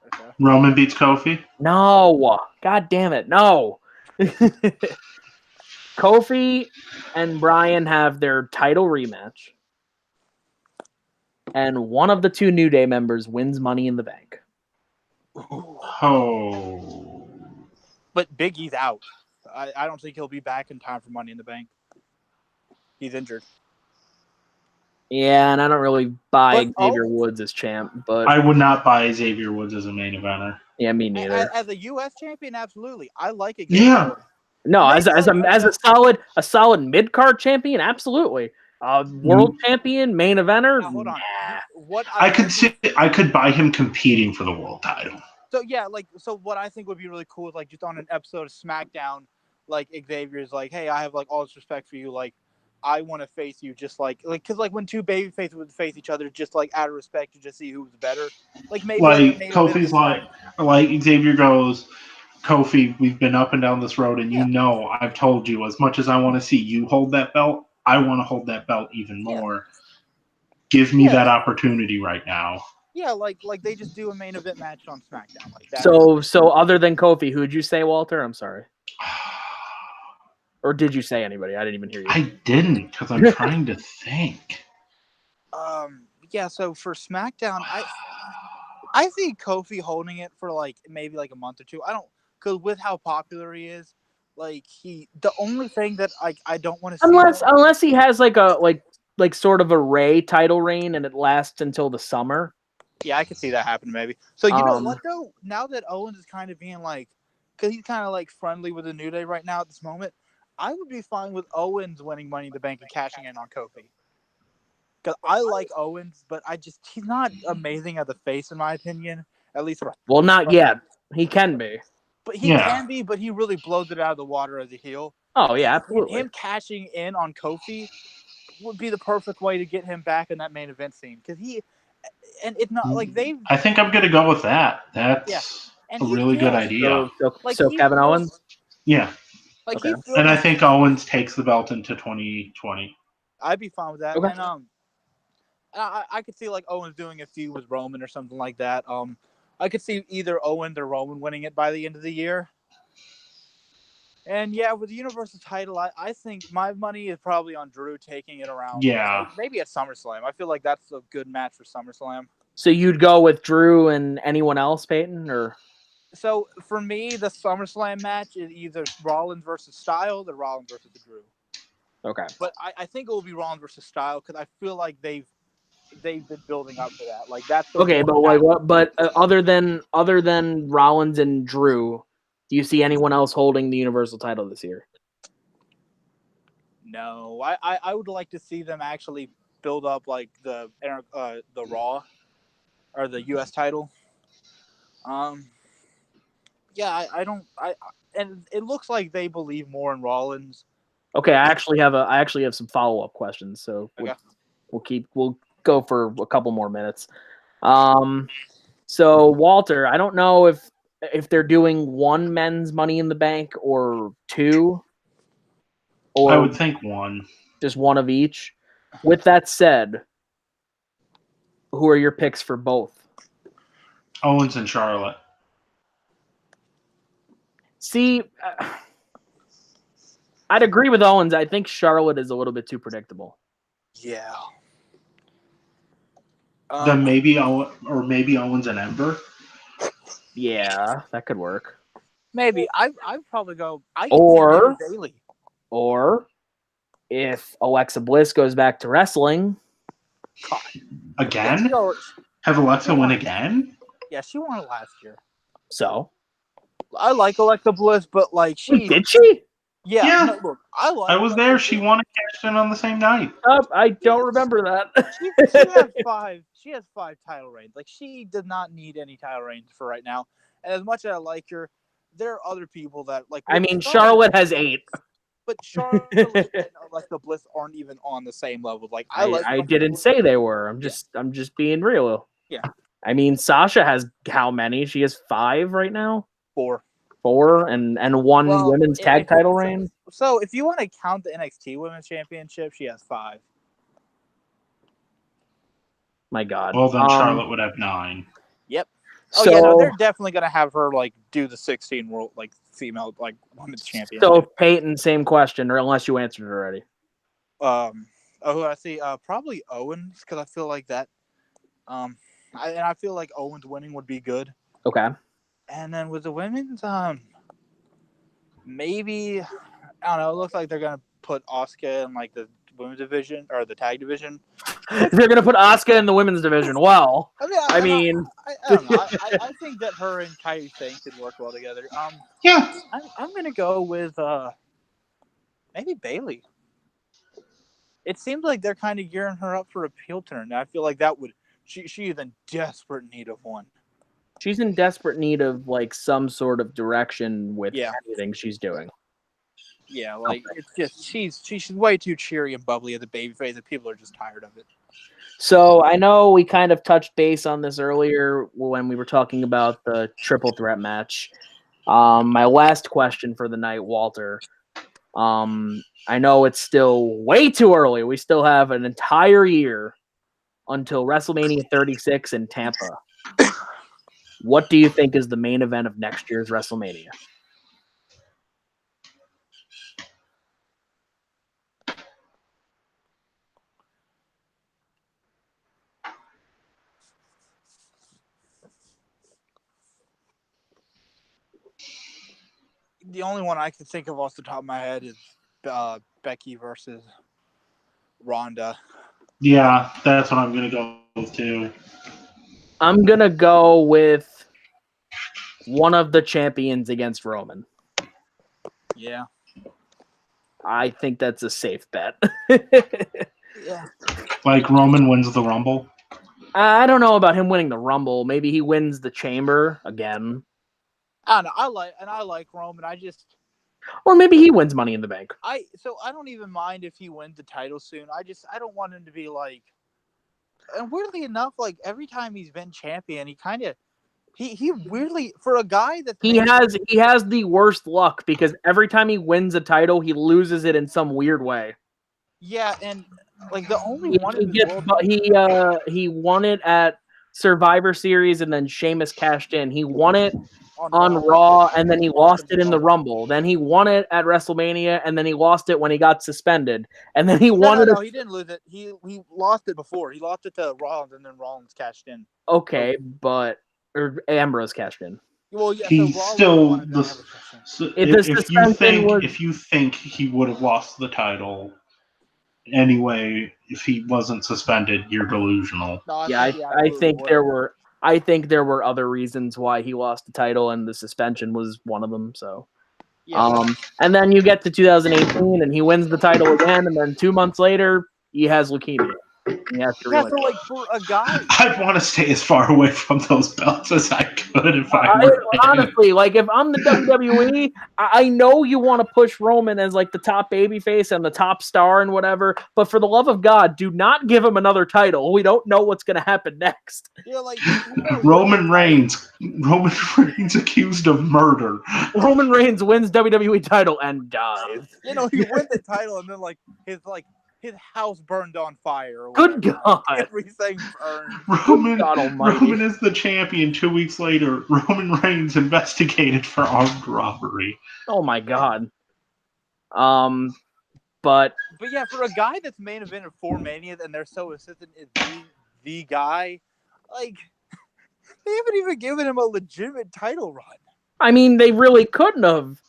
Okay. Roman beats Kofi? No, god damn it, no. Kofi and Bryan have their title rematch, and one of the two New Day members wins Money in the Bank. Oh. But Big E's out. I don't think he'll be back in time for Money in the Bank. He's injured. Yeah, and I don't really buy But Xavier Woods as champ, but I would not buy Xavier Woods as a main eventer. yeah, me neither. As a U.S. champion, absolutely. I like it. Yeah. No, as Maybe a solid mid card champion, absolutely. World champion, main eventer. Now, hold on. Nah. I could buy him competing for the world title. So yeah, so what I think would be really cool is just on an episode of SmackDown, Xavier's like, hey, I have all this respect for you, I want to face you, just because when two baby faces would face each other, just out of respect to just see who's better. Maybe Kofi's like Xavier goes, Kofi, we've been up and down this road, and I've told you, as much as I want to see you hold that belt, I want to hold that belt even more. Give me that opportunity right now. Yeah, they just do a main event match on SmackDown like that. So other than Kofi, who would you say, Walter? I'm sorry. Or did you say anybody? I didn't even hear you. I didn't, because I'm trying to think. Yeah, so for SmackDown, I see Kofi holding it for maybe a month or two. Because with how popular he is, the only thing that I don't want to see unless he has a sort of a Ray title reign and it lasts until the summer. Yeah, I could see that happening maybe. So you know what though? Now that Owens is kind of being because he's kind of like friendly with the New Day right now at this moment, I would be fine with Owens winning Money in the Bank and cashing in on Kofi. Because I like Owens, but he's not amazing as a face in my opinion. At least well, not yet. He can be. But he can be, but he really blows it out of the water as a heel. Oh yeah, absolutely. Him cashing in on Kofi would be the perfect way to get him back in that main event scene. Because it's not I think I'm gonna go with that. That's a really good idea. So Kevin Owens? Yeah. Okay. And I think Owens takes the belt into 2020. I'd be fine with that. Okay. And I could see Owens doing a feud with Roman or something like that. I could see either Owens or Roman winning it by the end of the year. And yeah, with the Universal title, I think my money is probably on Drew taking it around. Yeah. Maybe at SummerSlam. I feel like that's a good match for SummerSlam. So you'd go with Drew and anyone else, Peyton, or? So for me, the SummerSlam match is either Rollins versus Styles or Rollins versus the Drew. Okay. But I think it will be Rollins versus Styles because I feel like they've been building up for that. That's okay. But what? But other than Rollins and Drew, do you see anyone else holding the Universal title this year? No, I would like to see them actually build up the Raw or the U.S. title. Yeah, and it looks like they believe more in Rollins. Okay, I actually have some follow-up questions, so we'll go for a couple more minutes. So Walter, I don't know if they're doing one men's Money in the Bank or two, or I would think one. just one of each. With that said, who are your picks for both? Owens and Charlotte. See, I'd agree with Owens. I think Charlotte is a little bit too predictable. Yeah. Then maybe Owens and Ember. Yeah, that could work. Maybe I'd probably go. Or Daily. Or if Alexa Bliss goes back to wrestling. Again? Have Alexa win again? Yeah, she won it last year. So I like Alexa Bliss, but like did she? Yeah. Yeah. No, look, I like. I was Alexa there. Bliss. She won and cashed in on the same night. I don't remember that. She has 5. She has 5 title reigns. Like she does not need any title reigns for right now. And as much as I like her, there are other people that like. I mean, Charlotte has 8. But Charlotte and Alexa Bliss aren't even on the same level. Like I didn't say they were. I'm just being real. Yeah. I mean, Sasha has how many? She has 5 right now. 4. 4 and 1 women's tag title reign. So if you want to count the NXT Women's Championship, she has 5. My God. Well, then Charlotte would have 9. Yep. So, yeah, no, they're definitely gonna have her like do the 16 world like female like women's championship. So Peyton, same question, or unless you answered it already. I see. Probably Owens because I feel like that. I feel like Owens winning would be good. Okay. And then with the women's, maybe I don't know. It looks like they're gonna put Asuka in like the women's division or the tag division. They're gonna put Asuka in the women's division. Well, I mean, I don't know. I think that her and Kairi Sane could work well together. Yeah. I'm gonna go with maybe Bayley. It seems like they're kind of gearing her up for a heel turn. I feel like that would she's in desperate need of one. She's in desperate need of like some sort of direction with anything she's doing. Yeah, like it's just she's way too cheery and bubbly as a babyface, and people are just tired of it. So I know we kind of touched base on this earlier when we were talking about the triple threat match. My last question for the night, Walter. I know it's still way too early. We still have an entire year until WrestleMania 36 in Tampa. What do you think is the main event of next year's WrestleMania? The only one I can think of off the top of my head is Becky versus Ronda. Yeah, that's what I'm going to go with, too. I'm going to go with one of the champions against Roman. Yeah. I think that's a safe bet. Yeah. Like Roman wins the Rumble? I don't know about him winning the Rumble. Maybe he wins the Chamber again. I don't know. I like Roman. Or maybe he wins Money in the Bank. I don't even mind if he wins the title soon. I don't want him to be like. And weirdly enough, like every time he's been champion, he weirdly for a guy that he has the worst luck because every time he wins a title, he loses it in some weird way. Yeah, and like the only one he won it at Survivor Series, and then Sheamus cashed in. He won it on Raw, and then he lost it in the Rumble. Then he won it at WrestleMania, and then he lost it when he got suspended. And then he won it. No, he didn't lose it. He lost it before. He lost it to Rollins, and then Rollins cashed in. Okay, but Ambrose cashed in. Well, yeah, he's so still if you think he would have lost the title anyway if he wasn't suspended, you're delusional. No, I think there were other reasons why he lost the title, and the suspension was one of them. So, and then you get to 2018, and he wins the title again, and then 2 months later, he has leukemia. So like for a guy, I'd want to stay as far away from those belts as I could if honestly, like if I'm the WWE, I know you want to push Roman as like the top babyface and the top star and whatever, but for the love of God, do not give him another title. We don't know what's going to happen next. Yeah, like Roman Reigns accused of murder. Roman Reigns wins WWE title and dies. He wins the title and then his house burned on fire. Or Good God. Everything burned. Roman is the champion. 2 weeks later, Roman Reigns investigated for armed robbery. Oh my God. But yeah, for a guy that's main event of 4 Manias and they're so insistent is the guy, like they haven't even given him a legitimate title run. I mean, they really couldn't have.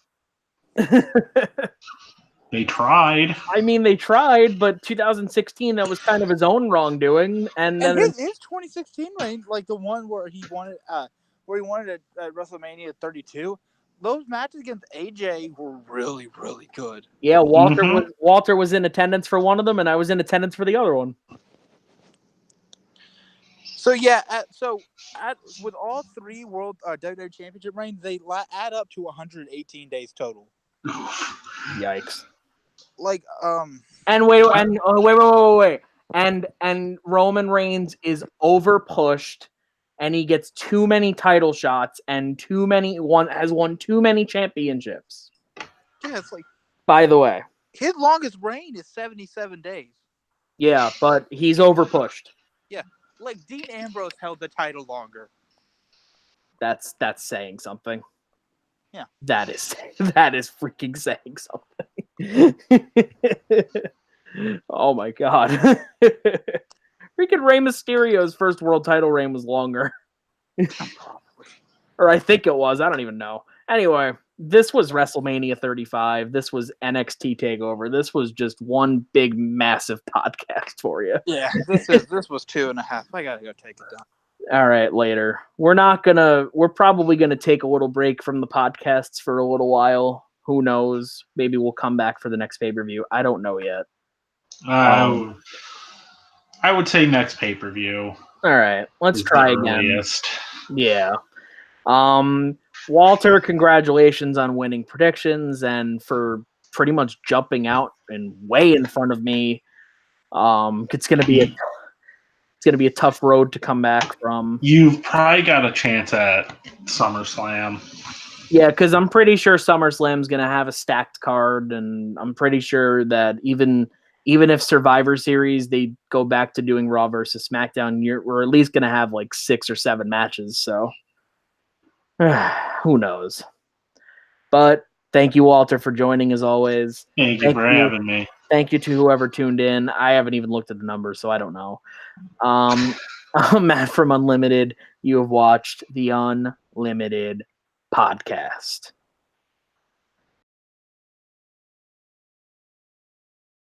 They tried. I mean, they tried, but 2016, that was kind of his own wrongdoing. And then his 2016 reign, like the one where he won it at WrestleMania 32, those matches against AJ were really, really good. yeah, Walter was in attendance for one of them, and I was in attendance for the other one. So yeah, with all three World WWE Championship reigns, they add up to 118 days total. Yikes! Like And wait. And Roman Reigns is over pushed, and he gets too many title shots and has won too many championships. yeah, it's like, By the way, his longest reign is 77 days. yeah, but he's over pushed. Yeah, like Dean Ambrose held the title longer. That's saying something. Yeah, that is freaking saying something. Oh my god. Freaking Rey Mysterio's first world title reign was longer. Or I think it was. I don't even know. Anyway, this was WrestleMania 35. This was NXT TakeOver. This was just one big, massive podcast for you. Yeah, this was 2.5. I gotta go take it down. All right, later. We're probably gonna take a little break from the podcasts for a little while. Who knows? Maybe we'll come back for the next pay-per-view. I don't know yet. I would say next pay-per-view. All right, let's try again. Earliest. Yeah. Walter, congratulations on winning predictions and for pretty much jumping out and way in front of me. It's gonna be a tough road to come back from. You've probably got a chance at SummerSlam. Yeah, because I'm pretty sure SummerSlam's gonna have a stacked card, and I'm pretty sure that even if Survivor Series they go back to doing Raw versus SmackDown, we're at least gonna have like 6 or 7 matches. So who knows? But thank you, Walter, for joining as always. Thank you for having me. Thank you to whoever tuned in. I haven't even looked at the numbers, so I don't know. I'm Matt from Unlimited. You have watched the Unlimited podcast.